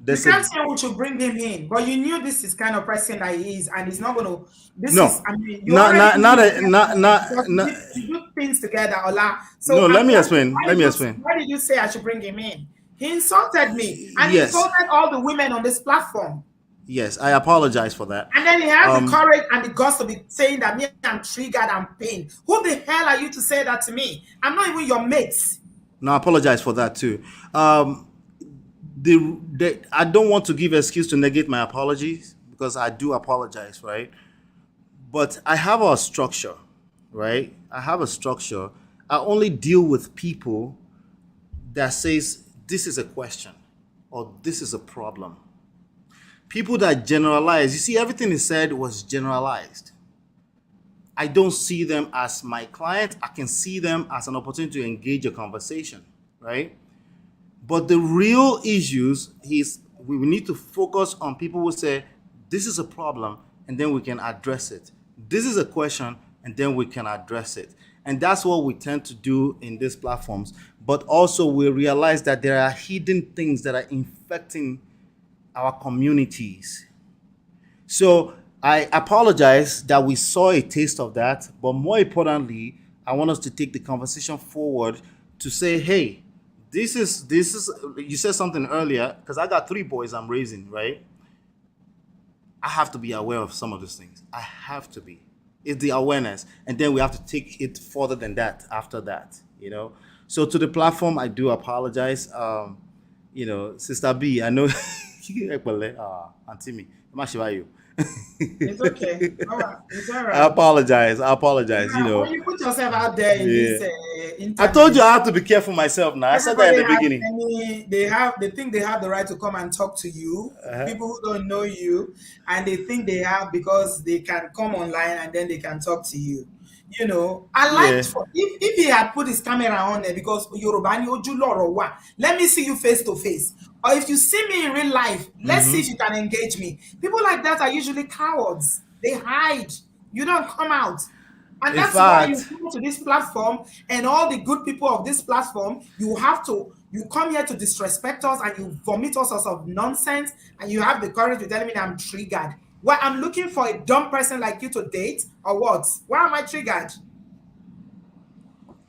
you can't say we should bring him in, but you knew this is kind of person that he is, and he's not going to. You do things together, Ola. So no, let me explain. Why did you say I should bring him in? He insulted me, and he insulted all the women on this platform. Yes, I apologize for that. And then he has the courage and the guts to be saying that me, I'm triggered and pained. Who the hell are you to say that to me? I'm not even your mates. No, I apologize for that too. I don't want to give excuse to negate my apologies because I do apologize, right? But I have a structure, right? I have a structure. I only deal with people that says this is a question or this is a problem. People that generalize, you see, everything he said was generalized. I don't see them as my client. I can see them as an opportunity to engage a conversation, right? But the real issues is we need to focus on people who say, this is a problem, and then we can address it. This is a question, and then we can address it. And that's what we tend to do in these platforms. But also we realize that there are hidden things that are infecting our communities. So I apologize that we saw a taste of that, but more importantly, I want us to take the conversation forward to say, hey, this is you said something earlier, because I got 3 boys I'm raising, right? I have to be aware of some of these things. I have to be. It's the awareness. And then we have to take it further than that after that, you know? So to the platform, I do apologize. Sister B, I know Auntie me. It's okay. All right. It's all right. I apologize. Yeah, when you put yourself out there in this internet, I told you I have to be careful myself now. I said that in the beginning. They think they have the right to come and talk to you, people who don't know you, and they think they have because they can come online and then they can talk to you. You know, I liked if he had put his camera on there because Yorubani Ojuloro, let me see you face to face. Or if you see me in real life, let's see if you can engage me. People like that are usually cowards. They hide. You don't come out. And that's why you come to this platform and all the good people of this platform, you come here to disrespect us and you vomit all sorts of nonsense and you have the courage to tell me that I'm triggered. Well, I'm looking for a dumb person like you to date or what? Why am I triggered?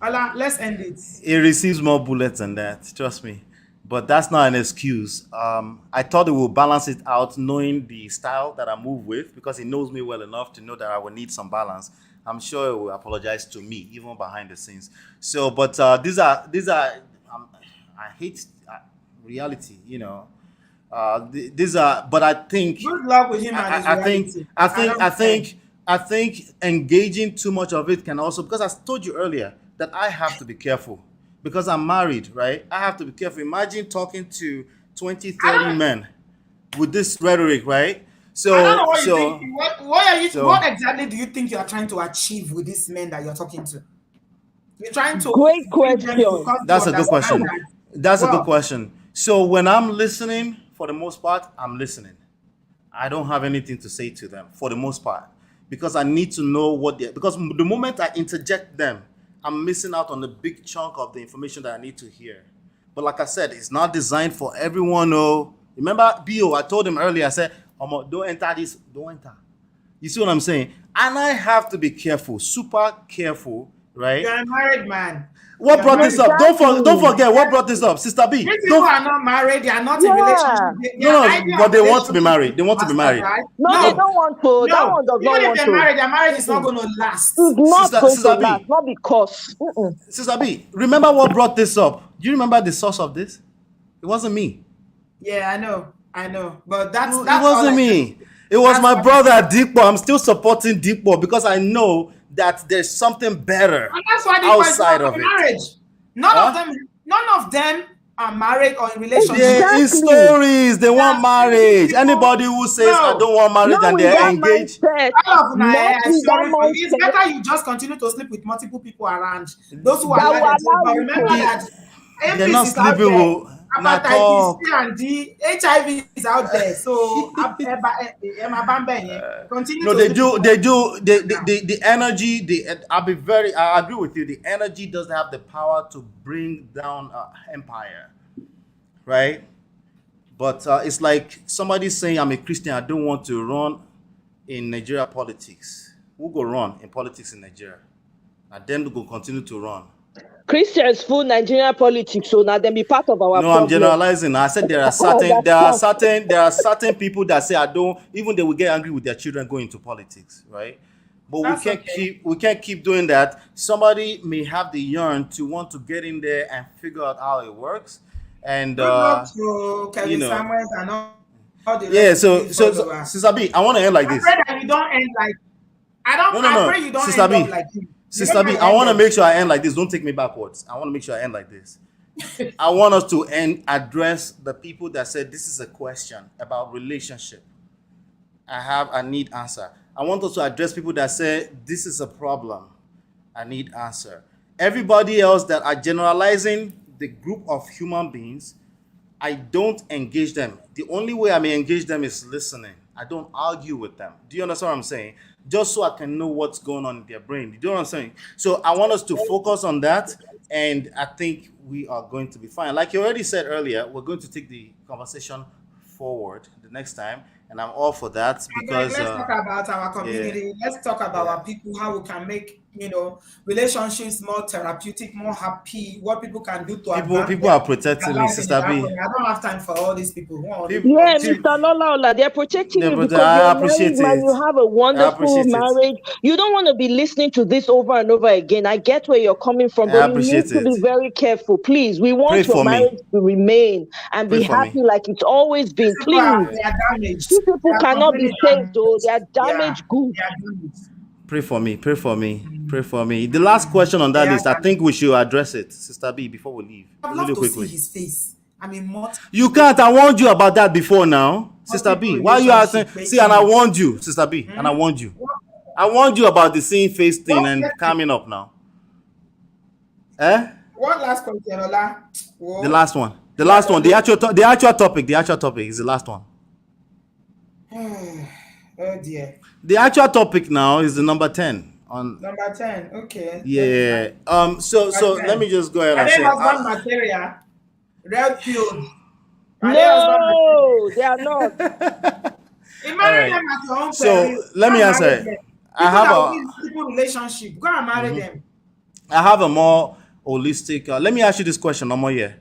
Ola, let's end it. It receives more bullets than that, trust me. But that's not an excuse. I thought it will balance it out knowing the style that I move with because he knows me well enough to know that I will need some balance. I'm sure he will apologize to me, even behind the scenes. So, but these are I hate reality, you know. These are, but I think good luck with him and his reality. I think engaging too much of it can also, because I told you earlier that I have to be careful because I'm married, right? I have to be careful. Imagine talking to 20, 30 men with this rhetoric, right? So, I don't know what you think. What exactly do you think you are trying to achieve with these men that you're talking to? You're trying to great question. That's a good question. That's a good question. So when I'm listening, for the most part, I'm listening. I don't have anything to say to them for the most part because I need to know what they, because the moment I interject them, I'm missing out on a big chunk of the information that I need to hear. But like I said, it's not designed for everyone. Oh, remember B.O., I told him earlier, I said, don't enter this, don't enter. You see what I'm saying? And I have to be careful, super careful, right? You're a married man. What brought this up? Don't forget what brought this up, Sister B. These people are not married. They are not in relationship. No, but they want to be married. They want to be married. No, they don't want to. That one does not want to. Even if they're married, their marriage is not going to last. It's not going to last. Not because. Sister B, remember what brought this up? Do you remember the source of this? It wasn't me. Yeah, I know. But that's it wasn't me. It was my brother Dikbo. I'm still supporting Dikbo because I know that there's something better and that's why outside of it. Marriage. None of them are married or in relationship. They're in stories. They want marriage. Anybody who says I don't want marriage and they're engaged. It's better you just continue to sleep with multiple people around. Those who are like but remember that they're not sleeping. Hepatitis C and D, HIV is out there. So continue. No, they do. The energy. I agree with you. The energy doesn't have the power to bring down empire, right? But it's like somebody saying, "I'm a Christian. I don't want to run in Nigeria politics." Who go run in politics in Nigeria? And then we go continue to run. Christians full Nigerian politics, so now them be part of our No, I'm problem. generalizing. I said there are certain people that say I don't, even they will get angry with their children going into politics, right? But we can't keep doing that. Somebody may have the yearn to want to get in there and figure out how it works, and Good luck to Kevin Samuels and all the yeah. rest So of followers. Sister B, I want to end like this. I pray that you don't end like I pray you don't Sister end B, up like him. Sister B, I want to make sure I end like this. Don't take me backwards. I want to make sure I end like this. I want us to address the people that said this is a question about relationship. I need answer. I want us to address people that say this is a problem. I need answer. Everybody else that are generalizing the group of human beings, I don't engage them. The only way I may engage them is listening. I don't argue with them. Do you understand what I'm saying? Just so I can know what's going on in their brain. You know what I'm saying? So I want us to focus on that, and I think we are going to be fine. Like you already said earlier, we're going to take the conversation forward the next time, and I'm all for that because let's talk about our community. Yeah. Let's talk about our people, how we can make relationships more therapeutic, more happy. What people can do to people are protecting me, Sister B. I don't have time for all these people. Yeah, Mr. Lola, they're protecting you because you're married, man. You have a wonderful marriage. You don't want to be listening to this over and over again. I get where you're coming from, but you need to be very careful. Please, we want your marriage to remain and be happy like it's always been. Please. They are damaged. These people cannot be saved, though. They are damaged goods. Pray for me. Pray for me. Pray for me. The last question on that list, I think we should address it, Sister B, before we leave. I'd love to see his face. I mean, you can't. I warned you about that before now, Sister B. Why are you asking? See, and I warned you, Sister B, and I warned you. I warned you about the seeing face thing and coming up now. What last question, Ola? The last one. The last one. The actual topic. The actual topic is the last one. Oh dear. The actual topic now is the number 10. On number 10, okay. Yeah. So let me just go ahead and say. Husband material. Red pill. No, they are not. Marry them at your own so let me answer. I have a relationship. Go and marry them. I have a more holistic. Let me ask you this question, no more here.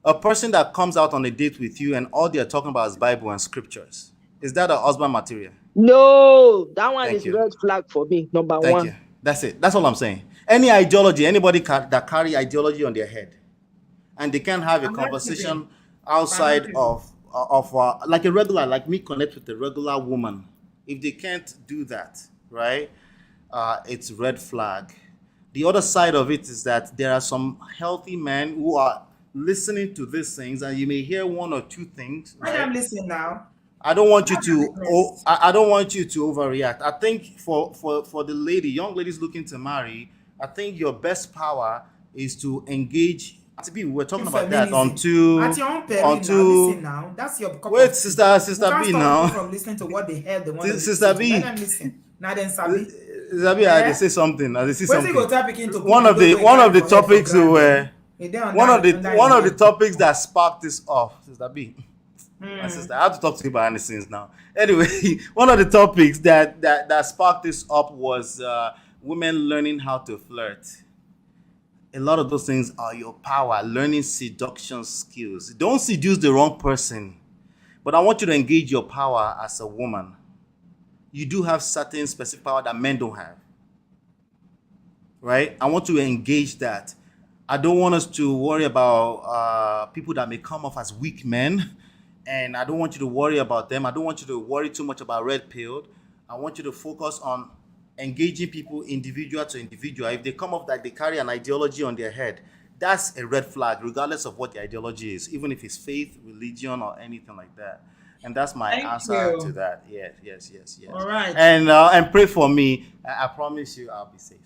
A person that comes out on a date with you and all they're talking about is Bible and scriptures. Is that a husband material? No, that one is red flag for me. Number one. Thank you. That's it. That's all I'm saying. Any ideology, anybody that carry ideology on their head, and they can have a conversation outside of like a regular, like me connect with a regular woman. If they can't do that, right, it's red flag. The other side of it is that there are some healthy men who are listening to these things, and you may hear one or two things. Right? I am listening now. I don't want you to. I don't want you to overreact. I think for the young ladies looking to marry, I think your best power is to engage. We're talking about that on two. At your own peril, listen now. That's your. Wait, sister B now. From listening to what they heard, they want Sister B. Let them listen. Now then, Sabi. Sister B, I say something. I say something. One of the topics were. One of the topics that sparked this off, Sister B. My sister, I have to talk to you behind the scenes now. Anyway, one of the topics that sparked this up was women learning how to flirt. A lot of those things are your power, learning seduction skills. Don't seduce the wrong person, but I want you to engage your power as a woman. You do have certain specific power that men don't have, right? I want to engage that. I don't want us to worry about people that may come off as weak men. And I don't want you to worry about them. I don't want you to worry too much about red pill. I want you to focus on engaging people individual to individual. If they come off that they carry an ideology on their head, that's a red flag, regardless of what the ideology is, even if it's faith, religion, or anything like that. And that's my answer to that. Yes. All right. And pray for me. I promise you I'll be safe.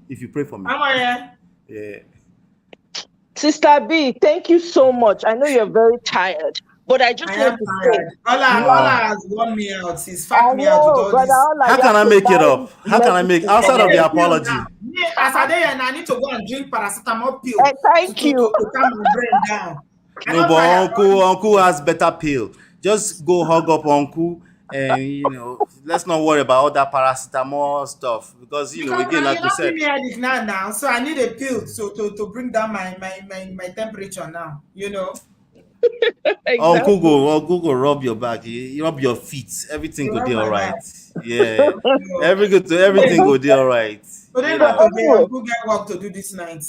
If you pray for me. How are you? Yeah. Sister B, thank you so much. I know you're very tired. But I just want to say, Ola has won me out. He's fucked me out with all this. How can I make it up? How can I make outside of the apology? As I day and I need to go and drink paracetamol pill. Thank you. To calm my brain down. No, but uncle has better pill. Just go hug up uncle And let's not worry about all that paracetamol stuff because Because again, now like you're we not said. giving me headache now, so I need a pill to bring down my temperature now, Oh, Exactly. Google, rub your back, you rub your feet, everything You go rub there all my back. right. Yeah, everything Today, go there all right. today You not know. today, So, I'm going to get work to do this night.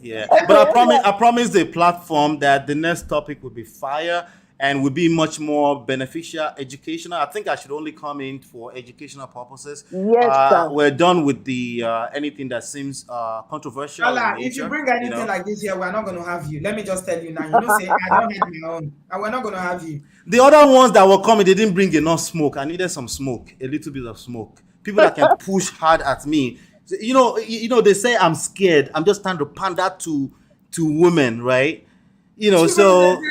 Yeah. But I promise the platform that the next topic will be fire and will be much more beneficial, educational. I think I should only come in for educational purposes. yes, sir. We're done with the anything that seems controversial in Allah, if you nature. bring anything like this here, we're not going to have you. Let me just tell you now. Say, I don't have my own, and we're not going to have you. The other ones that were coming, they didn't bring enough smoke. I needed some smoke, a little bit of smoke. People that can push hard at me. They say I'm scared. I'm just trying to pander to women, right? So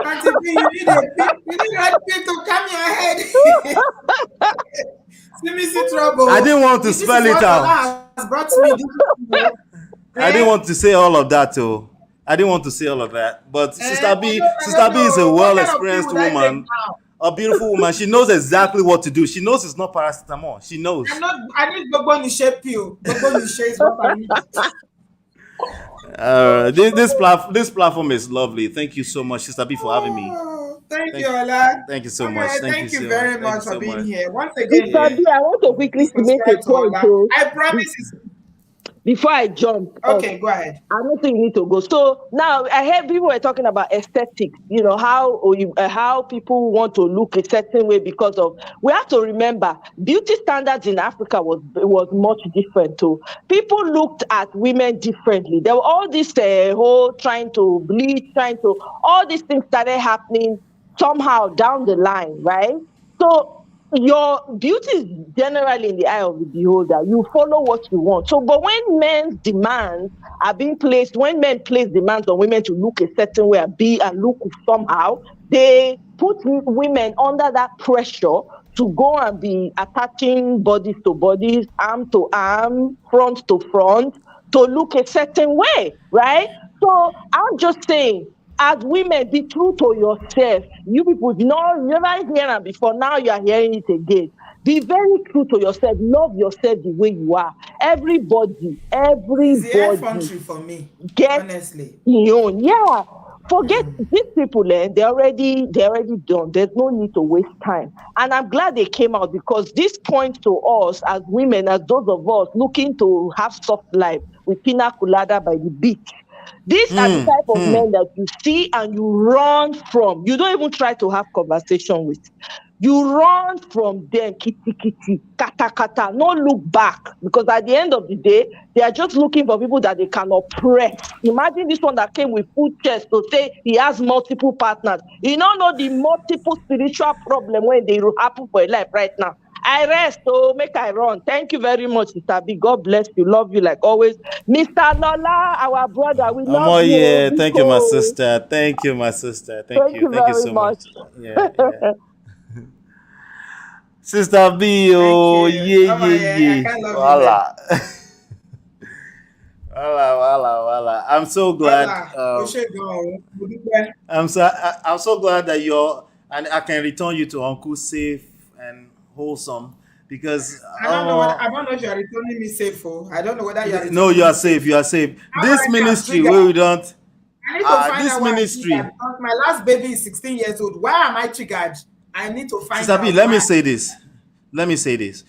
Auntie B, you need a pill to calm your head. See me see I trouble. didn't want to If this spell is it what out. Allah has brought me, I didn't eh? want to say all of that, though. I didn't want to say all of that. But I Sister don't B is a know. What kind of pill well-experienced would I take woman, now? a beautiful woman. She knows exactly what to do. She knows it's not paracetamol. She knows. I need Gogo Nishe pill. Gogo Nishe is what I need. This platform is lovely. Thank you so much, Sister B, for having me. Oh, thank you, Thank, Allah. thank you so much. Okay, Thank you thank you so much. very Thank you much for so being much. here. Once again, Mr. Yeah. B, I want to quickly please make a subscribe to point. Allah. So, I promise it's before I jump off, okay. Go ahead. I don't think you need to go. So now I heard people were talking about aesthetics. How people want to look a certain way because of. We have to remember beauty standards in Africa was much different too. People looked at women differently. There were all this whole trying to bleach, all these things started happening somehow down the line, right? So your beauty is generally in the eye of the beholder. You follow what you want. So, but when men's demands are being placed, when men place demands on women to look a certain way and be and look somehow, they put women under that pressure to go and be attaching bodies to bodies, arm to arm, front to front, to look a certain way, right? So I'm just saying, as women, be true to yourself. You people, you never hear it before. Now you are hearing it again. Be very true to yourself. Love yourself the way you are. It's the air Everybody country for me, get honestly. your own. Yeah. Forget these people, they're already done. There's no need to waste time. And I'm glad they came out because this points to us as women, as those of us looking to have soft life with pina colada by the beach. These are the type of men that you see and you run from. You don't even try to have conversation with. You run from them, kitty kitty, kata kata, no look back. Because at the end of the day, they are just looking for people that they can oppress. Imagine this one that came with full chest to say he has multiple partners. You don't know the multiple spiritual problem when they happen for your life right now. I rest, so make I run. Thank you very much, Mr. B. God bless you. Love you like always. Mr. Lola, our brother, we love you. Yeah. Thank you, my Biko. sister. Thank you, my sister. Thank Thank you. you Thank you very so much. much. Yeah. Sister B, Thank oh, you. yeah, Oh my, yeah, I yeah. can't love you less. Voila. Voila. I'm so glad. Allah, Oshegun, I'm so glad that and I can return you to Uncle safe and wholesome because I don't know if you are returning me safe. I don't know whether you are no, returning you me are safe. safe. You are safe. How This I am ministry triggered. where we don't. I need to find This out why I'm triggered ministry. because my last baby is 16 years old. Why am I triggered? I need to find Sister B, out let me why. say this. Let me say this.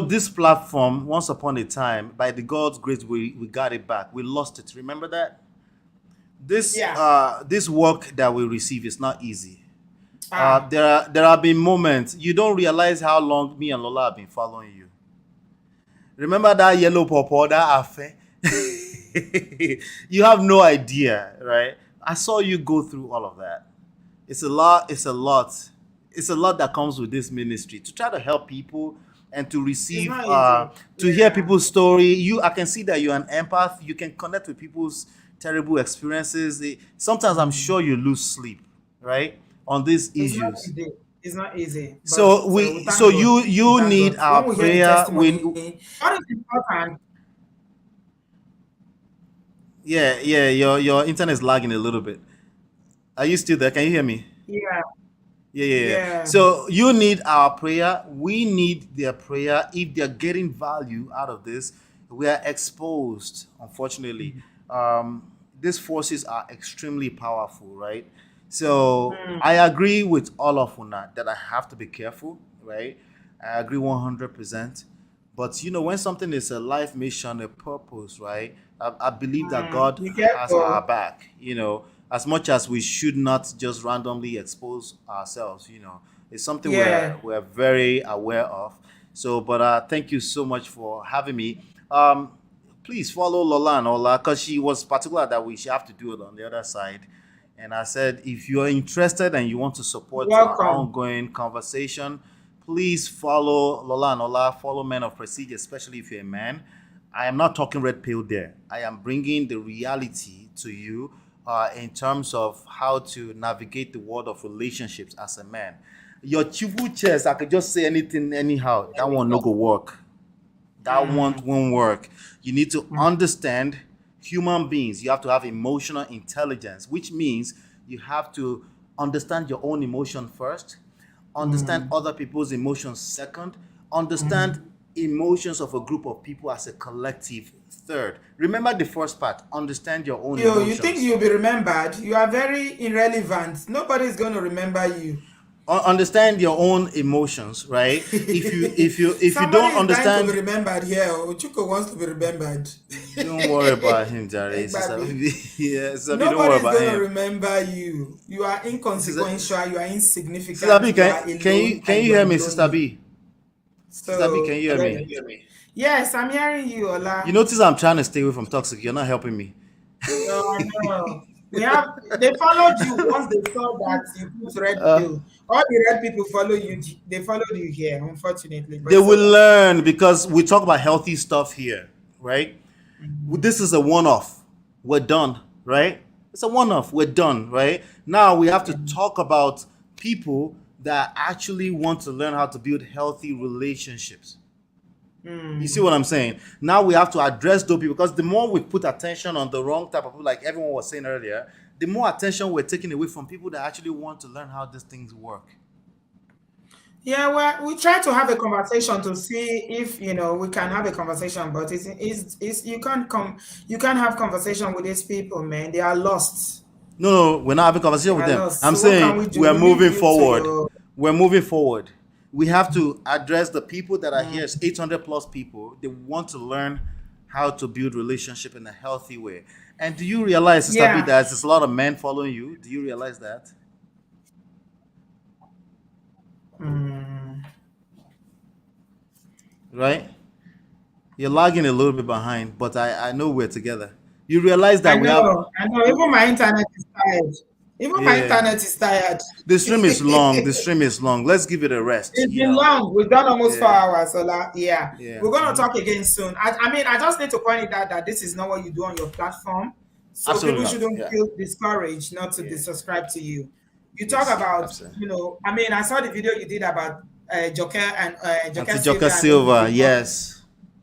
This platform, once upon a time, by the God's grace, we got it back. We lost it. Remember that? Yeah. This work that we receive is not easy. Ah. There have been moments you don't realize how long me and Lola have been following you. Remember that yellow pawpaw, that affair? You have no idea, right? I saw you go through all of that. It's a lot. It's a lot. It's a lot that comes with this ministry to try to help people and to It's receive, not easy. to hear Yeah. people's story. I can see that you're an empath. You can connect with people's terrible experiences. Sometimes I'm sure you lose sleep, right, on these It's not issues. easy. It's not easy. But So we we, thank so God. We you thank need God. our When we hear the prayer. testimony, what is important? Yeah. Your internet is lagging a little bit. Are you still there? Can you hear me? Yeah. Yeah. Yeah. So you need our prayer. We need their prayer. If they're getting value out of this, we are exposed. Unfortunately, these forces are extremely powerful, right? So I agree with all of Una that I have to be careful, right? I agree 100%. But when something is a life mission, a purpose, right? I believe that God Be has our careful. back, as much as we should not just randomly expose ourselves, it's something we're Yeah. we're very aware of. So, but thank you so much for having me. Please follow Lola and Ola because she was particular that we should have to do it on the other side. And I said, if you're interested and you want to support our Welcome. ongoing conversation, please follow Lola and Ola, follow Men of Prestige, especially if you're a man. I am not talking red pill there. I am bringing the reality to you in terms of how to navigate the world of relationships as a man. Your chivu chest, I could just say anything anyhow. That one no go work. That won't work. You need to understand human beings. You have to have emotional intelligence, which means you have to understand your own emotion first, understand other people's emotions second, understand emotions of a group of people as a collective third. Remember the first part, understand your own You think emotions. you'll be remembered? You are very irrelevant. Nobody's going to remember you. Understand your own emotions, right? If you Somebody don't is dying to be understand, remembered here. Ochuko wants to be remembered. don't worry about him, Jare. Hey, Sister baby. Bibi. Yeah, Sister Bibi, don't worry Nobody's about going to him. remember you. You are Sister, inconsequential. You are Sister insignificant. B, You are alone can and you you are hear me, Sister lonely. B? Sister B, can So, you hear me? yes, I'm hearing you, You Ola. notice I'm trying to stay away from toxic. You're not helping me. No, I know. They followed you once they saw that you put red pill. All the red people follow you. They followed you here, unfortunately, but They it's will okay. learn because we talk about healthy stuff here, right? This is a one-off. We're done, right? It's a one-off. We're done, right? Now we have to talk about people that actually want to learn how to build healthy relationships. You see what I'm saying? Now we have to address those people because the more we put attention on the wrong type of people, like everyone was saying earlier, the more attention we're taking away from people that actually want to learn how these things work. Yeah, well, we try to have a conversation to see if we can have a conversation, but it's you can't have conversation with these people, man. They are lost. No, we're not having They conversation with are them. lost. I'm So what can saying we do? we're We leave moving you to forward. your We're moving forward. We have to address the people that are here. It's 800 plus people. They want to learn how to build relationship in a healthy way. And do you realize, Sister B, yeah. that there's a lot of men following you? Do you realize that? Mm. Right? You're lagging a little bit behind, but I know we're together. You realize I that we have, know, I know. Even my internet is tired. Even my yeah. internet is tired. The stream is long. The stream is long. Let's give it a rest, It's been long. We've done almost four Yeah. hours. So yeah, Yeah. we're gonna talk again soon. I mean, I just need to point it out that this is not what you do on your platform, so Absolutely people not. shouldn't Yeah. feel discouraged not to Yeah. subscribe to you. You talk Yes. about, Absolutely. I mean, I saw the video you did about Joker and Joker Auntie Joka Silva and Silva. Obi. Yes.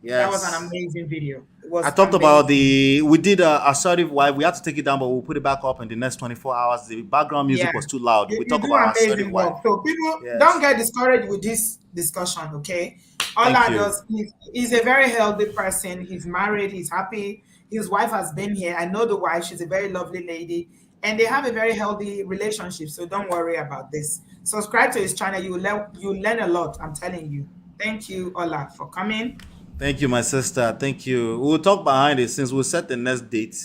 That was an Yes. amazing video. It I was talked about amazing. we did a assertive wife. We had to take it down, but we'll put it back up in the next 24 hours. The background Yeah, music was too loud. We you talk do about assertive amazing wife. work. So people don't Yes. get discouraged with this discussion, okay? All Thank I you. does he's a very healthy person. He's married, he's happy. His wife has been here. I know the wife, she's a very lovely lady, and they have a very healthy relationship. So don't worry about this. Subscribe to his channel. You learn a lot, I'm telling you. Thank you, Ola, for coming. Thank you, my sister. Thank you. We'll talk behind it since we'll set the next date.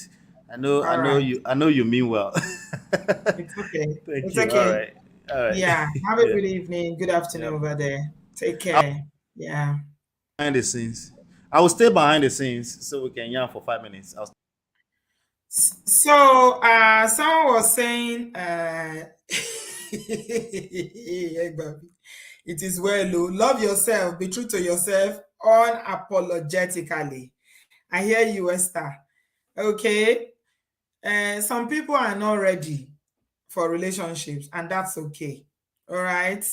I All know right. you. I know you mean well. It's okay. Thank It's you. All okay. right. All right. Yeah. Have a Yeah. good evening. Good afternoon Yeah. over there. Take I'll care. Yeah. behind the scenes. I will stay behind the scenes so we can yarn for 5 minutes. So, someone was saying, hey, baby, it is well, oh, love yourself, be true to yourself unapologetically. I hear you, Esther. Okay. Some people are not ready for relationships, and that's okay. All right.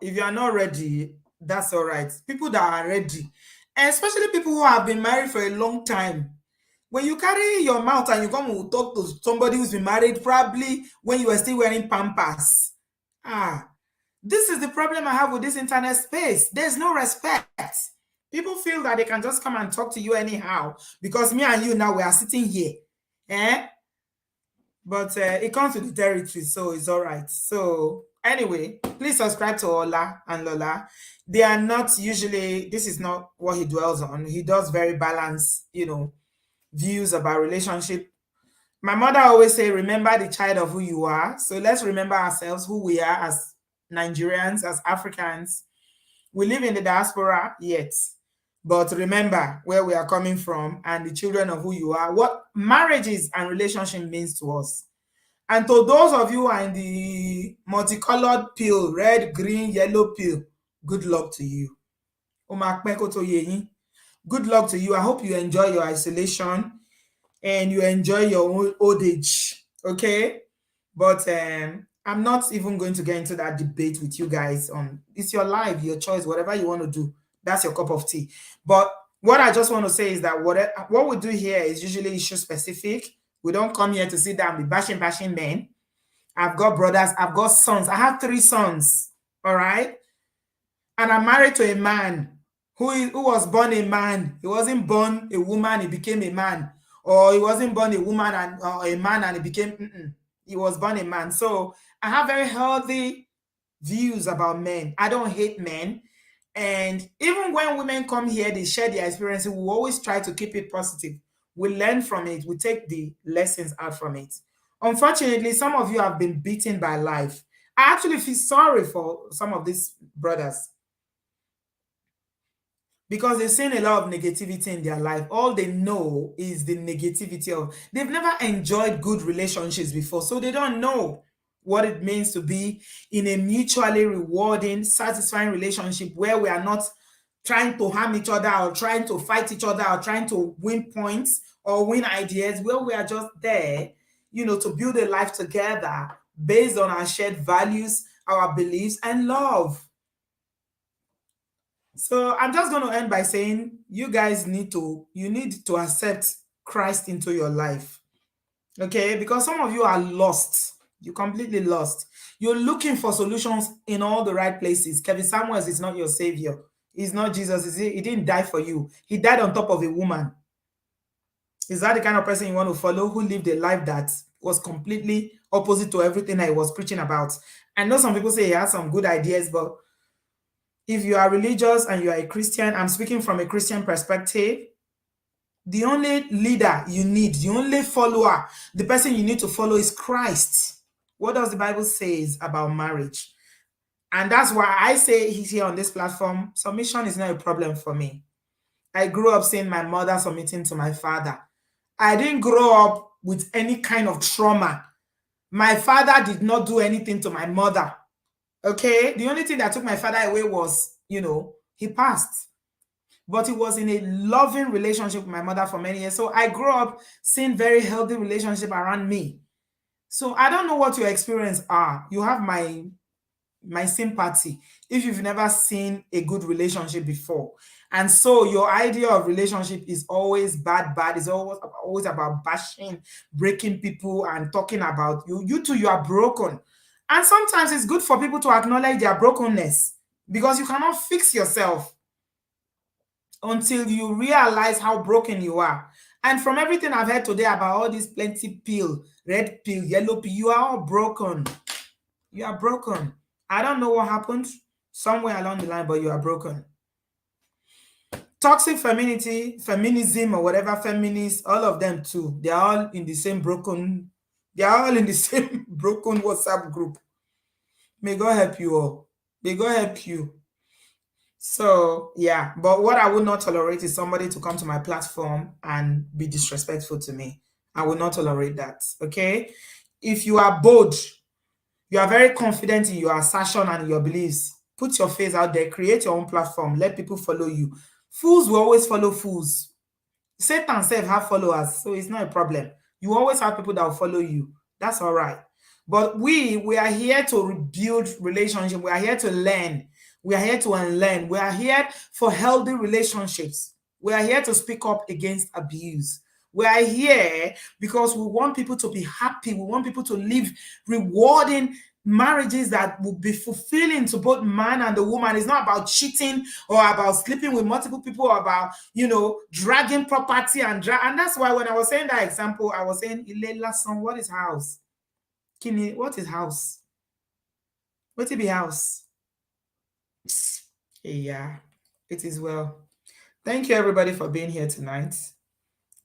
If you are not ready, that's all right. People that are ready, and especially people who have been married for a long time, when you carry your mouth and you come and talk to somebody who's been married, probably when you were still wearing pampers, ah, This is the problem I have with this internet space. There's no respect. People feel that they can just come and talk to you anyhow because me and you now we are sitting here. But it comes with the territory, so it's all right. So anyway, please subscribe to Ola and Lola. They are not usually, this is not what he dwells on. He does very balanced, views about relationship. My mother always say, remember the child of who you are. So let's remember ourselves, who we are as Nigerians, as Africans. We live in the diaspora, yet. But remember where we are coming from and the children of who you are, what marriages and relationship means to us. And to those of you who are in the multicolored pill, red, green, yellow pill, good luck to you. Good luck to you. I hope you enjoy your isolation and you enjoy your old age. Okay? But I'm not even going to get into that debate with you guys on it's your life, your choice, whatever you want to do. That's your cup of tea. But what I just want to say is that what we do here is usually issue specific. We don't come here to sit down and be bashing men. I've got brothers, I've got sons. I have 3 sons. All right. And I'm married to a man who was born a man. He wasn't born a woman, he became a man. Or he wasn't born a woman and a man and he became, he was born a man. So I have very healthy views about men. I don't hate men. And even when women come here, they share their experiences. We always try to keep it positive. We learn from it. We take the lessons out from it. Unfortunately, some of you have been beaten by life. I actually feel sorry for some of these brothers because they've seen a lot of negativity in their life. All they know is the negativity of, they've never enjoyed good relationships before, so they don't know what it means to be in a mutually rewarding, satisfying relationship where we are not trying to harm each other or trying to fight each other or trying to win points or win ideas, where we are just there, to build a life together based on our shared values, our beliefs, and love. So I'm just going to end by saying you guys need to accept Christ into your life. Okay? Because some of you are lost. You're completely lost. You're looking for solutions in all the right places. Kevin Samuels is not your savior. He's not Jesus. He didn't die for you. He died on top of a woman. Is that the kind of person you want to follow, who lived a life that was completely opposite to everything I was preaching about? I know some people say he has some good ideas, but if you are religious and you are a Christian, I'm speaking from a Christian perspective, the only leader you need, the only follower, the person you need to follow is Christ. What does the Bible say about marriage? And that's why I say here on this platform, submission is not a problem for me. I grew up seeing my mother submitting to my father. I didn't grow up with any kind of trauma. My father did not do anything to my mother. Okay? The only thing that took my father away was, he passed. But he was in a loving relationship with my mother for many years. So I grew up seeing very healthy relationship around me. So I don't know what your experience are. You have my sympathy if you've never seen a good relationship before. And so your idea of relationship is always bad. It's always about bashing, breaking people and talking about you. You too, you are broken. And sometimes it's good for people to acknowledge their brokenness because you cannot fix yourself until you realize how broken you are. And from everything I've heard today about all these plenty pill, red pill, yellow pill, you are all broken. You are broken. I don't know what happened somewhere along the line, but you are broken. Toxic feminism or whatever, feminists, all of them too. They are all in the same broken, WhatsApp group. May God help you all. May God help you. So yeah, but what I would not tolerate is somebody to come to my platform and be disrespectful to me. I will not tolerate that. Okay? If you are bold, you are very confident in your assertion and your beliefs, put your face out there, create your own platform, let people follow you. Fools will always follow fools. Satan self have followers, so it's not a problem. You always have people that will follow you. That's all right. But we are here to rebuild relationship. We are here to learn. We are here to unlearn. We are here for healthy relationships. We are here to speak up against abuse. We are here because we want people to be happy. We want people to live rewarding marriages that will be fulfilling to both man and the woman. It's not about cheating or about sleeping with multiple people or about, dragging property and that's why when I was saying that example, I was saying, Ilela son, what is house? Kini, what is house? What it be house? Yeah, it is well. Thank you everybody for being here tonight.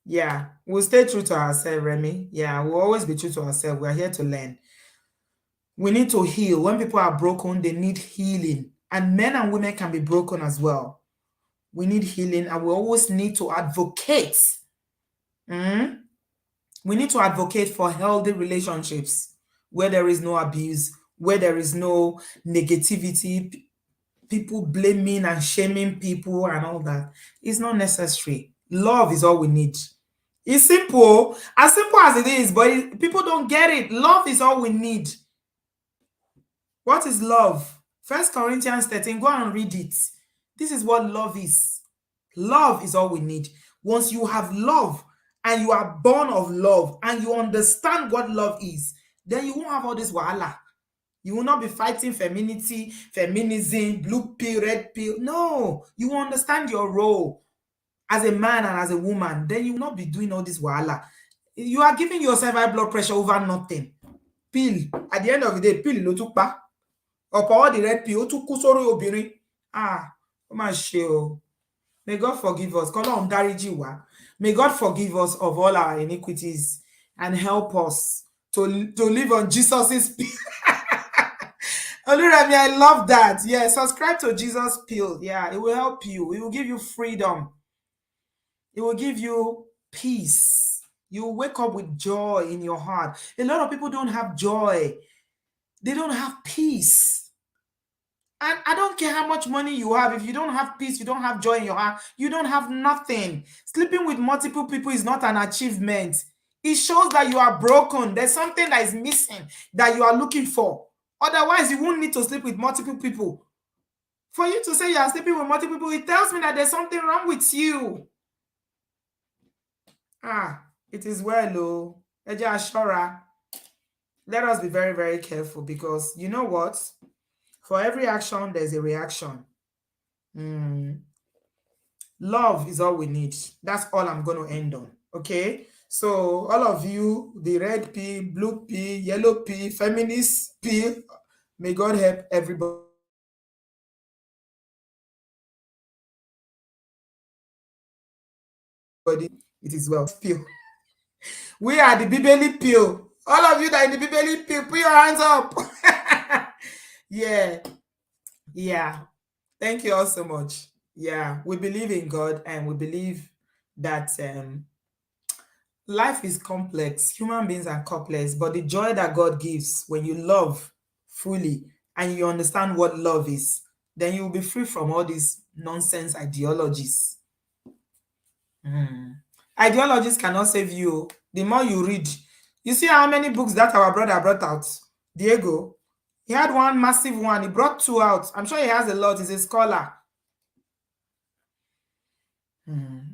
Yeah, we'll stay true to ourselves, Remy. Yeah, we'll always be true to ourselves. We're here to learn. We need to heal. When people are broken, they need healing. And men and women can be broken as well. We need healing, and we always need to advocate. We need to advocate for healthy relationships where there is no abuse, where there is no negativity, people blaming and shaming people and all that. It's not necessary. Love is all we need. It's simple as it is, but people don't get it. Love is all we need. What is love? 1 Corinthians 13, go and read it. This is what love is. Love is all we need. Once you have love and you are born of love and you understand what love is, then you won't have all this wahala. You will not be fighting femininity, feminism, blue pill, red pill. No, you will understand your role as a man and as a woman. Then you will not be doing all this wahala. You are giving yourself high blood pressure over nothing. Pill. At the end of the day, pill no too pa. Or all the red pill to kusoro obìnrin. Má ṣe o. May God forgive us. K'Ọlọ́run dáríjì wá. May God forgive us of all our iniquities and help us to live on Jesus's pill. Oluremi, I love that. Yeah, subscribe to Jesus Pill. Yeah, it will help you. It will give you freedom. It will give you peace. You will wake up with joy in your heart. A lot of people don't have joy. They don't have peace. And I don't care how much money you have. If you don't have peace, you don't have joy in your heart, you don't have nothing. Sleeping with multiple people is not an achievement. It shows that you are broken. There's something that is missing that you are looking for. Otherwise, you won't need to sleep with multiple people. For you to say you are sleeping with multiple people, it tells me that there's something wrong with you. It is well, oh. Eja Ashora. Let us be very, very careful, because you know what? For every action, there's a reaction. Love is all we need. That's all I'm going to end on. Okay? So, all of you, the red pill, blue pill, yellow pill, feminist pill, may God help everybody. It is well. Pill. We are the Bibeli pill. All of you that are in the Bibeli pill, put your hands up. Yeah. Thank you all so much. Yeah, we believe in God, and we believe that life is complex. Human beings are complex, but the joy that God gives when you love fully and you understand what love is, then you will be free from all these nonsense ideologies. Ideologies cannot save you. The more you read, you see how many books that our brother brought out. Diego, he had one massive one. He brought two out. I'm sure he has a lot. He's a scholar.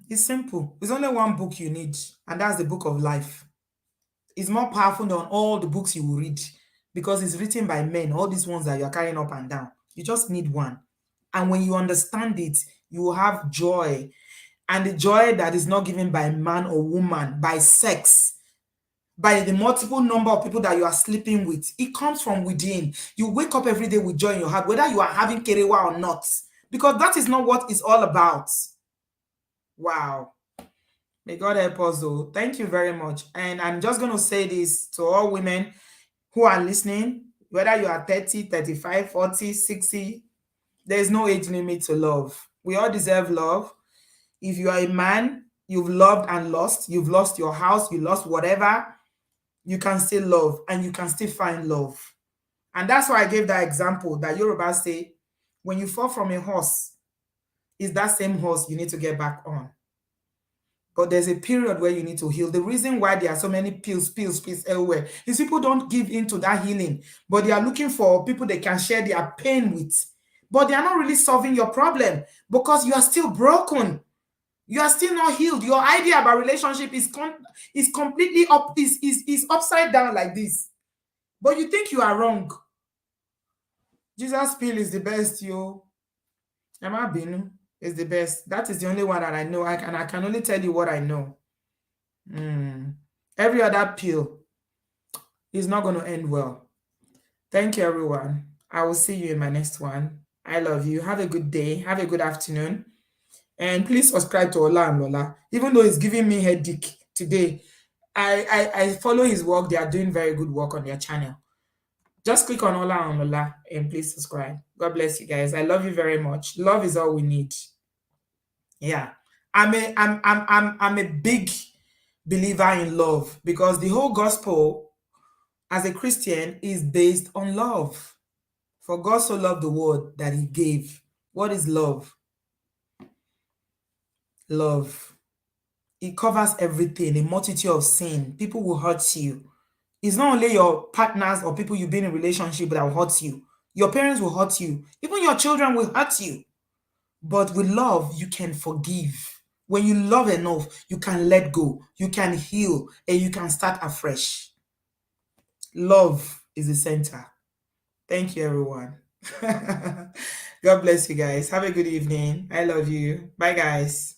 It's simple. There's only one book you need, and that's the book of life. It's more powerful than all the books you will read, because it's written by men, all these ones that you're carrying up and down. You just need one. And when you understand it, you will have joy. And the joy that is not given by man or woman, by sex, by the multiple number of people that you are sleeping with, it comes from within. You wake up every day with joy in your heart, whether you are having kerewa or not, because that is not what it's all about. Wow. May God help us, though. Thank you very much. And I'm just going to say this to all women who are listening, whether you are 30, 35, 40, 60, there's no age limit to love. We all deserve love. If you are a man, you've loved and lost, you've lost your house, you lost whatever, you can still love and you can still find love. And that's why I gave that example that Yoruba say, when you fall from a horse, it's that same horse you need to get back on. But there's a period where you need to heal. The reason why there are so many pills everywhere is people don't give into that healing, but they are looking for people they can share their pain with. But they are not really solving your problem, because you are still broken. You are still not healed. Your idea about relationship is completely is upside down like this. But you think you are wrong. Jesus pill is the best, yo. Emma Binu is the best. That is the only one that I know. I can only tell you what I know. Every other pill is not going to end well. Thank you, everyone. I will see you in my next one. I love you. Have a good day. Have a good afternoon. And please subscribe to Ola and Lola. Even though it's giving me headache today, I follow his work. They are doing very good work on their channel. Just click on Ola and Lola and please subscribe. God bless you guys. I love you very much. Love is all we need. Yeah. I'm a big believer in love because the whole gospel as a Christian is based on love. For God so loved the world that he gave. What is love? Love. It covers everything, a multitude of sin. People will hurt you. It's not only your partners or people you've been in a relationship that will hurt you. Your parents will hurt you. Even your children will hurt you. But with love, you can forgive. When you love enough, you can let go, you can heal, and you can start afresh. Love is the center. Thank you, everyone. God bless you guys. Have a good evening. I love you. Bye, guys.